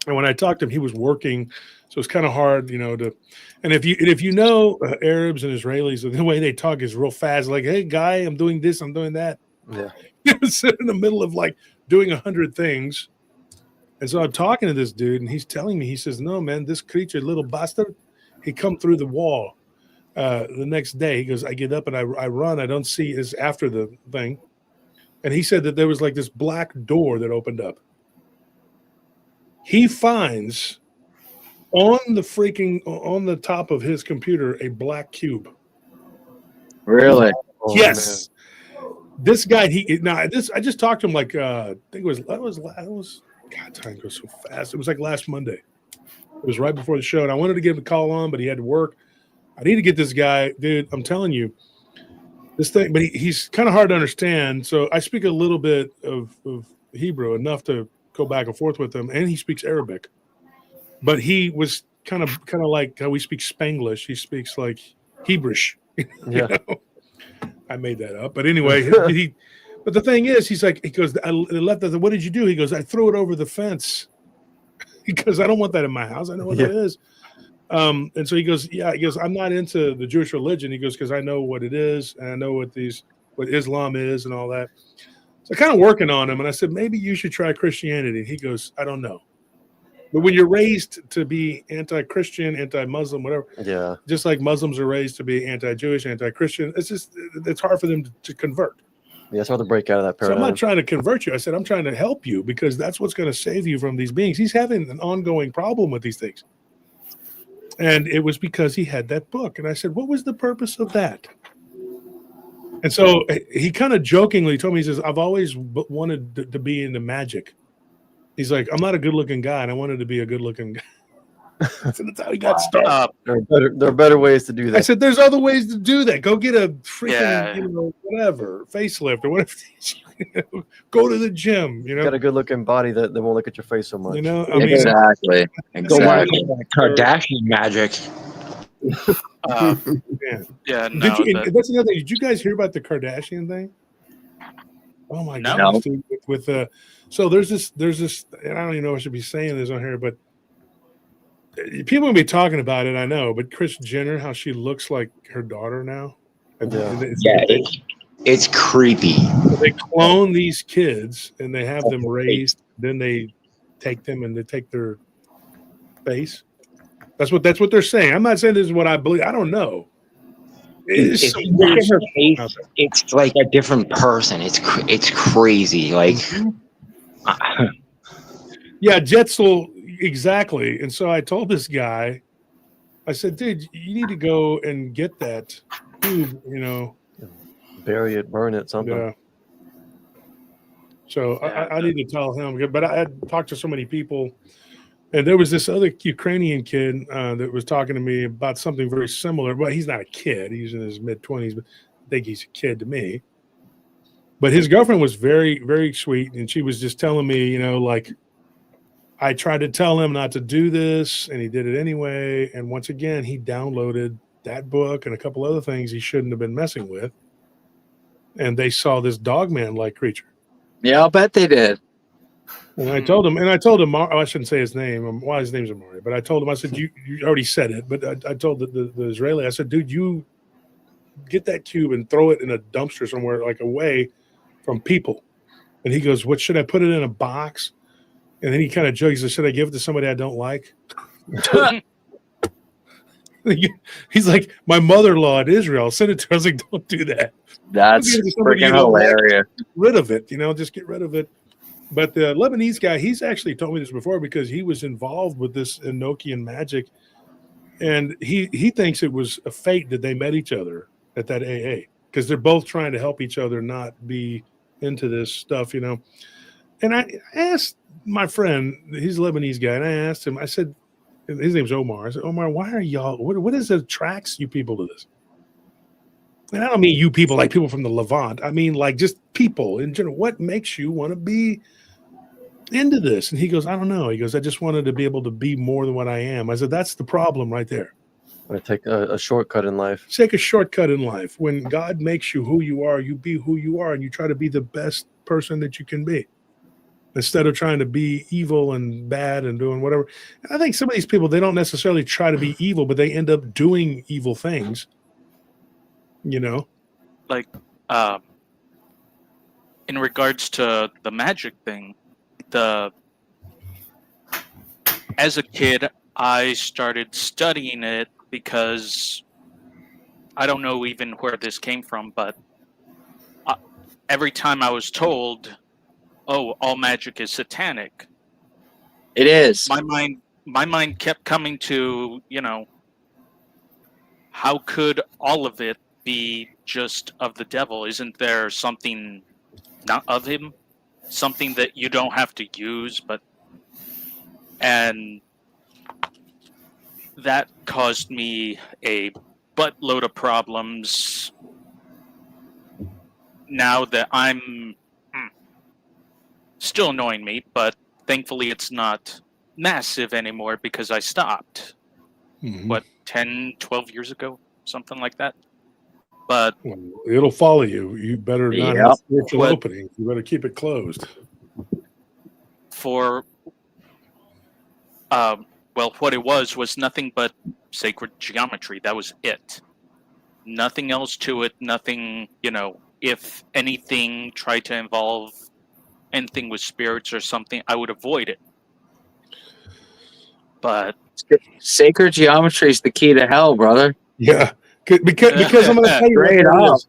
Speaker 3: when I talked to him, he was working. So it's kind of hard, and if you know Arabs and Israelis, the way they talk is real fast. Like, hey, guy, I'm doing this, I'm doing that.
Speaker 4: Yeah.
Speaker 3: Sit in the middle of like doing 100 things. And so I'm talking to this dude, and he's telling me, he says, no, man, this creature, little bastard, he come through the wall the next day. He goes, I get up and I run. I don't see is after the thing. And he said that there was like this black door that opened up. He finds on the top of his computer a black cube.
Speaker 5: Really?
Speaker 4: Oh,
Speaker 3: Yes. This guy, I just talked to him like I think it was God, time goes so fast. It was like last Monday. It was right before the show, and I wanted to give him a call on, but he had to work. I need to get this guy, dude. I'm telling you, this thing. But he's kind of hard to understand. So I speak a little bit of Hebrew, enough to go back and forth with him, and he speaks Arabic. But he was kind of like how we speak Spanglish. He speaks like Hebrish.
Speaker 4: Yeah.
Speaker 3: I made that up, but anyway, but the thing is, he goes, I left that. What did you do? He goes, I threw it over the fence because I don't want that in my house. I know what that is. And so he goes, I'm not into the Jewish religion. He goes, because I know what it is, and I know what Islam is and all that. So kind of working on him. And I said, maybe you should try Christianity. He goes, I don't know. But when you're raised to be anti-Christian, anti-Muslim, whatever,
Speaker 4: Yeah.
Speaker 3: just like Muslims are raised to be anti-Jewish, anti-Christian, it's hard for them to convert.
Speaker 4: Yeah, it's hard to break out of that
Speaker 3: So I'm
Speaker 4: paradigm.
Speaker 3: not trying to convert you. I said, I'm trying to help you because that's what's going to save you from these beings. He's having an ongoing problem with these things. And it was because he had that book. And I said, what was the purpose of that? And so he kind of jokingly told me, he says, I've always wanted to be into magic. He's like, I'm not a good looking guy, and I wanted to be a good looking guy. So that's how he got started.
Speaker 4: There are better ways to do that.
Speaker 3: I said, there's other ways to do that. Go get a freaking,
Speaker 10: Yeah.
Speaker 3: whatever, facelift or whatever. Go to the gym,
Speaker 4: Got a good looking body that won't look at your face so much.
Speaker 3: I mean,
Speaker 5: Exactly.
Speaker 8: Don't want to go Kardashian magic.
Speaker 10: Yeah, no.
Speaker 3: Did you, that's another thing. Did you guys hear about the Kardashian thing? Oh my
Speaker 10: No.
Speaker 3: gosh, dude, with so there's this, and I don't even know if I should be saying this on here, but people will be talking about it. I know, but Kris Jenner, how she looks like her daughter now.
Speaker 8: It's creepy.
Speaker 3: They clone these kids and they have them raised. Then they take them and they take their face. That's what they're saying. I'm not saying this is what I believe. I don't know.
Speaker 8: If you look at her face, it's like a different person. It's crazy. Like,
Speaker 3: yeah, Jetzel, exactly. And so I told this guy, I said, dude, you need to go and get that tube,
Speaker 4: bury it, burn it, something.
Speaker 3: Yeah. So I need to tell him. But I had talked to so many people, and there was this other Ukrainian kid that was talking to me about something very similar. Well, he's not a kid; he's in his mid-20s, but I think he's a kid to me. But his girlfriend was very, very sweet, and she was just telling me, like, I tried to tell him not to do this, and he did it anyway. And once again, he downloaded that book and a couple other things he shouldn't have been messing with. And they saw this dogman-like creature.
Speaker 5: Yeah, I'll bet they did.
Speaker 3: And I told him, I shouldn't say his name. Why his name's Amari, but I told him, I said, you already said it, but I told the Israeli, I said, dude, you get that cube and throw it in a dumpster somewhere, like away from people. And he goes, what, should I put it in a box? And then he kind of jokes, he said, should I give it to somebody I don't like? He's like, my mother-in-law in Israel, send it to her. I was like, don't do that.
Speaker 5: That's freaking hilarious.
Speaker 3: Get rid of it, just get rid of it. But the Lebanese guy, he's actually told me this before because he was involved with this Enochian magic, and he thinks it was a fate that they met each other at that AA because they're both trying to help each other not be into this stuff, And I asked my friend, he's a Lebanese guy, and I asked him, I said, his name's Omar. I said, Omar, why are y'all, what is it attracts you people to this? And I don't mean you people like people from the Levant. I mean like just people in general. What makes you want to be into this? And he goes, I don't know. He goes, I just wanted to be able to be more than what I am. I said, that's the problem right there.
Speaker 4: I take a shortcut in life.
Speaker 3: Take a shortcut in life. When God makes you who you are, you be who you are, and you try to be the best person that you can be. Instead of trying to be evil and bad and doing whatever. And I think some of these people, they don't necessarily try to be evil, but they end up doing evil things.
Speaker 10: Like, in regards to the magic thing, as a kid, I started studying it because I don't know even where this came from, but every time I was told, oh, all magic is satanic.
Speaker 5: It is.
Speaker 10: My mind kept coming to, how could all of it be just of the devil? Isn't there something not of him? Something that you don't have to use, and that caused me a buttload of problems now that I'm still annoying me, but thankfully it's not massive anymore because I stopped.
Speaker 3: Mm-hmm.
Speaker 10: 10, 12 years ago, something like that. But
Speaker 3: it'll follow you. You better not have spiritual openings. You better keep it closed.
Speaker 10: For what it was nothing but sacred geometry. That was it. Nothing else to it. Nothing, if anything tried to involve anything with spirits or something, I would avoid it. But sacred geometry is the key to hell, brother.
Speaker 3: Yeah, because I'm going to tell you what it is.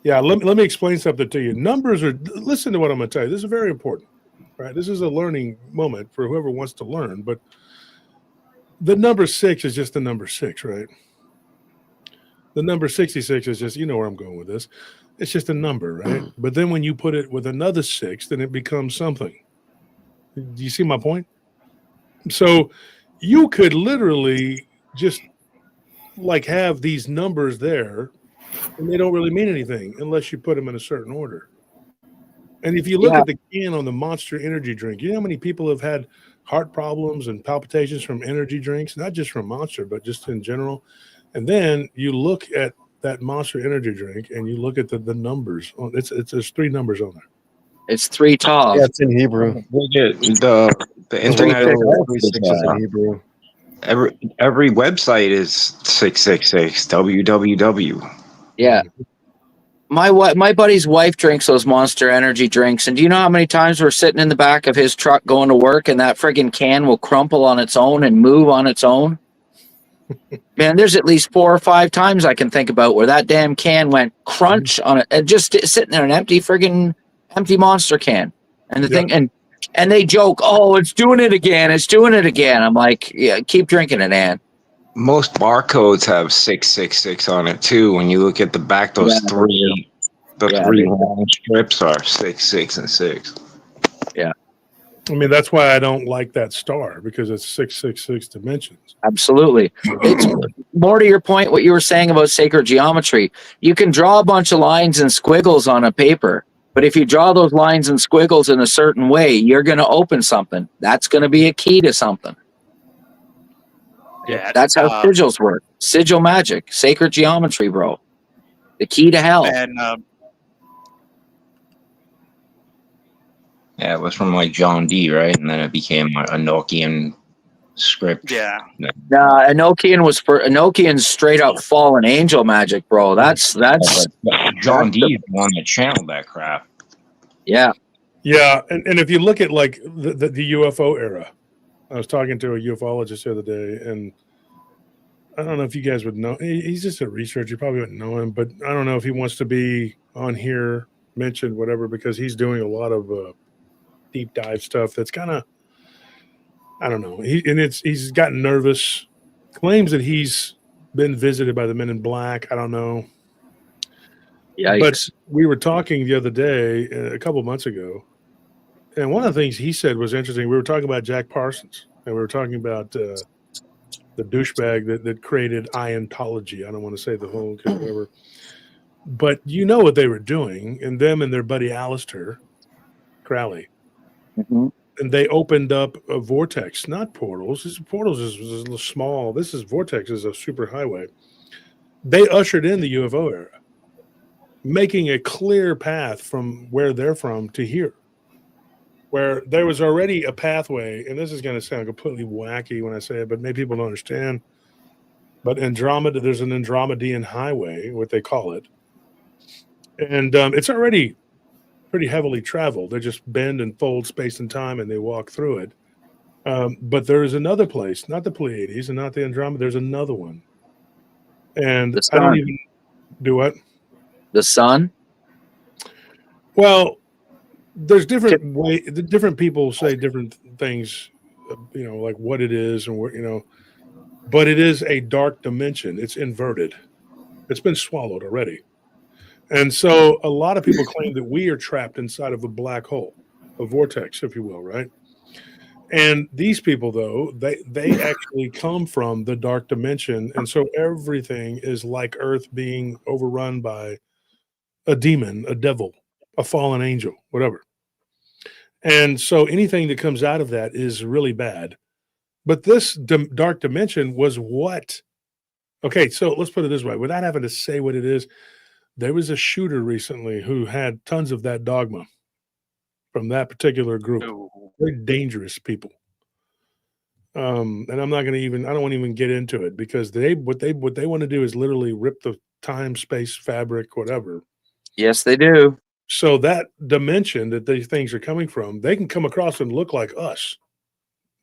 Speaker 3: Yeah, let me explain something to you. Numbers are, listen to what I'm going to tell you. This is very important, right? This is a learning moment for whoever wants to learn, but the number 6 is just the number 6, right? The number 66 is just, you know where I'm going with this. It's just a number, right? But then when you put it with another 6, then it becomes something. Do you see my point? So you could literally just like have these numbers there and they don't really mean anything unless you put them in a certain order. And if you look
Speaker 5: Yeah.
Speaker 3: at the can on the Monster energy drink, you know how many people have had heart problems and palpitations from energy drinks, not just from Monster, but just in general. And then you look at that Monster energy drink and you look at the numbers. It's there's 3 numbers on there.
Speaker 5: It's 3 tall.
Speaker 4: Yeah, it's in Hebrew.
Speaker 8: The internet itself is,
Speaker 4: 366 is in Hebrew.
Speaker 8: every website is 666 www.
Speaker 5: Yeah. My buddy's wife drinks those Monster energy drinks, and do you know how many times we're sitting in the back of his truck going to work and that friggin' can will crumple on its own and move on its own? Man, there's at least 4 or 5 times I can think about where that damn can went crunch on it and just sitting there, an empty Monster can. And the thing, and they joke, oh, it's doing it again. It's doing it again. I'm like, yeah, keep drinking it, Ann.
Speaker 8: Most barcodes have 666 on it too. When you look at the back, those three long strips are 6, 6, and 6.
Speaker 5: Yeah.
Speaker 3: I mean, that's why I don't like that star, because it's 666 dimensions.
Speaker 5: Absolutely. It's more to your point, what you were saying about sacred geometry. You can draw a bunch of lines and squiggles on a paper, but if you draw those lines and squiggles in a certain way, you're going to open something. That's going to be a key to something.
Speaker 10: Yeah,
Speaker 5: That's how sigils work. Sigil magic, sacred geometry, bro. The key to hell.
Speaker 10: And
Speaker 8: Yeah, it was from like John Dee, right? And then it became a Enochian script.
Speaker 10: yeah,
Speaker 5: Nah, Enochian's straight up fallen angel magic, bro. That's
Speaker 8: John Dee is the one that channeled that crap.
Speaker 5: yeah.
Speaker 3: Yeah, and if you look at like the UFO era, I was talking to a ufologist the other day, and I don't know if you guys would know. He's just a researcher. You probably wouldn't know him, but I don't know if he wants to be on here, mentioned, whatever, because he's doing a lot of deep dive stuff that's kind of, I don't know. He's gotten nervous. Claims that he's been visited by the Men in Black. I don't know.
Speaker 5: Yikes.
Speaker 3: But we were talking the other day, a couple months ago, and one of the things he said was interesting. We were talking about Jack Parsons, and we were talking about the douchebag that created Ientology. I don't want to say the whole whatever. But you know what they were doing, and them and their buddy Alistair Crowley.
Speaker 5: Mm-hmm.
Speaker 3: And they opened up a vortex, not portals. Portals is a little small. This is vortex is a super highway. They ushered in the UFO era, making a clear path from where they're from to here, where there was already a pathway. And this is going to sound completely wacky when I say it, but maybe people don't understand. But Andromeda, there's an Andromedan highway, what they call it. And it's already pretty heavily traveled. They just bend and fold space and time, and they walk through it. But there is another place, not the Pleiades and not the Andromeda. There's another one, and I don't even do what.
Speaker 5: The sun.
Speaker 3: Well, there's different way. The different people say different things. You know, like what it is and what But it is a dark dimension. It's inverted. It's been swallowed already. And so a lot of people claim that we are trapped inside of a black hole, a vortex, if you will, right? And these people, though, they actually come from the dark dimension. And so everything is like Earth being overrun by a demon, a devil, a fallen angel, whatever. And so anything that comes out of that is really bad. But this dark dimension was what? Okay, so let's put it this way. Without having to say what it is, there was a shooter recently who had tons of that dogma from that particular group. Very dangerous people. And I'm not going to I don't want to even get into it, because what they want to do is literally rip the time, space, fabric, whatever.
Speaker 5: Yes, they do.
Speaker 3: So that dimension that these things are coming from, they can come across and look like us.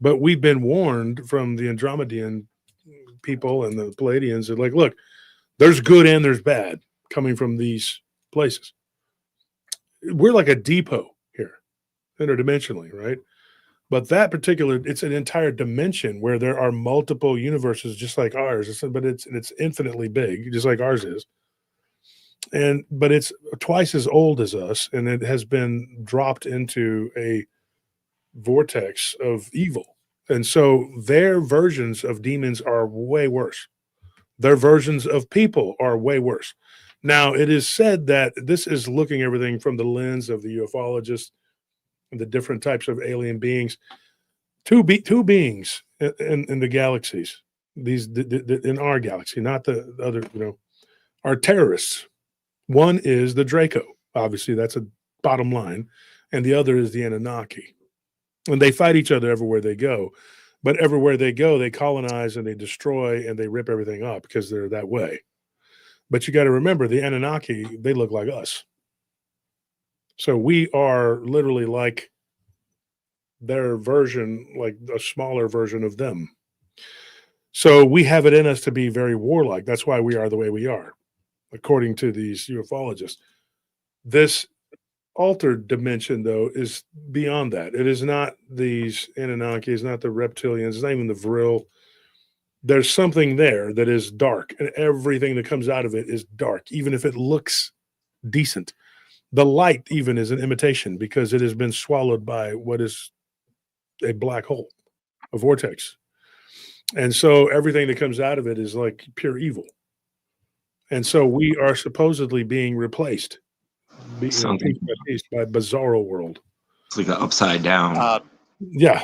Speaker 3: But we've been warned from the Andromedan people and the Palladians that, like, look, there's good and there's bad coming from these places. We're like a depot here, interdimensionally, right? But that particular, it's an entire dimension where there are multiple universes just like ours, but it's infinitely big, just like ours is. But it's twice as old as us, and it has been dropped into a vortex of evil. And so their versions of demons are way worse. Their versions of people are way worse. Now, it is said that this is looking everything from the lens of the ufologists and the different types of alien beings. Two beings in the galaxies, these in our galaxy, not the other, are terrorists. One is the Draco. Obviously, that's a bottom line. And the other is the Anunnaki. And they fight each other everywhere they go. But everywhere they go, they colonize and they destroy and they rip everything up because they're that way. But you got to remember, the Anunnaki, they look like us. So we are literally like their version, like a smaller version of them. So we have it in us to be very warlike. That's why we are the way we are, according to these ufologists. This altered dimension, though, is beyond that. It is not these Anunnaki, it's not the reptilians, it's not even the Vril. There's something there that is dark, and everything that comes out of it is dark, even if it looks decent. The light even is an imitation because it has been swallowed by what is a black hole, a vortex. And so everything that comes out of it is like pure evil. And so we are supposedly being replaced piece by piece by Bizarro World.
Speaker 8: It's like an upside down.
Speaker 3: Yeah.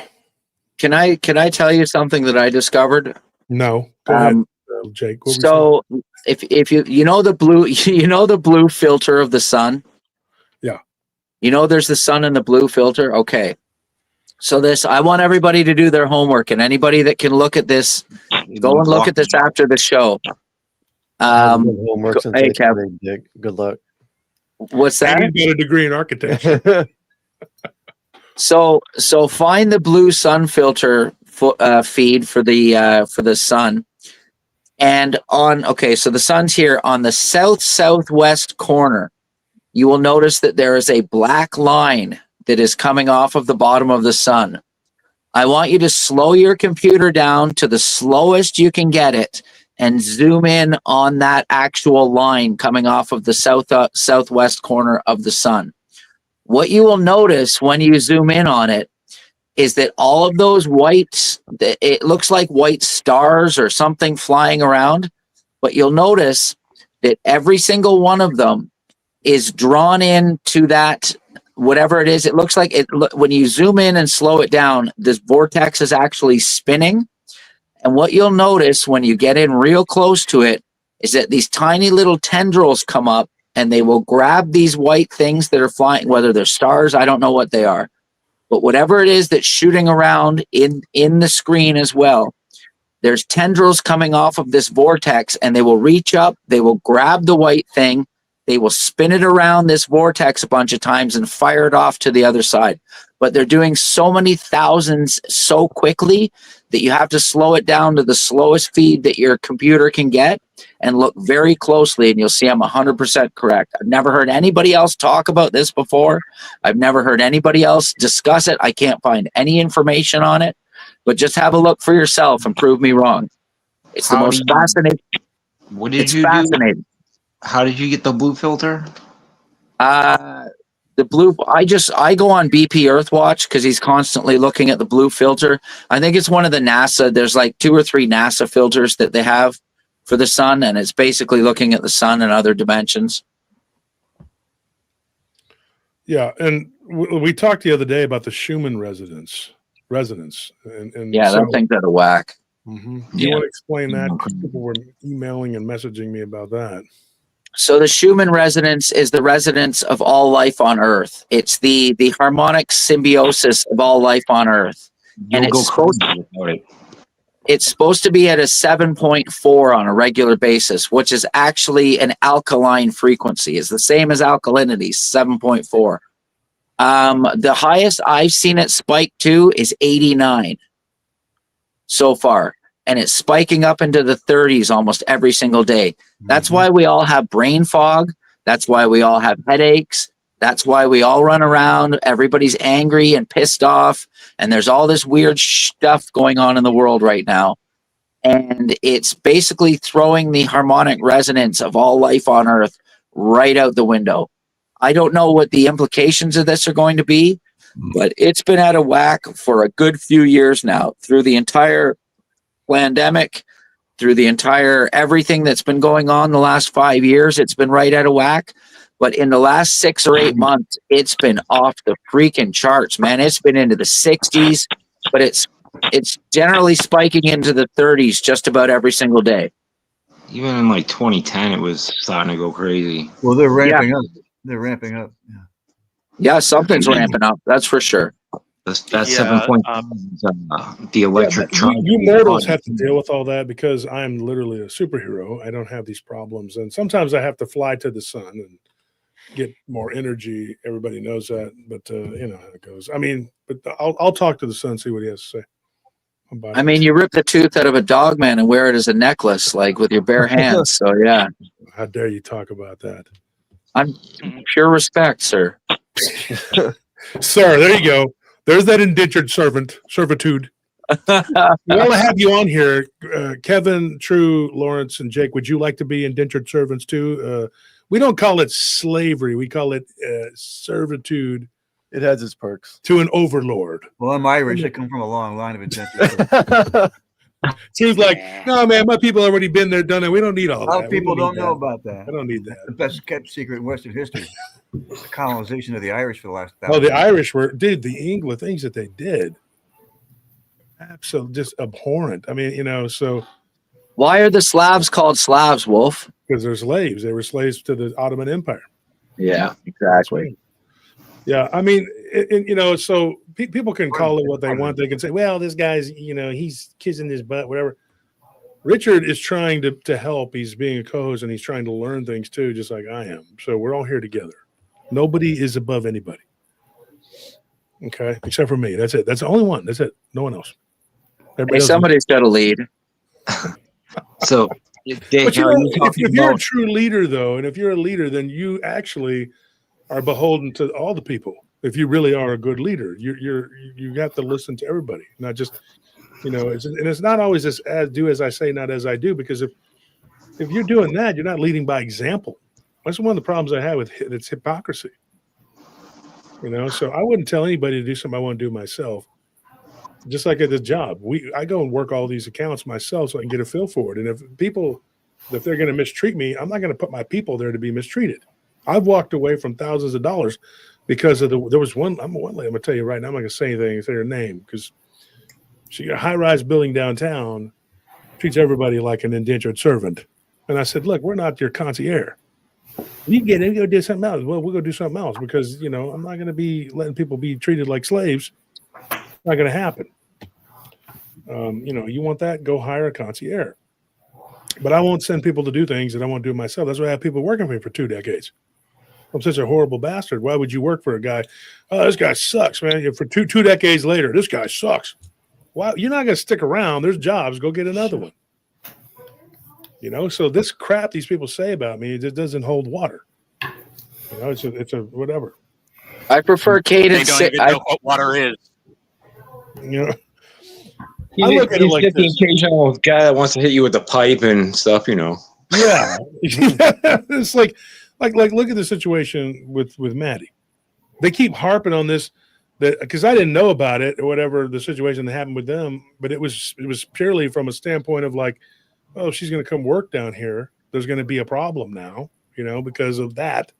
Speaker 5: Can I tell you something that I discovered?
Speaker 3: No. Go ahead, Jake. What
Speaker 5: So if you know the blue the blue filter of the sun?
Speaker 3: Yeah.
Speaker 5: There's the sun and the blue filter. Okay. So I want everybody to do their homework, and anybody that can look at this, go and look at this after the show.
Speaker 4: Homework since
Speaker 5: Hey,
Speaker 4: eighth
Speaker 5: Kev.
Speaker 4: grade, Dick. Good luck.
Speaker 5: What's that?
Speaker 3: You got a degree in architecture.
Speaker 5: So find the blue sun filter feed for the sun, and so the sun's here on the southwest corner. You will notice that there is a black line that is coming off of the bottom of the sun. I want you to slow your computer down to the slowest you can get it and zoom in on that actual line coming off of the southwest corner of the sun. What you will notice when you zoom in on it is that all of those it looks like white stars or something flying around, but you'll notice that every single one of them is drawn into that, whatever it is. It looks like when you zoom in and slow it down, this vortex is actually spinning. And what you'll notice when you get in real close to it is that these tiny little tendrils come up and they will grab these white things that are flying, whether they're stars, I don't know what they are. But whatever it is that's shooting around in the screen as well, there's tendrils coming off of this vortex, and they will reach up, they will grab the white thing, they will spin it around this vortex a bunch of times and fire it off to the other side. But they're doing so many thousands so quickly that you have to slow it down to the slowest feed that your computer can get and look very closely, and you'll see I'm 100% correct. I've never heard anybody else talk about this before. I've never heard anybody else discuss it. I can't find any information on it, but just have a look for yourself and prove me wrong. It's the most fascinating.
Speaker 8: What did
Speaker 5: it's
Speaker 8: you
Speaker 5: fascinating.
Speaker 8: do? How did you get the blue filter?
Speaker 5: The blue, I go on BP Earthwatch because he's constantly looking at the blue filter. I think it's one of the NASA, there's like 2 or 3 NASA filters that they have for the sun, and it's basically looking at the sun and other dimensions.
Speaker 3: Yeah, and we talked the other day about the Schumann resonance. And
Speaker 5: yeah, that thing's out of whack.
Speaker 3: Mm-hmm. Do you want to explain that? Because people were emailing and messaging me about that.
Speaker 5: So the Schumann resonance is the resonance of all life on Earth. It's the harmonic symbiosis of all life on Earth. And it's supposed to be at a 7.4 on a regular basis, which is actually an alkaline frequency. It's the same as alkalinity, 7.4. The highest I've seen it spike to is 89 so far. And it's spiking up into the 30s almost every single day. That's why we all have brain fog. That's why we all have headaches. That's why we all run around. Everybody's angry and pissed off. And there's all this weird stuff going on in the world right now. And it's basically throwing the harmonic resonance of all life on Earth right out the window. I don't know what the implications of this are going to be, but it's been out of whack for a good few years now, through the entire pandemic, through the entire everything that's been going on the last 5 years. It's been right out of whack. But in the last 6 or 8 months, it's been off the freaking charts, man. It's been into the 60s, but it's generally spiking into the 30s just about every single day.
Speaker 8: Even in like 2010, it was starting to go crazy.
Speaker 11: Well, they're ramping up. They're ramping up. Yeah.
Speaker 5: Yeah, something's ramping up. That's for sure.
Speaker 8: That's
Speaker 10: Yeah,
Speaker 8: 7 point. The electric
Speaker 3: you,
Speaker 8: truck.
Speaker 3: you mortals have to deal with all that because I'm literally a superhero. I don't have these problems, and sometimes I have to fly to the sun and get more energy. Everybody knows that, but you know how it goes. I mean, but I'll talk to the sun, see what he has to say.
Speaker 5: I mean, you rip the tooth out of a dog, man, and wear it as a necklace, like with your bare hands. So yeah,
Speaker 3: how dare you talk about that?
Speaker 5: I'm pure respect, sir.
Speaker 3: Sir, there you go. There's that indentured servitude. We want to have you on here, Kevin, True, Lawrence, and Jake. Would you like to be indentured servants too? We don't call it slavery. We call it servitude.
Speaker 12: It has its perks.
Speaker 3: To an overlord.
Speaker 11: Well, I'm Irish. I come from a long line of indentured.
Speaker 3: True's like, no, man, my people already been there, done it. We don't need all
Speaker 11: A lot
Speaker 3: that.
Speaker 11: of people
Speaker 3: We
Speaker 11: don't
Speaker 3: need
Speaker 11: know
Speaker 3: that.
Speaker 11: about that.
Speaker 3: I don't need that.
Speaker 11: The best kept secret in Western history. The colonization of the Irish for the last 1,000
Speaker 3: Oh, the
Speaker 11: years.
Speaker 3: Irish were, dude, the English things that they did. Absolutely just abhorrent. I mean, you know, so.
Speaker 5: Why are the Slavs called Slavs, Wolf?
Speaker 3: Because they're slaves. They were slaves to the Ottoman Empire.
Speaker 5: Yeah, exactly.
Speaker 3: Yeah, I mean, you know, so people can call it what they want. They can say, well, this guy's, you know, he's kissing his butt, whatever. Richard is trying to help. He's being a co-host and he's trying to learn things too, just like I am. So we're all here together. Nobody is above anybody. Okay, except for me. That's it. That's the only one. That's it. No one else.
Speaker 5: Hey, somebody's got to lead.
Speaker 8: So,
Speaker 3: but you know, if you're a true leader, though, and if you're a leader, then you actually are beholden to all the people. If you really are a good leader, you have to listen to everybody, not just, you know. It's not always as do as I say, not as I do, because if you're doing that, you're not leading by example. That's one of the problems I have with it. It's hypocrisy. You know, so I wouldn't tell anybody to do something I want to do myself. Just like at this job, I go and work all these accounts myself so I can get a feel for it. And if they're going to mistreat me, I'm not going to put my people there to be mistreated. I've walked away from thousands of dollars because of there was one lady, I'm going to tell you right now, I'm not going to say anything, say her name, because she got a high-rise building downtown, treats everybody like an indentured servant. And I said, look, we're not your concierge. You get it, go do something else. Well, we'll go do something else because, you know, I'm not going to be letting people be treated like slaves. It's not going to happen. You know, you want that, go hire a concierge. But I won't send people to do things that I won't do myself. That's why I have people working for me for 2 decades. I'm such a horrible bastard. Why would you work for a guy? Oh, this guy sucks, man. For two decades later, this guy sucks. Why? You're not going to stick around. There's jobs. Go get another one. You know, so this crap these people say about me, it just doesn't hold water. You know, it's a whatever.
Speaker 5: I prefer Kate
Speaker 10: They
Speaker 5: and
Speaker 10: don't even know what water is.
Speaker 3: You know,
Speaker 8: He's the occasional guy that wants to hit you with the pipe and stuff, you know.
Speaker 3: Yeah. It's like look at the situation with Maddie. They keep harping on this because I didn't know about it or whatever the situation that happened with them, but it was purely from a standpoint of like, oh, she's going to come work down here. There's going to be a problem now, you know, because of that.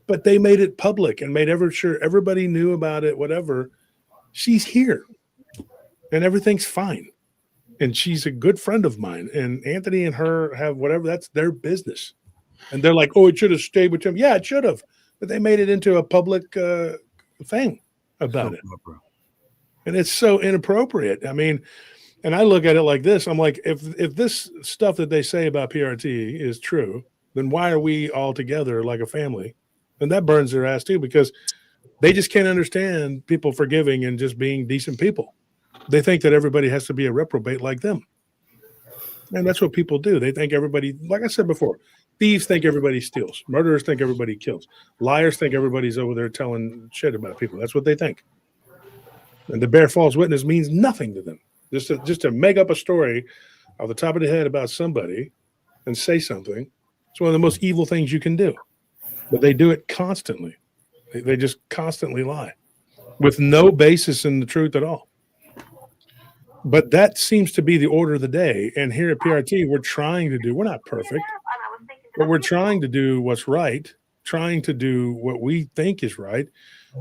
Speaker 3: But they made it public and made sure everybody knew about it, whatever. She's here and everything's fine. And she's a good friend of mine. And Anthony and her have whatever, that's their business. And they're like, oh, it should have stayed with him. Yeah, it should have. But they made it into a public thing about it. And it's so inappropriate. I mean, and I look at it like this. I'm like, if this stuff that they say about PRT is true, then why are we all together like a family? And that burns their ass too, because they just can't understand people forgiving and just being decent people. They think that everybody has to be a reprobate like them. And that's what people do. They think everybody, like I said before, Thieves think everybody steals. Murderers think everybody kills. Liars think everybody's over there telling shit about people. That's what they think. And the bear false witness means nothing to them. Just to make up a story off the top of the head about somebody and say something. It's one of the most evil things you can do. But they do it constantly. They just constantly lie with no basis in the truth at all. But that seems to be the order of the day. And here at PRT, we're not perfect, but we're trying to do what's right, trying to do what we think is right,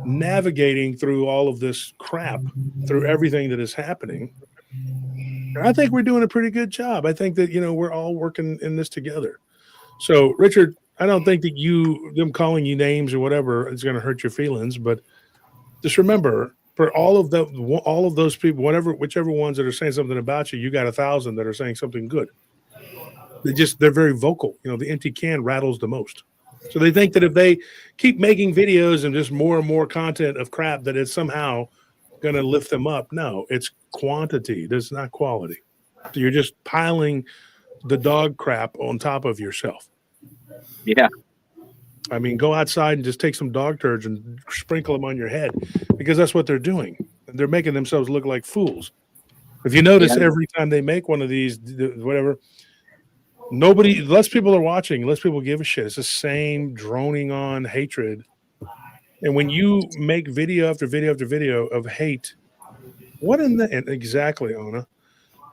Speaker 3: navigating through all of this crap, through everything that is happening. And I think we're doing a pretty good job. I think that, we're all working in this together. So, Richard, I don't think that them calling you names or whatever is going to hurt your feelings, but just remember, for all of those people, whichever ones that are saying something about you, you got 1,000 that are saying something good. They're very vocal. The empty can rattles the most. So they think that if they keep making videos and just more and more content of crap, that it's somehow going to lift them up. No, it's quantity. That's not quality. So you're just piling the dog crap on top of yourself.
Speaker 5: Yeah.
Speaker 3: I mean, go outside and just take some dog turds and sprinkle them on your head, because that's what they're doing. They're making themselves look like fools. If you notice, every time they make one of these, whatever, less people are watching, less people give a shit. It's the same droning on hatred. And when you make video after video after video of hate, exactly, Anna,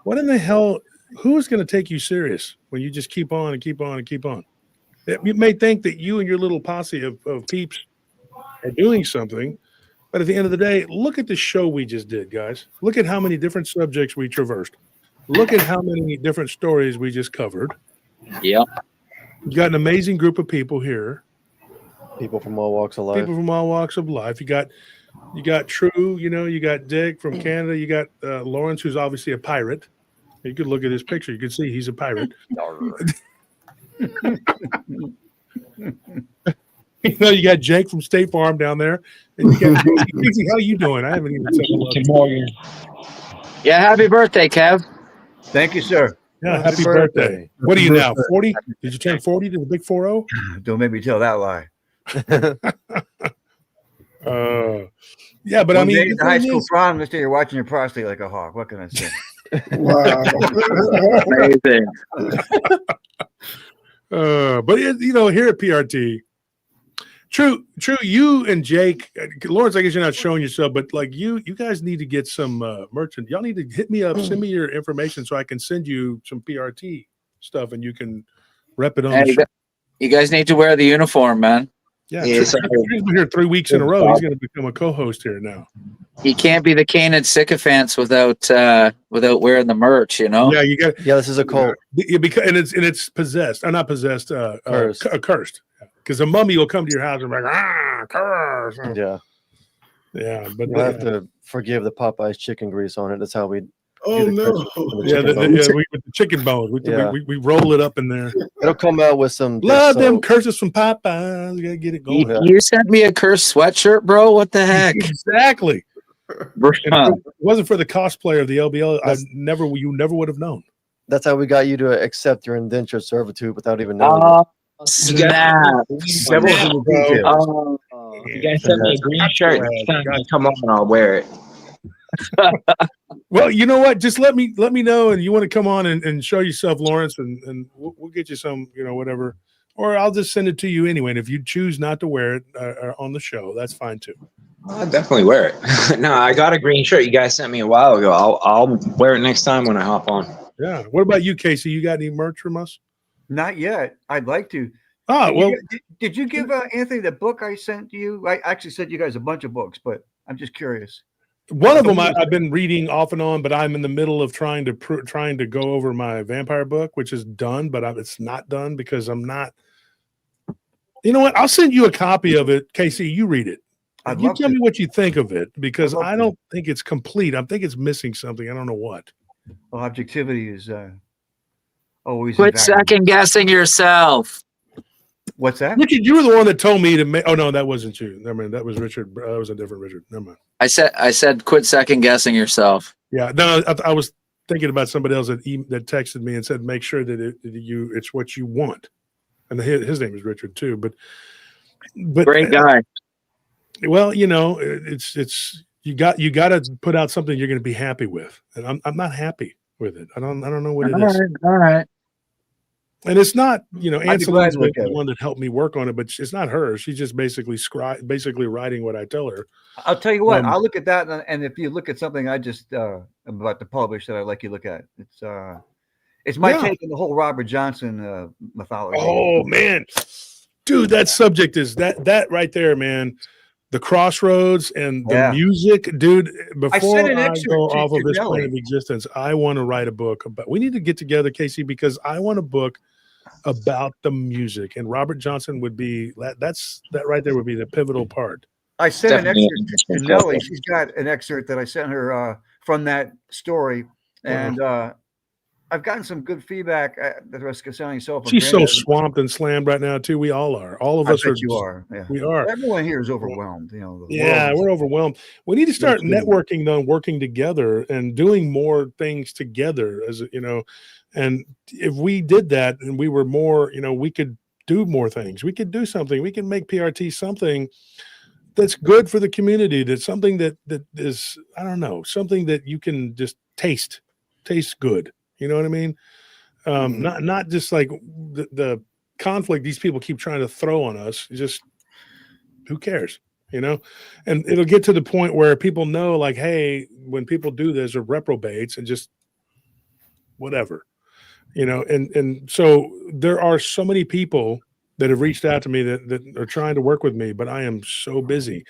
Speaker 3: what in the hell, who is going to take you serious when you just keep on and keep on and keep on? You may think that you and your little posse of peeps are doing something, but at the end of the day, look at the show we just did, guys. Look at how many different subjects we traversed. Look at how many different stories we just covered.
Speaker 5: Yeah.
Speaker 3: You got an amazing group of people here.
Speaker 4: People from all walks of life.
Speaker 3: People from all walks of life. You got True, you got Dick from Canada. You got Lawrence, who's obviously a pirate. You could look at his picture. You can see he's a pirate. You got Jake from State Farm down there. And you got Casey, how you doing? I haven't even said hello.
Speaker 5: Yeah, happy birthday, Kev.
Speaker 11: Thank you, sir.
Speaker 3: Yeah, happy birthday. What are you now, 40? Did you turn 40 to the big 40?
Speaker 11: Don't make me tell that lie.
Speaker 3: Yeah, but
Speaker 11: One
Speaker 3: I mean,
Speaker 11: day at the high school prom, let's say you're watching your prostate like a hawk. What can I say?
Speaker 6: Wow.
Speaker 5: Amazing.
Speaker 3: But here at PRT, True, you and Jake, Lawrence, I guess you're not showing yourself, but like you guys need to get some merchant. Y'all need to hit me up, send me your information so I can send you some PRT stuff and you can rep it on the show.
Speaker 5: You guys need to wear the uniform, man.
Speaker 3: Yeah, he's been here 3 weeks in a row. He's going to become a co-host here now.
Speaker 5: He can't be the Canaan sycophants without wearing the merch,
Speaker 3: Yeah, you got.
Speaker 4: Yeah, this is a cult.
Speaker 3: Because it's possessed. Not possessed. Cursed. Cursed. Because a mummy will come to your house and be like, curse.
Speaker 4: Yeah.
Speaker 3: Yeah, but
Speaker 4: you have to forgive the Popeye's chicken grease on it. That's how we.
Speaker 6: Oh no!
Speaker 3: With the chicken bones. We roll it up in there.
Speaker 4: It'll come out with some.
Speaker 3: Love them curses from Popeyes. You gotta get it going.
Speaker 5: You sent me a cursed sweatshirt, bro. What the heck?
Speaker 3: Exactly. If it wasn't for the cosplayer of the LBL, you never would have known.
Speaker 4: That's how we got you to accept your indentured servitude without even knowing.
Speaker 5: Snap!
Speaker 8: You guys send me a green shirt. Next time I come on, I'll wear it.
Speaker 3: Well, you know what? Just let me know, and you want to come on and show yourself, Lawrence, and we'll get you some, whatever, or I'll just send it to you anyway. And if you choose not to wear it on the show, that's fine too.
Speaker 8: I'll definitely wear it. No, I got a green shirt you guys sent me a while ago. I'll wear it next time when I hop on.
Speaker 3: Yeah. What about you, Casey? You got any merch from us?
Speaker 11: Not yet. I'd like to. Did you give Anthony the book I sent you? I actually sent you guys a bunch of books, but I'm just curious.
Speaker 3: One of them I've been reading off and on, but I'm in the middle of trying to go over my vampire book, which is done, but it's not done because I'm not. You know what? I'll send you a copy of it, Casey. You read it. You tell me what you think of it, because I don't think it's complete. I think it's missing something. I don't know what.
Speaker 11: Well, objectivity is always.
Speaker 5: Quit second guessing yourself.
Speaker 11: What's that?
Speaker 3: Richard, you were the one that told me to make. Oh no, that wasn't you. Never mind. That was Richard. That was a different Richard. Never mind.
Speaker 5: I said, quit second guessing yourself.
Speaker 3: Yeah. No, I was thinking about somebody else that texted me and said, make sure that it's what you want. and his name is Richard too. But
Speaker 5: Great guy.
Speaker 3: Well, you know, it's you got to put out something you're going to be happy with, and I'm not happy with it. I don't know what it is.
Speaker 5: All right.
Speaker 3: And it's not, you know,
Speaker 11: I'd be glad
Speaker 3: Anseline's
Speaker 11: to look
Speaker 3: the
Speaker 11: at it.
Speaker 3: one that helped me work on it, but it's not her. She's just basically writing what I tell her.
Speaker 11: I'll tell you what, I'll look at that, and if you look at something I just am about to publish that I'd like you to look at, it's my take on the whole Robert Johnson mythology.
Speaker 3: Oh man, dude, that subject is that right there, man. The crossroads and the music, dude. Before I go off of this plane of existence, I want to write a book about. We need to get together, Casey, because I want a book about the music, and Robert Johnson would be that right there would be the pivotal part.
Speaker 11: I sent an excerpt to Nellie. She's got an excerpt that I sent her from that story, and I've gotten some good feedback. The rest of selling so.
Speaker 3: She's so swamped and slammed right now too. We all are. All of us are.
Speaker 11: You are. Yeah.
Speaker 3: We are.
Speaker 11: Everyone here is overwhelmed. You know.
Speaker 3: We're overwhelmed. We need to start networking, though, working together and doing more things together. As you know, and if we did that and we were more, you know, we could do more things. We could do something. We can make PRT something that's good for the community. That's something that is, I don't know, something that you can just taste good. You know what I mean? Not just like the conflict these people keep trying to throw on us. Just who cares? You know? And it'll get to the point where people know, like, hey, when people do this, are reprobates and just whatever. You know, and so there are so many people that have reached out to me that are trying to work with me, but I am so busy.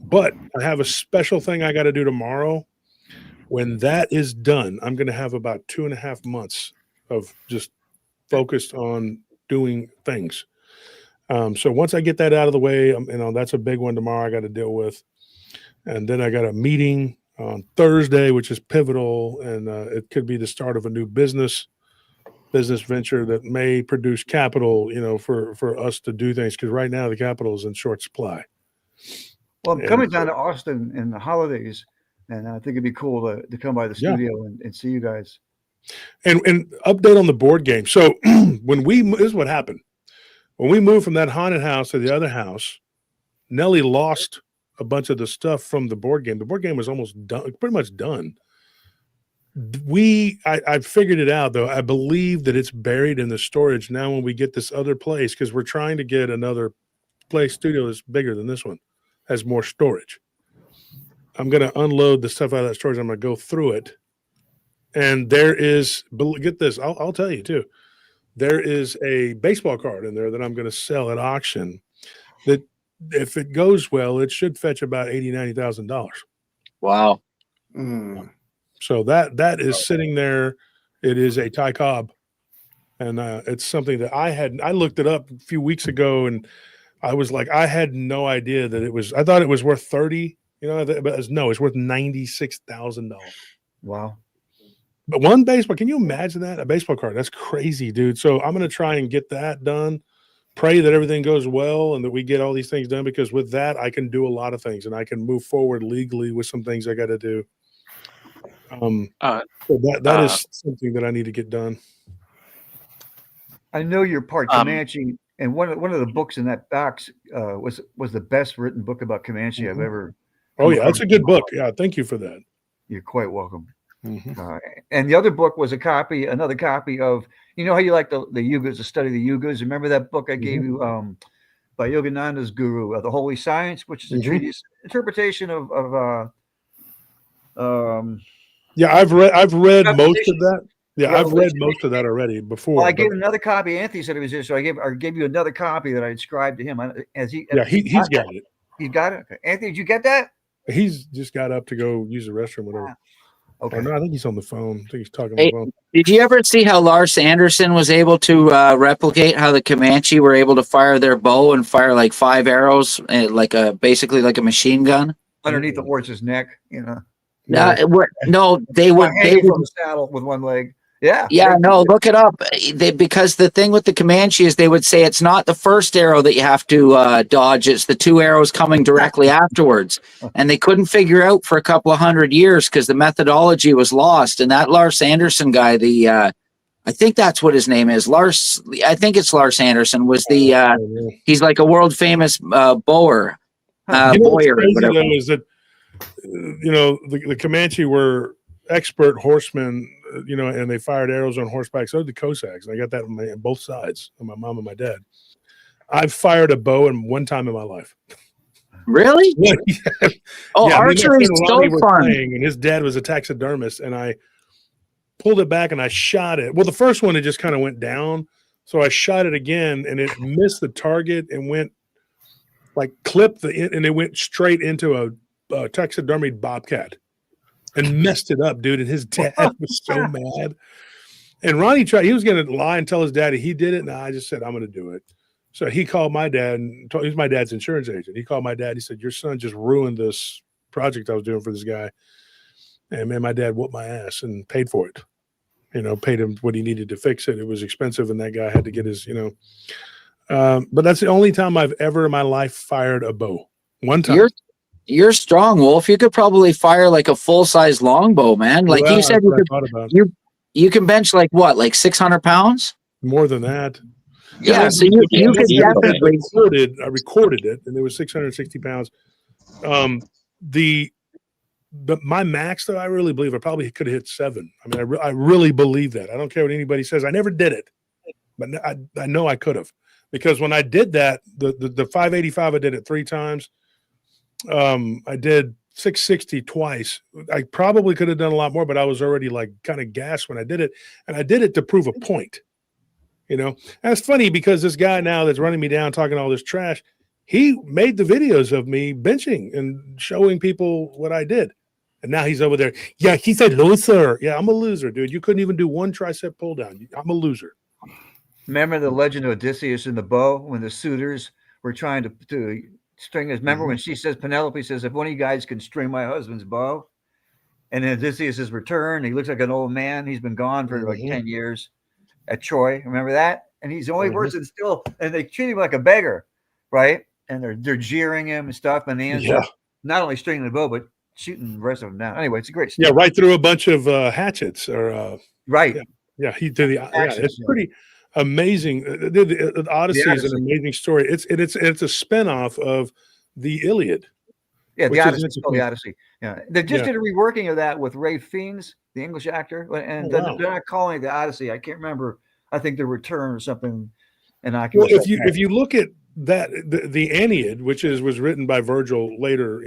Speaker 3: But I have a special thing I got to do tomorrow. When that is done, I'm going to have about 2.5 months of just focused on doing things. So once I get that out of the way, you know, that's a big one tomorrow I got to deal with. And then I got a meeting on Thursday, which is pivotal. And it could be the start of a new business venture that may produce capital, you know, for us to do things. Because right now the capital is in short supply.
Speaker 11: Well, I'm coming down to Austin in the holidays. And I think it'd be cool to come by the studio and see you guys.
Speaker 3: And update on the board game. So this is what happened. When we moved from that haunted house to the other house, Nellie lost a bunch of the stuff from the board game. The board game was almost done, pretty much done. I figured it out, though. I believe that it's buried in the storage now when we get this other place, because we're trying to get another studio that's bigger than this one, has more storage. I'm going to unload the stuff out of that storage. I'm going to go through it. And there is, get this, I'll tell you too. There is a baseball card in there that I'm going to sell at auction that if it goes well, it should fetch about $80,000, $90,000.
Speaker 5: Wow.
Speaker 3: So that is sitting there. It is a Ty Cobb. And it's something that I looked it up a few weeks ago, and I was like, I had no idea that I thought it was worth 30. You know, but it's worth $96,000.
Speaker 11: Wow.
Speaker 3: But one baseball, can you imagine that? A baseball card. That's crazy, dude. So I'm going to try and get that done. Pray that everything goes well and that we get all these things done, because with that, I can do a lot of things and I can move forward legally with some things I got to do. So that is something that I need to get done.
Speaker 11: I know you're part Comanche, and one of the books in that box was the best written book about Comanche I've ever.
Speaker 3: Oh yeah, that's a good book. Yeah, thank you for that.
Speaker 11: You're quite welcome. And the other book was another copy of, you know how you like the yugas, the study of the yugas. Remember that book I gave you by Yogananda's guru, The Holy Science, which is a treatise interpretation of
Speaker 3: yeah, I've read most of that. Yeah, I've read most of that already before.
Speaker 11: Well, I gave another copy. Anthony said it was here, so I gave you another copy that I inscribed to him. He's
Speaker 3: got it.
Speaker 11: He's got it. Okay. Anthony, did you get that?
Speaker 3: He's just got up to go use the restroom, whatever.
Speaker 11: Okay.
Speaker 3: No, I think he's on the phone. I think he's talking on the phone.
Speaker 5: Did you ever see how Lars Anderson was able to replicate how the Comanche were able to fire their bow and fire like 5 arrows, basically like a machine gun
Speaker 11: underneath the horse's neck? You know.
Speaker 5: They would
Speaker 11: on the saddle with one leg.
Speaker 5: Yeah. No, look it up. Because the thing with the Comanche is they would say it's not the first arrow that you have to dodge. It's the 2 arrows coming directly afterwards. And they couldn't figure out for a couple of 100 years because the methodology was lost. And that Lars Anderson guy, I think that's what his name is. Lars. I think it's Lars Anderson. Was the he's like a world famous bower,
Speaker 3: You know what's
Speaker 5: boyer, or
Speaker 3: crazy
Speaker 5: whatever.
Speaker 3: though is that the Comanche were expert horsemen, and they fired arrows on horseback. So did the Cossacks. I got that on both sides, on my mom and my dad. I've fired a bow in one time in my life.
Speaker 5: Really? Oh,
Speaker 3: Yeah,
Speaker 5: archery is so fun.
Speaker 3: And his dad was a taxidermist, and I pulled it back and I shot it. Well, the first one, it just kind of went down. So I shot it again, and it missed the target and went and it went straight into a taxidermied bobcat and messed it up, dude. And his dad was so mad. And Ronnie he was going to lie and tell his daddy he did it. And I just said, I'm going to do it. So he called my dad, and he's my dad's insurance agent. He called my dad. He said, your son just ruined this project I was doing for this guy. And man, my dad whooped my ass and paid for it. Paid him what he needed to fix it. It was expensive, and that guy had to get his, but that's the only time I've ever in my life fired a bow. One time.
Speaker 5: You're strong, Wolf. You could probably fire like a full-size longbow, man. Like you said, you can bench like what, like 600 pounds?
Speaker 3: More than that.
Speaker 5: Yeah, so you could definitely.
Speaker 3: I recorded it, and it was 660 pounds. But my max, though, I really believe I probably could have hit 7. I mean, I really believe that. I don't care what anybody says. I never did it, but I know I could have, because when I did that, the 585, I did it 3 times. I did 660 twice. I probably could have done a lot more, but I was already like kind of gassed when I did it, and I did it to prove a point. And it's funny because this guy now that's running me down, talking all this trash, he made the videos of me benching and showing people what I did. And now he's over there. Yeah, he's a loser. Yeah, I'm a loser, dude. You couldn't even do one tricep pull down. I'm a loser.
Speaker 11: Remember the legend of Odysseus and the bow when the suitors were trying to string his? Remember when she says, Penelope says, if one of you guys can string my husband's bow? And then Odysseus has returned. He looks like an old man. He's been gone for like 10 years at Troy. Remember that? And he's only worse than still, and they treat him like a beggar, right? And they're jeering him and stuff. And they end up not only stringing the bow, but shooting the rest of them down. Anyway, it's a great story.
Speaker 3: Yeah, right through a bunch of hatchets or
Speaker 11: right.
Speaker 3: Yeah, he did it's pretty amazing. The Odyssey is an amazing story. It's a spinoff of the Iliad.
Speaker 11: Yeah, the Odyssey. It's called the Odyssey. Yeah, they just did a reworking of that with Ray Fiennes, the English actor, and they're not calling it the Odyssey. I can't remember. I think the Return or something. And
Speaker 3: if you look at that, the Aeneid, which was written by Virgil later,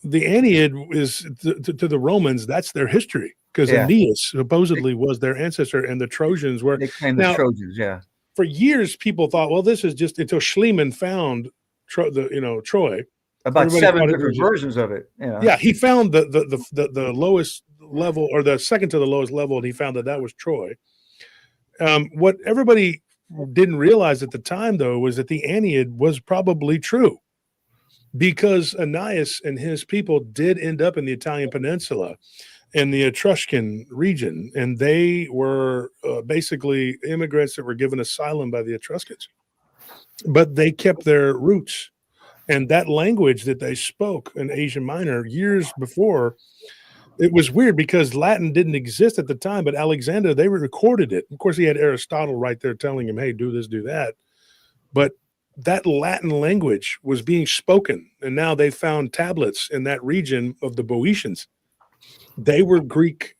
Speaker 3: the Aeneid is to the Romans, that's their history, because Aeneas supposedly was their ancestor, and the Trojans were.
Speaker 11: They claim the Trojans,
Speaker 3: For years, people thought, well, this is just until Schliemann found Troy.
Speaker 11: About 7 different versions of it.
Speaker 3: Yeah, he found the lowest level, or the second to the lowest level, and he found that was Troy. What everybody didn't realize at the time, though, was that the Aeneid was probably true, because Aeneas and his people did end up in the Italian peninsula in the Etruscan region, and they were basically immigrants that were given asylum by the Etruscans, but they kept their roots. And that language that they spoke in Asia Minor years before, it was weird because Latin didn't exist at the time, but Alexander, they recorded it. Of course, he had Aristotle right there telling him, hey, do this, do that. But that Latin language was being spoken, and now they found tablets in that region of the Boeotians. They were Greek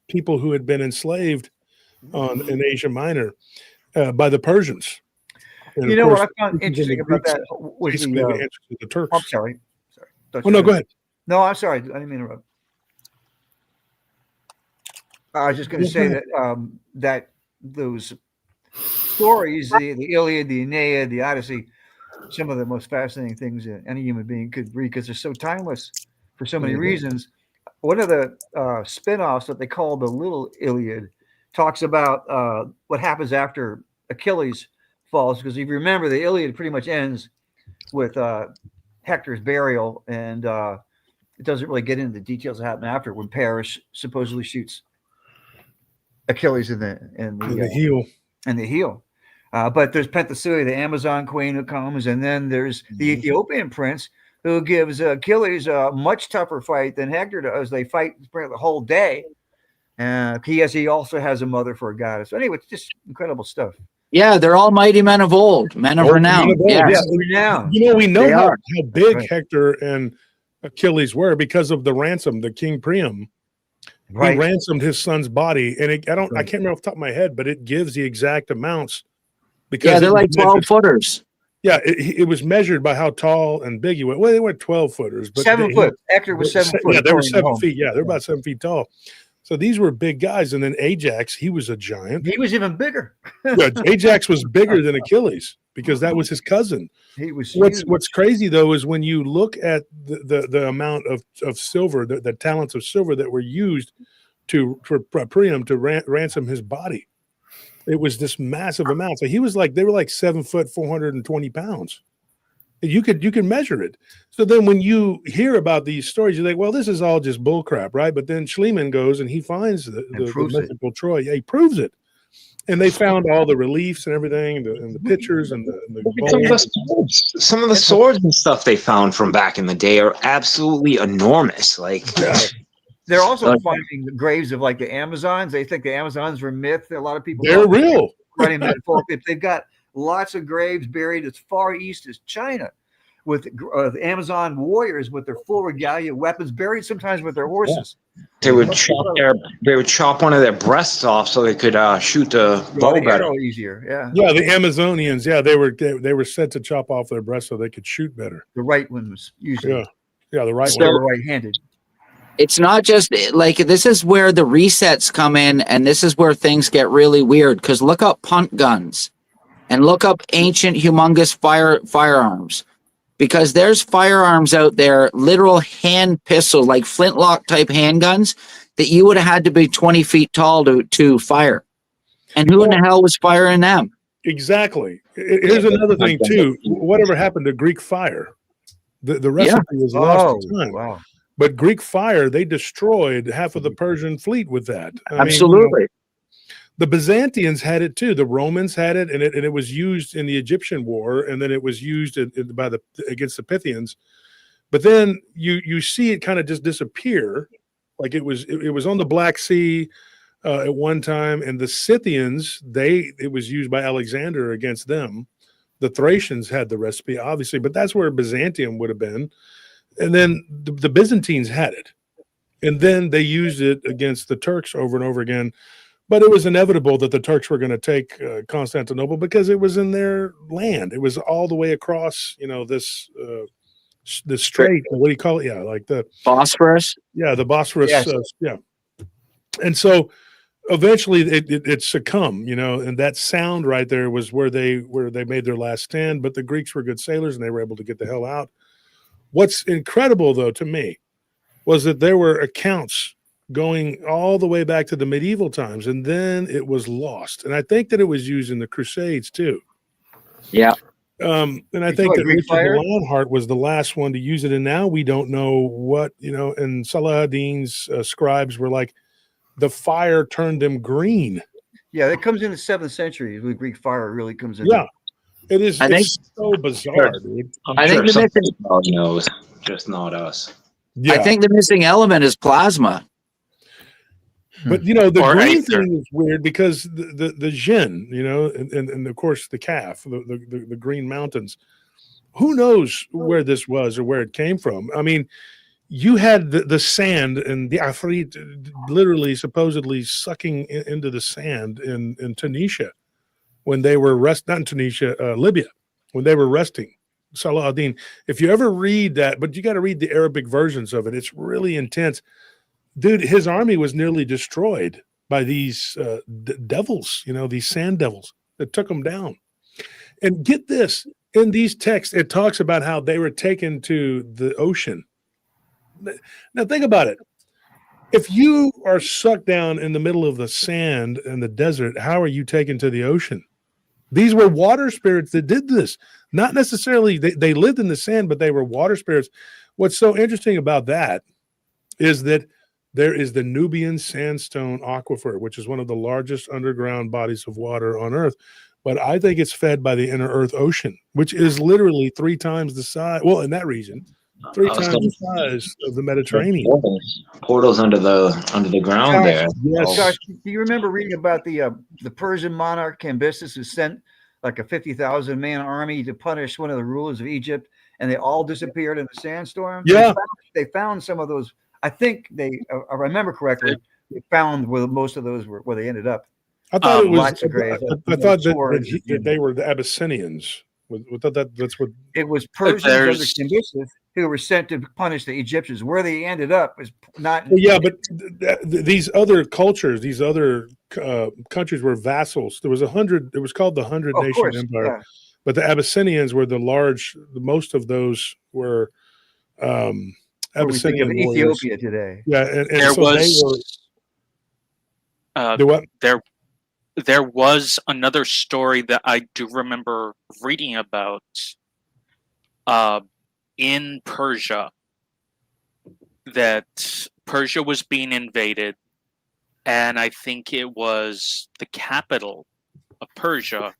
Speaker 3: people who had been enslaved in Asia Minor by the Persians. And
Speaker 11: you know what I found interesting about that was
Speaker 3: the Turks.
Speaker 11: I'm sorry.
Speaker 3: Oh, no, go ahead.
Speaker 11: No, I'm sorry. I didn't mean to interrupt. I was just going to say that that those stories, the Iliad, the Aeneid, the Odyssey, some of the most fascinating things that any human being could read because they're so timeless for so many reasons. One of the spin-offs that they call the Little Iliad talks about what happens after Achilles falls, because if you remember, the Iliad pretty much ends with Hector's burial, and it doesn't really get into the details that happen after, when Paris supposedly shoots Achilles in the heel. But there's Penthesilea, the Amazon queen, who comes, and then there's the Ethiopian prince who gives Achilles a much tougher fight than Hector does. They fight the whole day, He also has a mother for a goddess. So anyway, it's just incredible stuff.
Speaker 5: Yeah, they're all mighty men of old, men of
Speaker 3: Old
Speaker 5: renown.
Speaker 3: men of old,
Speaker 5: Yes.
Speaker 3: yeah.
Speaker 11: Renown.
Speaker 3: You know, we know
Speaker 5: They
Speaker 3: how
Speaker 5: are.
Speaker 3: big
Speaker 11: right.
Speaker 3: Hector and Achilles were because of the ransom, the King Priam.
Speaker 11: Right.
Speaker 3: He ransomed his son's body, and I
Speaker 11: Right.
Speaker 3: can't remember off the top of my head, but it gives the exact amounts because
Speaker 5: Yeah, they're
Speaker 3: it was
Speaker 5: like 12 footers.
Speaker 3: Yeah, it was measured by how tall and big he was. Well, they weren't 12 footers, but
Speaker 11: 7 foot. Hector was 7 foot.
Speaker 3: Yeah, they were
Speaker 11: according to
Speaker 3: 7
Speaker 11: Holmes.
Speaker 3: feet. Yeah, they're about 7 feet tall. So these were big guys, and then Ajax, he was a giant.
Speaker 11: He was even bigger.
Speaker 3: Yeah, Ajax was bigger than Achilles because that was his cousin.
Speaker 11: He was
Speaker 3: What's
Speaker 11: huge.
Speaker 3: crazy though is when you look at the amount of silver, the talents of silver that were used for Priam to ransom his body. It was this massive amount. So they were like 7 foot, 420 pounds. You can measure it. So then when you hear about these stories, you're like, well, this is all just bull crap, right? But then Schliemann goes and he finds the mythical Troy. Yeah, he proves it. And they found all the reliefs and everything, and the pictures and
Speaker 8: some of the swords and stuff they found from back in the day are absolutely enormous. Like,
Speaker 11: they're also finding the graves of like the Amazons. They think the Amazons were myth. A lot of people
Speaker 3: they're real.
Speaker 11: Running metaphorically. They've got lots of graves buried as far east as China with the Amazon warriors with their full regalia, weapons buried sometimes with their horses.
Speaker 8: They would chop one of their breasts off so they could shoot the bow better.
Speaker 11: Easier, yeah.
Speaker 3: Yeah, the Amazonians, yeah, they were set to chop off their breasts so they could shoot better.
Speaker 11: The right one was usually.
Speaker 3: Yeah, the right
Speaker 5: So-
Speaker 3: one.
Speaker 11: Right-handed.
Speaker 5: It's not just like this is where the resets come in, and this is where things get really weird. Because look up punt guns and look up ancient humongous firearms. Because there's firearms out there, literal hand pistol, like flintlock type handguns that you would have had to be 20 feet tall to fire. And who in the hell was firing them?
Speaker 3: Exactly. Here's another thing too. Whatever happened to Greek fire? The recipe was lost in time.
Speaker 11: Wow.
Speaker 3: But Greek fire, they destroyed half of the Persian fleet with that. I mean,
Speaker 5: Absolutely.
Speaker 3: the Byzantians had it too. The Romans had it, and it was used in the Egyptian war, and then it was used against the Pythians. But then you see it kind of just disappear, like it was on the Black Sea at one time, and the Scythians it was used by Alexander against them. The Thracians had the recipe, obviously, but that's where Byzantium would have been. And then the Byzantines had it, and then they used it against the Turks over and over again. But it was inevitable that the Turks were going to take Constantinople because it was in their land. It was all the way across, this strait. What do you call it? Yeah, like the
Speaker 5: Bosphorus.
Speaker 3: Yeah, the Bosphorus.
Speaker 11: Yes.
Speaker 3: Yeah, and so eventually it succumbed. And that sound right there was where they made their last stand. But the Greeks were good sailors, and they were able to get the hell out. What's incredible, though, to me, was that there were accounts going all the way back to the medieval times, and then it was lost. And I think that it was used in the Crusades, too.
Speaker 5: Yeah.
Speaker 3: And I think that Richard the Lionheart was the last one to use it, and now we don't know what, and Salah ad-Din's scribes were like, the fire turned them green.
Speaker 11: Yeah, it comes in the 7th century. The Greek fire really comes in.
Speaker 3: Yeah. It is. It's so bizarre, dude.
Speaker 5: I think the missing
Speaker 8: knows, just not us.
Speaker 3: Yeah.
Speaker 5: I think the missing element is plasma.
Speaker 3: But the green thing is weird because the Jin, and of course the calf, the Green Mountains. Who knows where this was or where it came from? I mean, you had the sand and the Afrit literally supposedly sucking into the sand in Tunisia when they were not in Tunisia, Libya, when they were resting. Salah ad-Din. If you ever read that, but you got to read the Arabic versions of it. It's really intense. Dude, his army was nearly destroyed by these devils, these sand devils that took them down. And get this, in these texts, it talks about how they were taken to the ocean. Now think about it. If you are sucked down in the middle of the sand and the desert, how are you taken to the ocean? These were water spirits that did this. Not necessarily, they lived in the sand, but they were water spirits. What's so interesting about that is that there is the Nubian sandstone aquifer, which is one of the largest underground bodies of water on Earth. But I think it's fed by the inner Earth Ocean, which is literally 3 times the size. Well, in that region, 3
Speaker 8: I was
Speaker 3: times
Speaker 8: gonna
Speaker 3: the size of the
Speaker 8: say
Speaker 3: Mediterranean.
Speaker 8: portals under the ground
Speaker 11: Josh,
Speaker 8: there.
Speaker 3: Yes.
Speaker 11: Josh, do you remember reading about the Persian monarch Cambyses who sent like a 50,000 man army to punish one of the rulers of Egypt, and they all disappeared in a sandstorm?
Speaker 3: Yeah.
Speaker 11: They found some of those. I think they, if I remember correctly, they found where most of those were where they ended up.
Speaker 3: I thought it was.
Speaker 11: Lots of graves.
Speaker 3: I thought
Speaker 11: swords,
Speaker 3: that they were the Abyssinians. We thought that's what.
Speaker 11: It was Persians under
Speaker 10: There's
Speaker 11: Cambyses who were sent to punish the Egyptians. Where they ended up is not.
Speaker 3: Well, yeah, but these other cultures, these other countries were vassals. There was 100. It was called the 100
Speaker 11: Of
Speaker 3: Nation
Speaker 11: course,
Speaker 3: Empire.
Speaker 11: yeah.
Speaker 3: But the Abyssinians were the large. Most of those were
Speaker 11: Where we think
Speaker 3: Abyssinian
Speaker 11: of
Speaker 3: warriors.
Speaker 11: Ethiopia today.
Speaker 3: Yeah, and
Speaker 10: there
Speaker 3: so they
Speaker 10: was
Speaker 3: were. Do what?
Speaker 10: there was another story that I do remember reading about in Persia, that Persia was being invaded, and I think it was the capital of Persia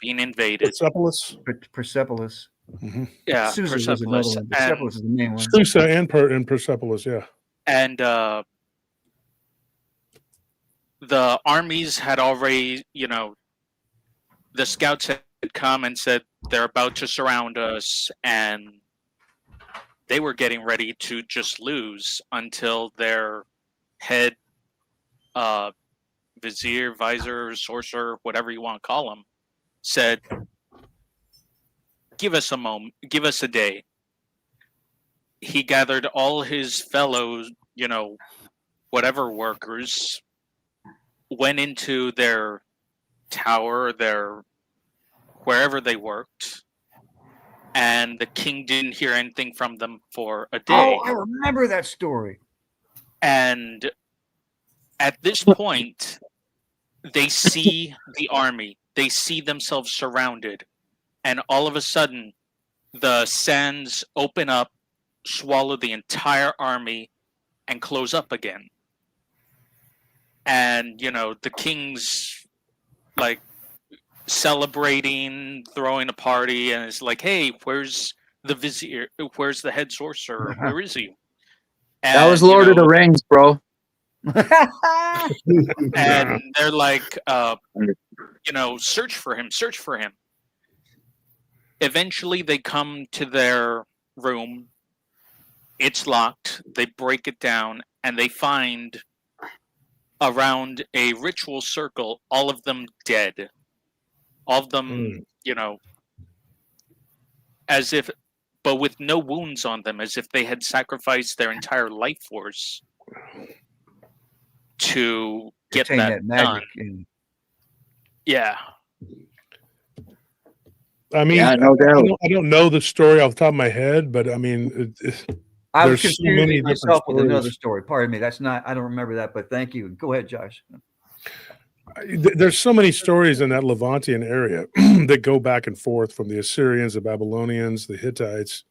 Speaker 10: being invaded.
Speaker 3: Persepolis.
Speaker 11: Persepolis.
Speaker 10: Yeah,
Speaker 11: Susa was another
Speaker 10: Persepolis.
Speaker 11: one. Persepolis is the main one.
Speaker 3: Susa and Persepolis. Yeah.
Speaker 10: And the armies had already, the scouts had come and said they're about to surround us, and they were getting ready to just lose until their head vizier, visor, sorcerer, whatever you want to call him, said, give us a moment, give us a day. He gathered all his fellow, whatever workers, went into their tower, wherever they worked, and the king didn't hear anything from them for a day.
Speaker 11: Oh, I remember that story.
Speaker 10: And at this point, they see the army. They see themselves surrounded. And all of a sudden, the sands open up, swallow the entire army, and close up again. And, the king's like celebrating, throwing a party, and it's like, hey, where's the vizier? Where's the head sorcerer? Where is he? And,
Speaker 5: That was Lord of the Rings, bro.
Speaker 10: And they're like, search for him, search for him. Eventually, they come to their room. It's locked. They break it down, and they find around a ritual circle, all of them dead. All of them, as if, but with no wounds on them, as if they had sacrificed their entire life force to get
Speaker 11: Retain
Speaker 10: that
Speaker 11: magic
Speaker 10: done. Yeah.
Speaker 3: I mean,
Speaker 5: Yeah, no doubt.
Speaker 3: I don't know the story off the top of my head, but I mean,
Speaker 11: I was
Speaker 3: there's so many
Speaker 11: confusing
Speaker 3: different
Speaker 11: myself with another
Speaker 3: stories.
Speaker 11: story. Pardon me. That's not. I don't remember that, but thank you. Go ahead, Josh.
Speaker 3: There's so many stories in that Levantian area that go back and forth from the Assyrians, the Babylonians, the Hittites.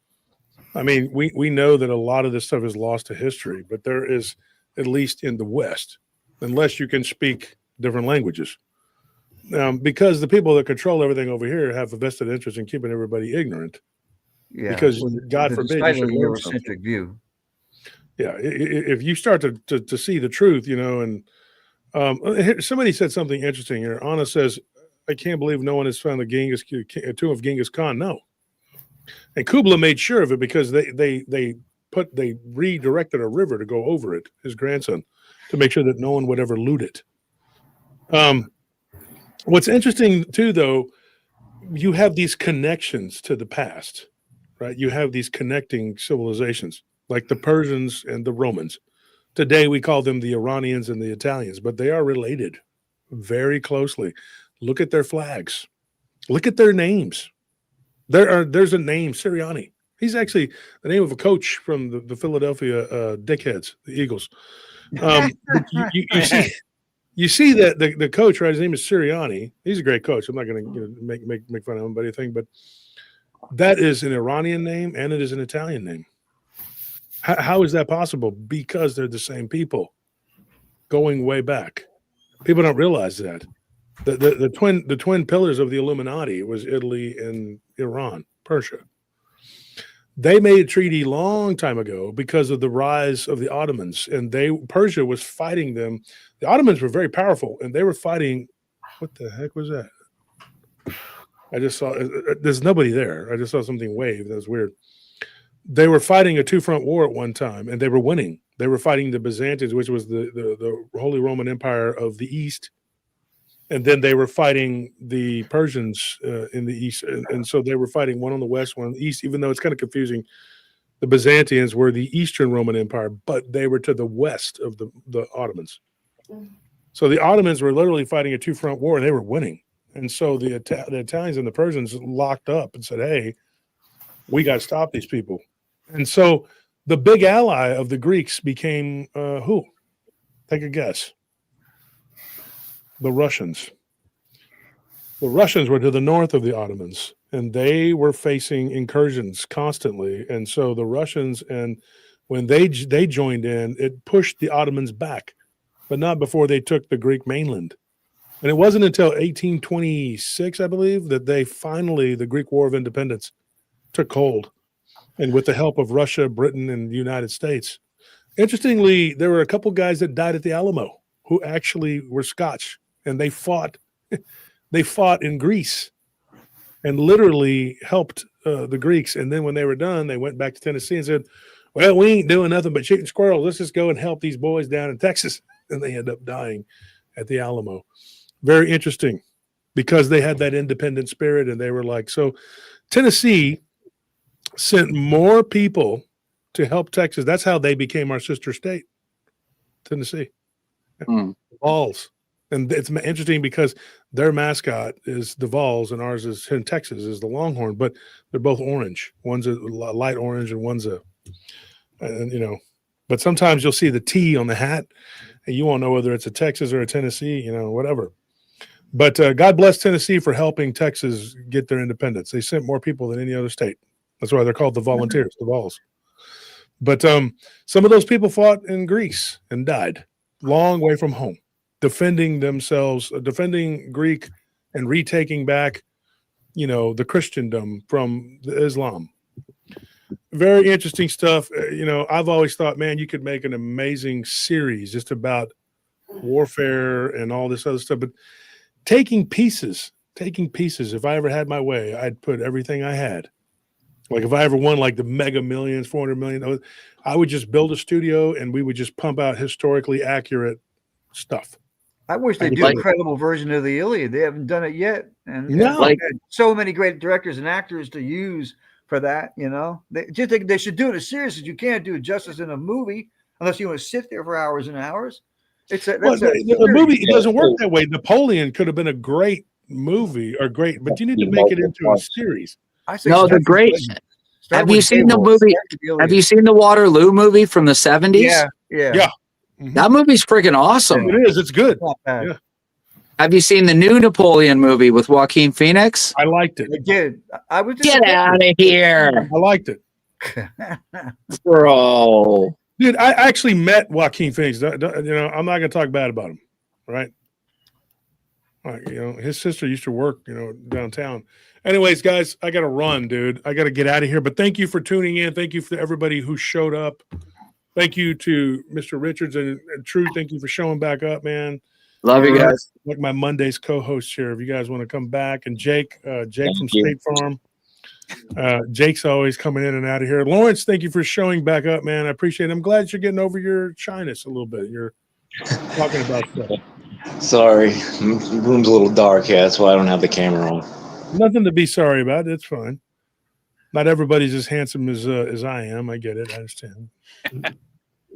Speaker 3: I mean, we know that a lot of this stuff is lost to history, but there is, at least in the West, unless you can speak different languages. Because the people that control everything over here have a vested interest in keeping everybody ignorant.
Speaker 11: Yeah,
Speaker 3: Because God
Speaker 11: the
Speaker 3: forbid you
Speaker 11: slightly
Speaker 3: should learn something.
Speaker 11: Eurocentric view.
Speaker 3: Yeah, if you start to see the truth, and somebody said something interesting here. Anna says, "I can't believe no one has found the tomb of Genghis Khan." No, and Kubla made sure of it because they redirected a river to go over it. His grandson, to make sure that no one would ever loot it. What's interesting too, though, you have these connections to the past, right? You have these connecting civilizations, like the Persians and the Romans. Today, we call them the Iranians and the Italians, but they are related very closely. Look at their flags. Look at their names. There's a name, Sirianni. He's actually the name of a coach from the Philadelphia Dickheads, the Eagles. You see that the coach, right? His name is Sirianni. He's a great coach. I'm not going to make fun of him, but anything. But that is an Iranian name and it is an Italian name. How is that possible? Because they're the same people, going way back. People don't realize that. The twin pillars of the Illuminati was Italy and Iran, Persia. They made a treaty long time ago because of the rise of the Ottomans, and Persia was fighting them. The Ottomans were very powerful, and they were fighting. What the heck was that? I just saw. There's nobody there. I just saw something wave. That was weird. They were fighting a two-front war at one time, and they were winning. They were fighting the Byzantines, which was the Holy Roman Empire of the East, and then they were fighting the Persians in the East, and so they were fighting one on the West, one on the East. Even though it's kind of confusing, the Byzantines were the Eastern Roman Empire, but they were to the west of the Ottomans. So the Ottomans were literally fighting a two-front war, and they were winning. And so the Italians and the Persians locked up and said, "Hey, we got to stop these people." And so the big ally of the Greeks became who? Take a guess. The Russians. The Russians were to the north of the Ottomans, and they were facing incursions constantly. And so the Russians, and when they joined in, it pushed the Ottomans back, but not before they took the Greek mainland. And it wasn't until 1826, I believe, that the Greek War of Independence took hold, and with the help of Russia, Britain, and the United States. Interestingly, there were a couple guys that died at the Alamo who actually were Scotch, and they fought in Greece and literally helped the Greeks. And then when they were done, they went back to Tennessee and said, "Well, we ain't doing nothing but shooting squirrels. Let's just go and help these boys down in Texas." And they end up dying at the Alamo. Very interesting, because they had that independent spirit, and they were like, so Tennessee sent more people to help Texas. That's how they became our sister state, Tennessee. Vols. And it's interesting because their mascot is the Vols, and ours is in Texas is the Longhorn, but they're both orange. One's a light orange and one's but sometimes you'll see the T on the hat and you won't know whether it's a Texas or a Tennessee, whatever. But God bless Tennessee for helping Texas get their independence. They sent more people than any other state. That's why they're called the Volunteers, the Vols. But some of those people fought in Greece and died long way from home, defending themselves, defending Greek and retaking back, the Christendom from the Islam. Very interesting stuff. I've always thought, man, you could make an amazing series just about warfare and all this other stuff. But taking pieces, if I ever had my way, I'd put everything I had. Like if I ever won like the Mega Millions, 400 million, I would just build a studio and we would just pump out historically accurate stuff.
Speaker 11: I wish they'd do a credible version of the Iliad. They haven't done it yet. And so many great directors and actors to use for that, They should do it as serious as you can't do it justice in a movie unless you want to sit there for hours and hours.
Speaker 3: The movie, it doesn't work that way. Napoleon could have been a great movie but you need to make it into a series.
Speaker 5: No, the great. Have you seen the movie? Have you seen the Waterloo movie from the 70s?
Speaker 11: Yeah.
Speaker 3: Mm-hmm.
Speaker 5: That movie's freaking awesome.
Speaker 3: It is. It's good. Yeah.
Speaker 5: Have you seen the new Napoleon movie with Joaquin Phoenix?
Speaker 3: I liked it.
Speaker 11: I did. I was
Speaker 5: Get out of here.
Speaker 3: I liked it.
Speaker 5: Bro.
Speaker 3: Dude, I actually met Joaquin Phoenix. I'm not going to talk bad about him, right? His sister used to work, downtown. Anyways, guys, I got to run, dude. I got to get out of here. But thank you for tuning in. Thank you for everybody who showed up. Thank you to Mr. Richards and True. Thank you for showing back up, man.
Speaker 5: Love you guys.
Speaker 3: Like my Mondays co-host here. If you guys want to come back, and Jake from State Farm. Jake's always coming in and out of here. Lawrence, thank you for showing back up, man. I appreciate it. I'm glad you're getting over your shyness a little bit. You're talking about stuff.
Speaker 8: Sorry, the room's a little dark here. That's why I don't have the camera on.
Speaker 3: Nothing to be sorry about. It's fine. Not everybody's as handsome as I am. I get it. I understand.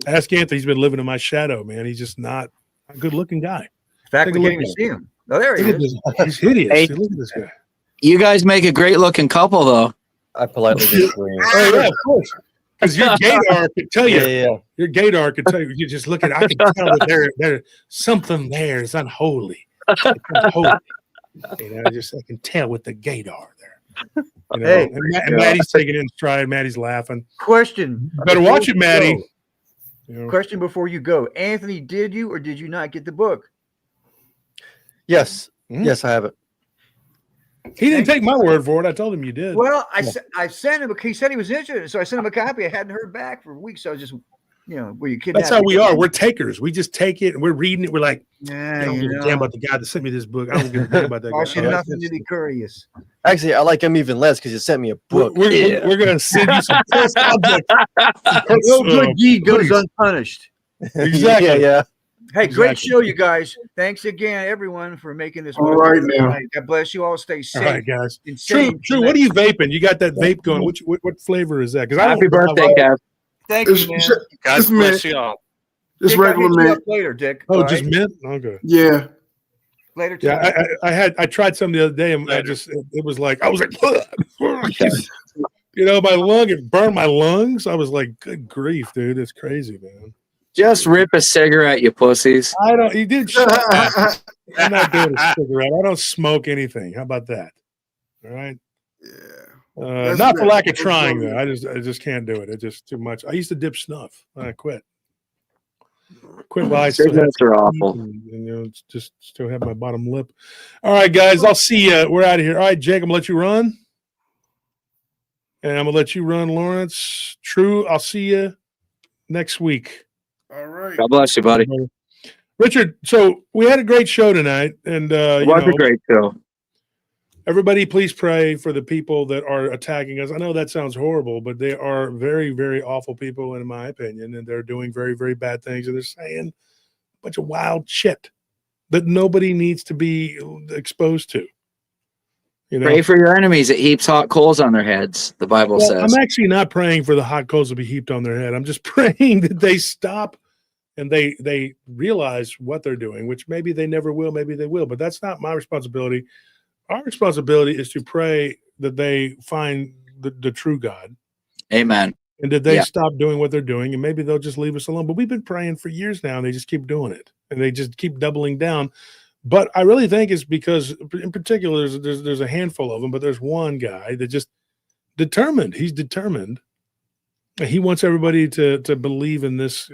Speaker 3: Ask Anthony. He's been living in my shadow, man. He's just not a good-looking guy.
Speaker 11: In fact, we can't even see him. Oh, there he is.
Speaker 3: He's hideous.
Speaker 5: Hey,
Speaker 3: look at this guy.
Speaker 5: You guys make a great-looking couple, though.
Speaker 4: I politely disagree.
Speaker 3: Oh, yeah, of course. Because your gaydar could tell you.
Speaker 4: Yeah.
Speaker 3: Your gaydar could tell you. You just look at it. I can tell that there's something there is unholy. It's unholy. I can tell with the gaydar there.
Speaker 11: Hey,
Speaker 3: and Maddie's taking it in stride. Maddie's laughing.
Speaker 11: Question.
Speaker 3: You better watch it, Maddie.
Speaker 11: Question before you go. Anthony, did you or did you not get the book?
Speaker 4: Yes. Yes, I have it.
Speaker 3: He didn't take my word for it. I told him you did.
Speaker 11: Well, I sent him. He said he was interested, so I sent him a copy. I hadn't heard back for weeks. So I was just, were you kidding?
Speaker 3: That's how we are. We're takers. We just take it and we're reading it. We're like,
Speaker 11: Yeah,
Speaker 3: I don't give a damn about the guy that sent me this book. I don't give a damn about that
Speaker 11: Cost
Speaker 3: guy.
Speaker 11: you nothing to be curious.
Speaker 4: Actually, I like him even less because you sent me a book.
Speaker 3: We're going to send you some test objects.
Speaker 11: No good deed goes unpunished.
Speaker 3: Exactly.
Speaker 4: Yeah.
Speaker 11: Hey, great
Speaker 3: Exactly.
Speaker 11: show, you guys. Thanks again, everyone, for making this.
Speaker 6: All right, now.
Speaker 11: God bless you all. Stay safe.
Speaker 3: All right, guys.
Speaker 11: and
Speaker 3: True.
Speaker 11: safe
Speaker 3: True. What are you vaping? You got that vape going. What flavor is that? Because
Speaker 5: Happy birthday, Kev.
Speaker 11: Thank you, man.
Speaker 10: God
Speaker 6: Just
Speaker 10: bless
Speaker 6: mint.
Speaker 10: you all.
Speaker 6: Just
Speaker 11: Dick, I'll
Speaker 6: regular
Speaker 11: hit you
Speaker 6: mint.
Speaker 11: up later, Dick.
Speaker 3: Oh,
Speaker 11: All
Speaker 3: just
Speaker 11: right?
Speaker 3: mint. Okay.
Speaker 6: Yeah.
Speaker 11: Later.
Speaker 3: Yeah,
Speaker 11: tonight.
Speaker 3: I tried some the other day, and
Speaker 10: Later.
Speaker 3: it was like I was like, my lung, it burned my lungs. I was like, good grief, dude, it's crazy, man.
Speaker 5: Just rip a cigarette, you pussies.
Speaker 3: I don't. You did. Shut up. I'm not doing a cigarette. I don't smoke anything. How about that? All right.
Speaker 6: Yeah.
Speaker 3: Not for
Speaker 6: good.
Speaker 3: lack of
Speaker 6: That's
Speaker 3: trying,
Speaker 6: good.
Speaker 3: though. I just can't do it. It's just too much. I used to dip snuff. I quit. While I still had
Speaker 5: Cigarettes are
Speaker 3: some teeth
Speaker 5: awful.
Speaker 3: and it's just still have my bottom lip. All right, guys, I'll see you. We're out of here. All right, Jake, I'm gonna let you run, and I'm gonna let you run, Lawrence. True, I'll see you next week.
Speaker 6: All right.
Speaker 5: God bless you, buddy.
Speaker 3: Richard, so we had a great show tonight, and
Speaker 5: It was a great show.
Speaker 3: everybody, please pray for the people that are attacking us. I know that sounds horrible, but they are very, very awful people, in my opinion, and they're doing very, very bad things, and they're saying a bunch of wild shit that nobody needs to be exposed to.
Speaker 5: Pray for your enemies. It heaps hot coals on their heads, the Bible says.
Speaker 3: I'm actually not praying for the hot coals to be heaped on their head. I'm just praying that they stop and they realize what they're doing, which maybe they never will, maybe they will, but that's not my responsibility. Our responsibility is to pray that they find the true God.
Speaker 5: Amen.
Speaker 3: And that they
Speaker 5: Yeah.
Speaker 3: stop doing what they're doing, and maybe they'll just leave us alone. But we've been praying for years now, and they just keep doing it, and they just keep doubling down. But I really think it's because, in particular, there's a handful of them, but there's one guy that just determined. He's determined. He wants everybody to believe in this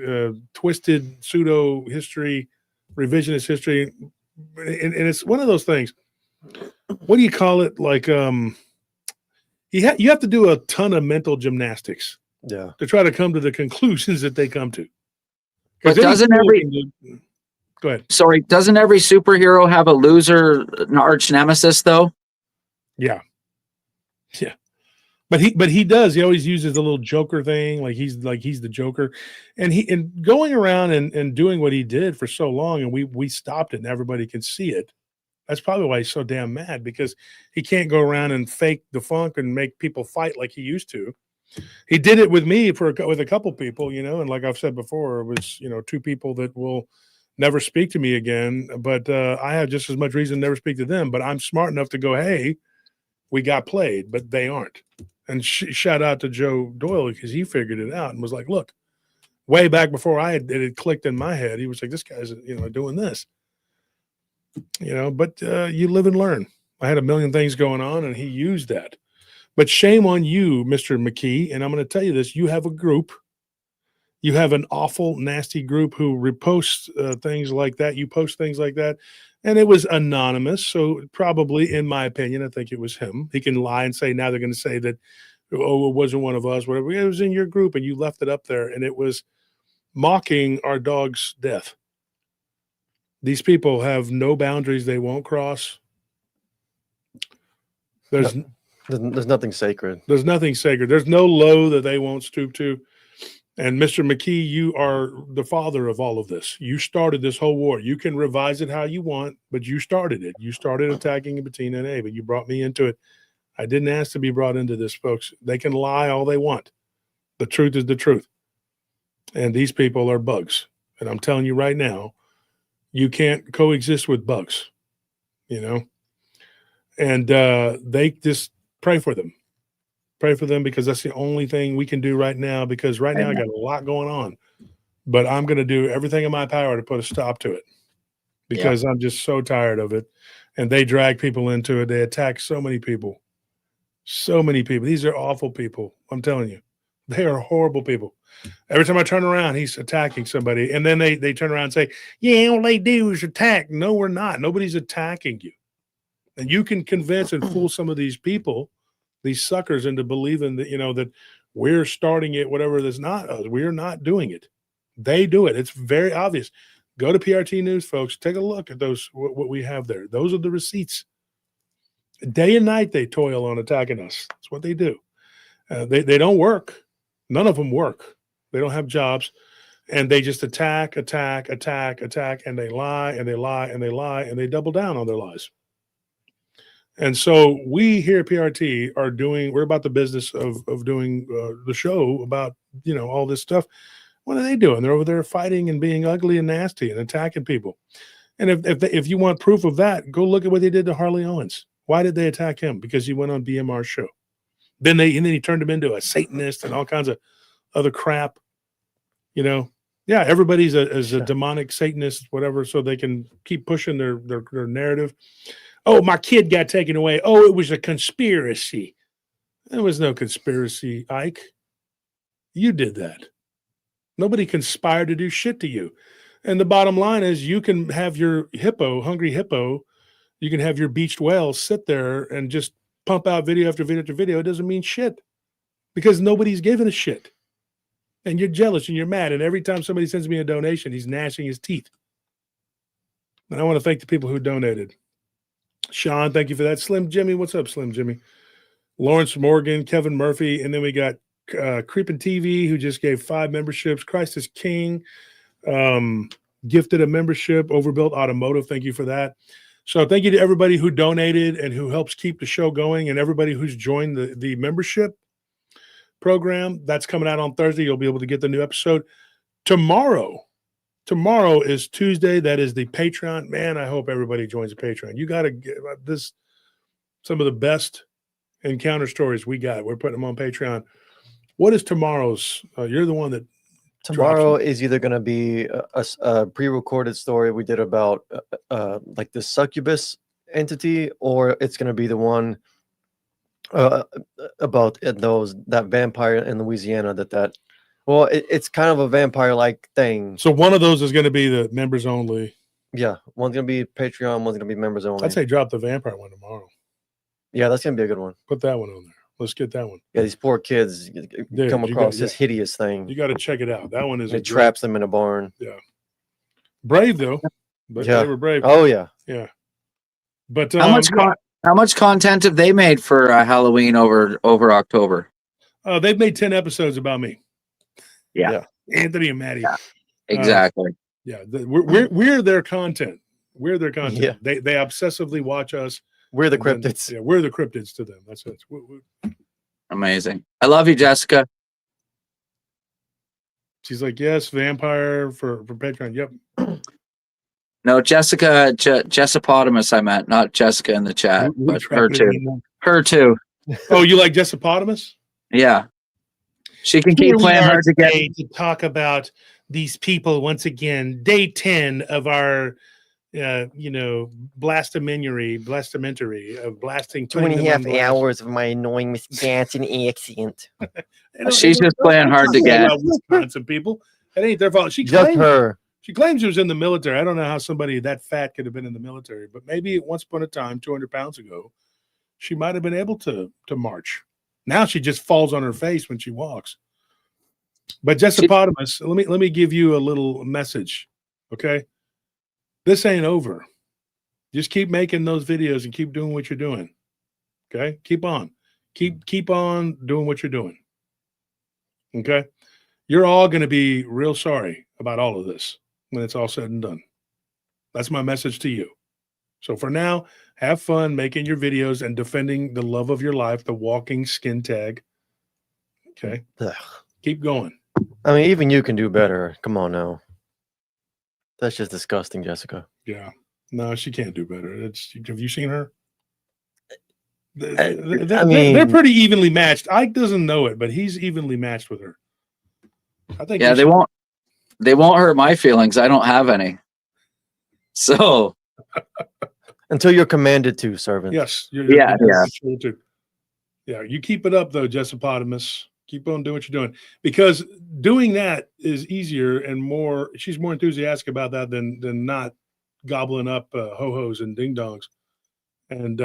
Speaker 3: twisted pseudo history, revisionist history, and it's one of those things. What do you call it? Like you have to do a ton of mental gymnastics.
Speaker 4: Yeah.
Speaker 3: To try to come to the conclusions that they come to.
Speaker 5: But doesn't
Speaker 3: go ahead.
Speaker 5: Sorry, doesn't every superhero have a loser, an arch nemesis, though?
Speaker 3: Yeah. Yeah. But he does. He always uses the little Joker thing, like he's the Joker. And going around and doing what he did for so long, and we stopped it and everybody can see it. That's probably why he's so damn mad, because he can't go around and fake the funk and make people fight like he used to. He did it with me with a couple people, and like I've said before, it was, two people that will never speak to me again. But I have just as much reason to never speak to them. But I'm smart enough to go, hey, we got played, but they aren't. And shout out to Joe Doyle, because he figured it out and was like, look, way back before it had clicked in my head, he was like, this guy's, doing this, but you live and learn. I had a million things going on and he used that. But shame on you, Mr. McKee. And I'm going to tell you this. You have a group. You have an awful, nasty group who reposts things like that. You post things like that. And it was anonymous. So probably, in my opinion, I think it was him. He can lie and say, now they're going to say that, oh, it wasn't one of us, whatever. It was in your group and you left it up there. And it was mocking our dog's death. These people have no boundaries they won't cross. There's
Speaker 4: nothing sacred.
Speaker 3: There's nothing sacred. There's no low that they won't stoop to. And Mr. McKee, you are the father of all of this. You started this whole war. You can revise it how you want, but you started it. You started attacking Bettina and Ava. You brought me into it. I didn't ask to be brought into this, folks. They can lie all they want. The truth is the truth. And these people are bugs. And I'm telling you right now, you can't coexist with bugs, And they just pray for them. Pray for them, because that's the only thing we can do right now, because right now I got a lot going on. But I'm going to do everything in my power to put a stop to it, because I'm just so tired of it. And they drag people into it. They attack so many people. So many people. These are awful people. I'm telling you. They are horrible people. Every time I turn around, he's attacking somebody. And then they turn around and say, yeah, all they do is attack. No, we're not. Nobody's attacking you. And you can convince and fool some of these people, these suckers, into believing that, that we're starting it, whatever. That's not us. We're not doing it. They do it. It's very obvious. Go to PRT News, folks. Take a look at those, what we have there. Those are the receipts. Day and night, they toil on attacking us. That's what they do. They don't work. None of them work. They don't have jobs. And they just attack, and they lie, and they lie, and they lie, and they double down on their lies. And so we here at PRT we're about the business of doing the show about, all this stuff. What are they doing? They're over there fighting and being ugly and nasty and attacking people. And if you want proof of that, go look at what they did to Harley Owens. Why did they attack him? Because he went on BMR's show. Then he turned him into a Satanist and all kinds of other crap. Yeah, everybody's a demonic Satanist, whatever, so they can keep pushing their narrative. Oh, my kid got taken away. Oh, it was a conspiracy. There was no conspiracy, Ike. You did that. Nobody conspired to do shit to you. And the bottom line is you can have your hungry hippo, you can have your beached whale sit there and just pump out video after video after video. It doesn't mean shit because nobody's giving a shit. And you're jealous and you're mad. And every time somebody sends me a donation, he's gnashing his teeth. And I want to thank the people who donated. Sean, thank you for that. Slim Jimmy, what's up, Slim Jimmy? Lawrence Morgan, Kevin Murphy, and then we got Creepin' TV, who just gave 5 memberships. Christ is King, gifted a membership. Overbuilt Automotive, thank you for that. So thank you to everybody who donated and who helps keep the show going, and everybody who's joined the membership program. That's coming out on Thursday. You'll be able to get the new episode. Tomorrow is Tuesday. That is the Patreon. Man, I hope everybody joins the Patreon. You got to get this. Some of the best encounter stories we got. We're putting them on Patreon. What is tomorrow's? You're the one that.
Speaker 4: Tomorrow is either going to be a pre-recorded story we did about like the succubus entity, or it's going to be the one about that vampire in Louisiana. It's kind of a vampire-like thing.
Speaker 3: So one of those is going to be the members only.
Speaker 4: Yeah, one's going to be Patreon, one's going to be members only.
Speaker 3: I'd say drop the vampire one tomorrow.
Speaker 4: Yeah, that's going to be a good one.
Speaker 3: Put that one on there. Let's get that one.
Speaker 4: Yeah, these poor kids come across this hideous thing.
Speaker 3: You got to check it out. That one is.
Speaker 4: It traps them in a barn.
Speaker 3: Yeah. Brave though. But
Speaker 4: yeah.
Speaker 3: They were brave.
Speaker 4: Oh yeah.
Speaker 3: Yeah. But
Speaker 5: how much content have they made for Halloween over October?
Speaker 3: They've made 10 episodes about me.
Speaker 5: Yeah.
Speaker 3: Anthony and Maddie.
Speaker 5: Yeah, exactly.
Speaker 3: We're their content. We're their content.
Speaker 4: Yeah.
Speaker 3: They obsessively watch us.
Speaker 4: We're the cryptids.
Speaker 3: Yeah, we're the cryptids to them. That's it.
Speaker 5: Amazing. I love you, Jessica.
Speaker 3: She's like, yes, vampire for Patreon. Yep.
Speaker 5: No, Jessica, Jessipotamus, I meant, not Jessica in the chat, but her too. Her too.
Speaker 3: Oh, you like Jessipotamus?
Speaker 5: Yeah. She can keep playing hard to get.
Speaker 3: To talk about these people once again. Day 10 of our blastomentary of blasting
Speaker 4: 2.5 hours of my annoying Wisconsin accent.
Speaker 5: She's just playing hard to get.
Speaker 3: Wisconsin people. It ain't their fault. She claims she was in the military. I don't know how somebody that fat could have been in the military, but maybe once upon a time, 200 pounds ago, she might have been able to march. Now she just falls on her face when she walks. But Jessipotamus, let me give you a little message, okay? This ain't over. Just keep making those videos and keep doing what you're doing. Okay? Keep on. Keep on doing what you're doing. Okay? You're all going to be real sorry about all of this when it's all said and done. That's my message to you. So for now, have fun making your videos and defending the love of your life, the walking skin tag. Okay?
Speaker 4: Ugh.
Speaker 3: Keep going.
Speaker 4: I mean, even you can do better. Come on now. That's just disgusting, Jessica.
Speaker 3: Yeah. No, she can't do better. Have you seen her? They're pretty evenly matched. Ike doesn't know it, but he's evenly matched with her. I think.
Speaker 5: Yeah, they won't hurt my feelings. I don't have any. So
Speaker 4: until you're commanded to, servant.
Speaker 3: Yes.
Speaker 5: Yeah.
Speaker 3: Yeah. You keep it up though, Jessipotamus. Keep on doing what you're doing, because doing that is easier and more. She's more enthusiastic about that than not gobbling up ho-hos and ding dongs. and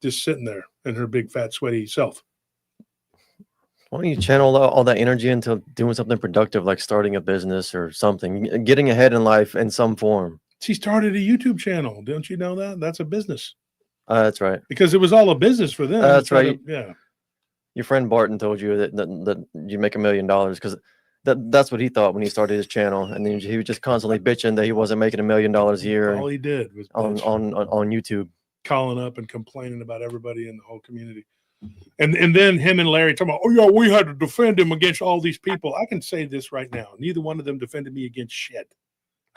Speaker 3: just sitting there in her big, fat, sweaty self.
Speaker 4: Why don't you channel all that energy into doing something productive, like starting a business or something, getting ahead in life in some form?
Speaker 3: She started a YouTube channel. Don't you know that? That's a business.
Speaker 4: That's right.
Speaker 3: Because it was all a business for them.
Speaker 4: That's right.
Speaker 3: Yeah.
Speaker 4: Your friend Barton told you that you make $1 million because that's what he thought when he started his channel, and then he was just constantly bitching that he wasn't making $1 million a year.
Speaker 3: All he did was
Speaker 4: on YouTube,
Speaker 3: calling up and complaining about everybody in the whole community. And then him and Larry talking about, oh yeah, we had to defend him against all these people. I can say this right now. Neither one of them defended me against shit.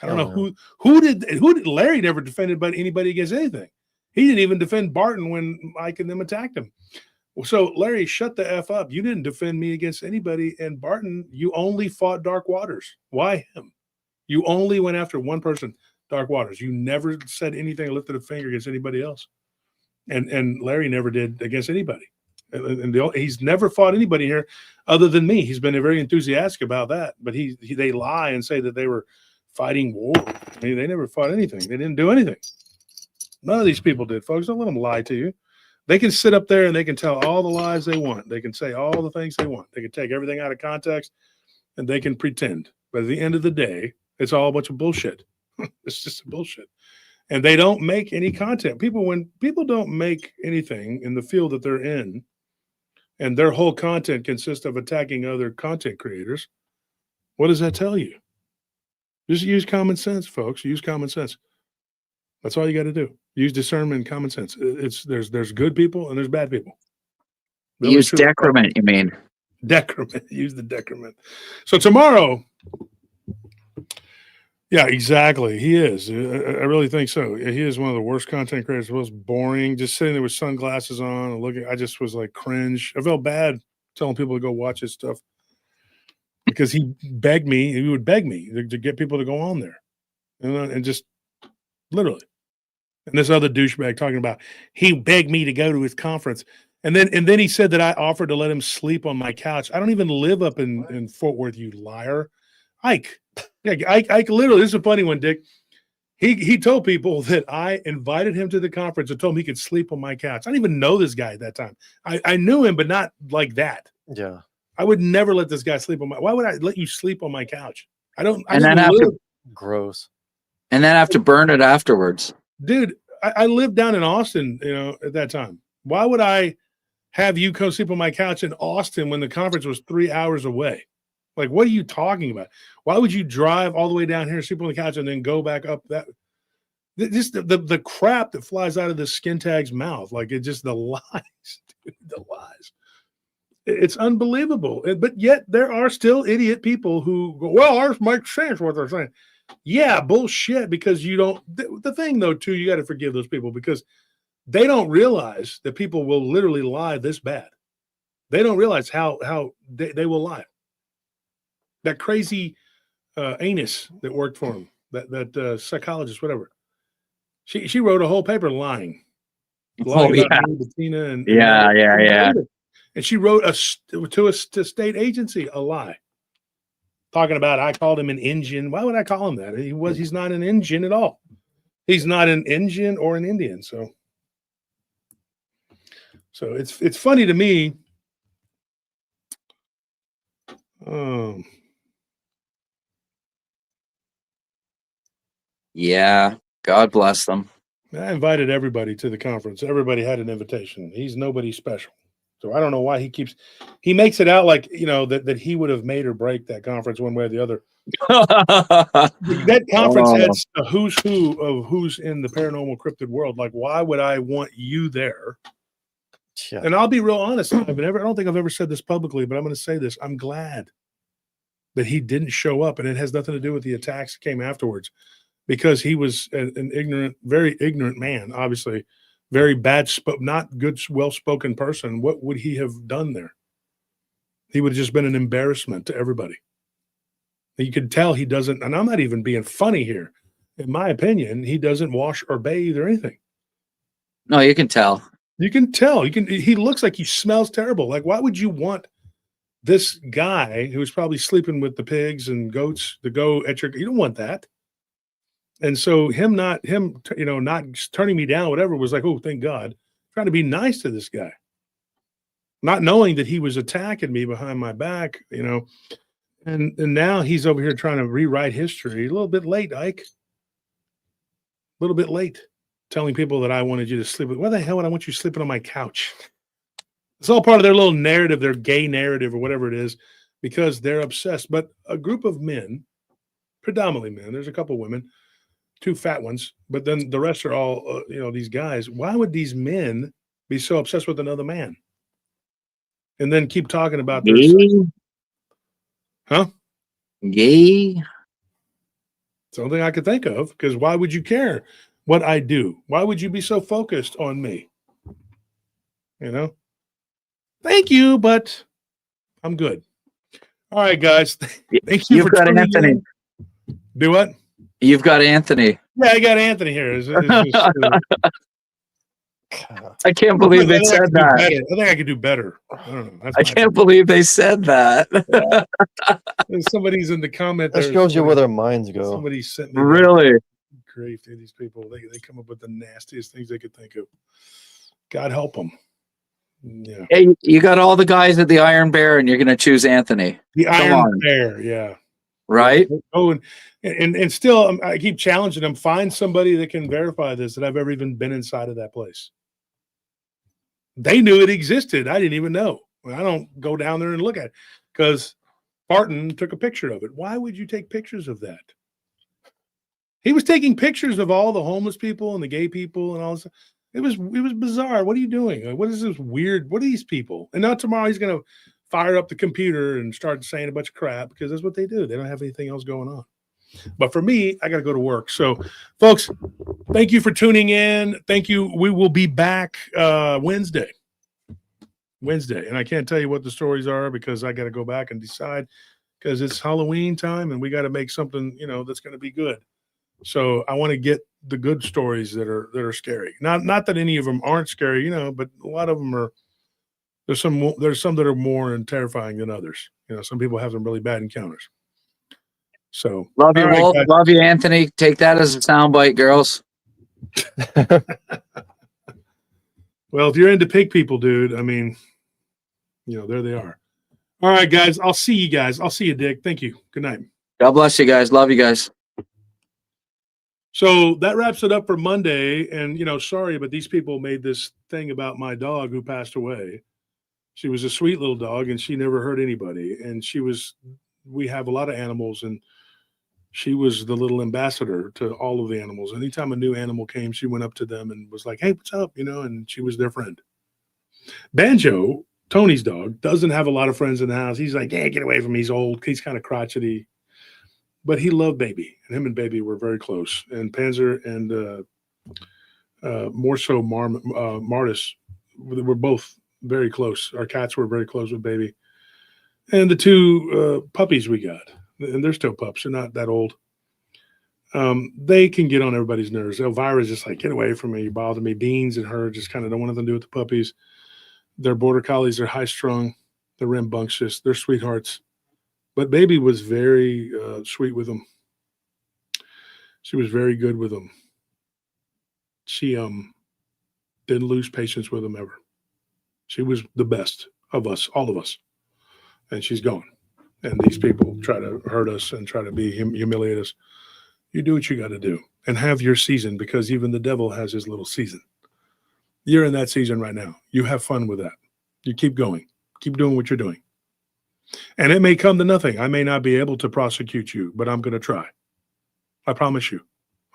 Speaker 3: I don't know who did Larry never defended anybody against anything. He didn't even defend Barton when Mike and them attacked him. So Larry, shut the F up. You didn't defend me against anybody. And Barton, you only fought Dark Waters. Why him? You only went after one person, Dark Waters. You never said anything or lifted a finger against anybody else. And Larry never did against anybody. And he's never fought anybody here other than me. He's been very enthusiastic about that. But they lie and say that they were fighting war. I mean, they never fought anything. They didn't do anything. None of these people did, folks. Don't let them lie to you. They can sit up there and they can tell all the lies they want. They can say all the things they want. They can take everything out of context and they can pretend. But at the end of the day, it's all a bunch of bullshit. It's just bullshit. And they don't make any content. When people don't make anything in the field that they're in, and their whole content consists of attacking other content creators, what does that tell you? Just use common sense, folks. Use common sense. That's all you got to do. Use discernment and common sense. There's good people and there's bad people.
Speaker 5: Use decrement, you mean?
Speaker 3: Decrement. Use the decrement. So tomorrow, yeah, exactly. He is. I really think so. He is one of the worst content creators. The most boring. Just sitting there with sunglasses on and looking. I just was like cringe. I felt bad telling people to go watch his stuff because he would beg me to get people to go on there, and just literally. And this other douchebag talking about he begged me to go to his conference, and then he said that I offered to let him sleep on my couch. I don't even live up in Fort Worth, you liar, Ike. Yeah, Ike literally. This is a funny one, Dick. He told people that I invited him to the conference and told him he could sleep on my couch. I didn't even know this guy at that time. I knew him, but not like that.
Speaker 4: Yeah,
Speaker 3: I would never let this guy sleep on my. Why would I let you sleep on my couch? I don't.
Speaker 5: And then
Speaker 4: gross.
Speaker 5: And then have to burn it afterwards.
Speaker 3: Dude, I lived down in Austin, at that time. Why would I have you come sleep on my couch in Austin when the conference was 3 hours away? Like, what are you talking about? Why would you drive all the way down here, sleep on the couch, and then go back up that? Just the crap that flies out of this skin tag's mouth. Like, it just the lies, dude, the lies. It's unbelievable. But yet there are still idiot people who go, well, ours makes sense what they're saying. Yeah, bullshit, because you don't. The thing, though, too, you got to forgive those people because they don't realize that people will literally lie this bad. They don't realize how they will lie. That crazy anus that worked for him, that psychologist, whatever. She wrote a whole paper lying
Speaker 5: Oh, yeah.
Speaker 3: about me, Bettina, and
Speaker 5: Yeah.
Speaker 3: And she wrote to a state agency a lie. Talking about I called him an Indian. Why would I call him that? He's not an Indian at all. He's not an Indian or an Indian. So it's funny to me.
Speaker 5: Yeah. God bless them.
Speaker 3: I invited everybody to the conference. Everybody had an invitation. He's nobody special. So I don't know why he makes it out like, that he would have made or break that conference one way or the other. That conference had a who's who of who's in the paranormal cryptid world. Like, why would I want you there? Yeah. And I'll be real honest. I don't think I've ever said this publicly, but I'm going to say this. I'm glad that he didn't show up, and it has nothing to do with the attacks that came afterwards, because he was an ignorant, very ignorant man, obviously. Very bad, not good, well-spoken person. What would he have done there? He would have just been an embarrassment to everybody. You could tell he doesn't, and I'm not even being funny here. In my opinion, he doesn't wash or bathe or anything.
Speaker 5: No, you can tell.
Speaker 3: You can tell. He looks like he smells terrible. Like, why would you want this guy who's probably sleeping with the pigs and goats to go at your? You don't want that. And so not turning me down, whatever, was like, oh, thank God. Trying to be nice to this guy, not knowing that he was attacking me behind my back, and now he's over here trying to rewrite history. A little bit late, Ike. A little bit late. Telling people that I wanted you to sleep with. Why the hell would I want you sleeping on my couch? It's all part of their little narrative, their gay narrative or whatever it is, because they're obsessed. But a group of men, predominantly men, there's a couple women, 2 fat ones, but then the rest are all, these guys. Why would these men be so obsessed with another man? And then keep talking about their sex? Huh?
Speaker 5: Gay?
Speaker 3: Something I could think of, because why would you care what I do? Why would you be so focused on me? Thank you, but I'm good. All right, guys. Thank you.
Speaker 5: You've got Anthony.
Speaker 3: In. Do what?
Speaker 5: You've got Anthony.
Speaker 3: Yeah, I got Anthony here. It's just,
Speaker 5: I can't believe they said that.
Speaker 3: I think I could do better. I don't know.
Speaker 5: I can't believe they said that.
Speaker 3: Somebody's in the comment.
Speaker 4: That shows you where their minds go.
Speaker 3: Somebody sent me.
Speaker 5: Really?
Speaker 3: Grief, dude, these people, they come up with the nastiest things they could think of. God help them. Yeah.
Speaker 5: Hey, you got all the guys at the Iron Bear, and you're going to choose Anthony.
Speaker 3: The Iron Bear, yeah.
Speaker 5: Right?
Speaker 3: Oh, and still, I keep challenging them. Find somebody that can verify this, that I've ever even been inside of that place. They knew it existed. I didn't even know. I don't go down there and look at it because Barton took a picture of it. Why would you take pictures of that? He was taking pictures of all the homeless people and the gay people and all this. It was bizarre. What are you doing? Like, what is this weird? What are these people? And now tomorrow he's going to fire up the computer and start saying a bunch of crap because that's what they do. They don't have anything else going on. But for me, I got to go to work. So, folks, thank you for tuning in. Thank you. We will be back Wednesday. And I can't tell you what the stories are because I got to go back and decide because it's Halloween time and we got to make something, that's going to be good. So I want to get the good stories that are scary. Not that any of them aren't scary, but a lot of them are. There's some that are more terrifying than others. Some people have some really bad encounters. So
Speaker 5: love you, Wolf. Guys. Love you, Anthony. Take that as a soundbite, girls.
Speaker 3: Well, if you're into pig people, dude, I mean, there they are. All right, guys. I'll see you guys. I'll see you, Dick. Thank you. Good night.
Speaker 5: God bless you guys. Love you guys.
Speaker 3: So that wraps it up for Monday. And, sorry, but these people made this thing about my dog who passed away. She was a sweet little dog and she never hurt anybody. And we have a lot of animals and she was the little ambassador to all of the animals. Anytime a new animal came, she went up to them and was like, hey, what's up? And she was their friend. Banjo, Tony's dog, doesn't have a lot of friends in the house. He's like, hey, get away from me. He's old. He's kind of crotchety. But he loved Baby, and him and Baby were very close. And Panzer and more so Martis were both very close. Our cats were very close with Baby. And the 2 puppies we got, and they're still pups. They're not that old. They can get on everybody's nerves. Elvira's just like, get away from me. You bother me. Beans and her just kind of don't want nothing to do with the puppies. They're border collies. They're high-strung. They're rambunctious. They're sweethearts. But Baby was very sweet with them. She was very good with them. She didn't lose patience with them ever. She was the best of us, all of us. And she's gone. And these people try to hurt us and try to humiliate us. You do what you got to do and have your season because even the devil has his little season. You're in that season right now. You have fun with that. You keep going. Keep doing what you're doing. And it may come to nothing. I may not be able to prosecute you, but I'm going to try. I promise you,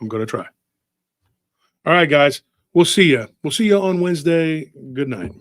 Speaker 3: I'm going to try. All right, guys. We'll see you. We'll see you on Wednesday. Good night.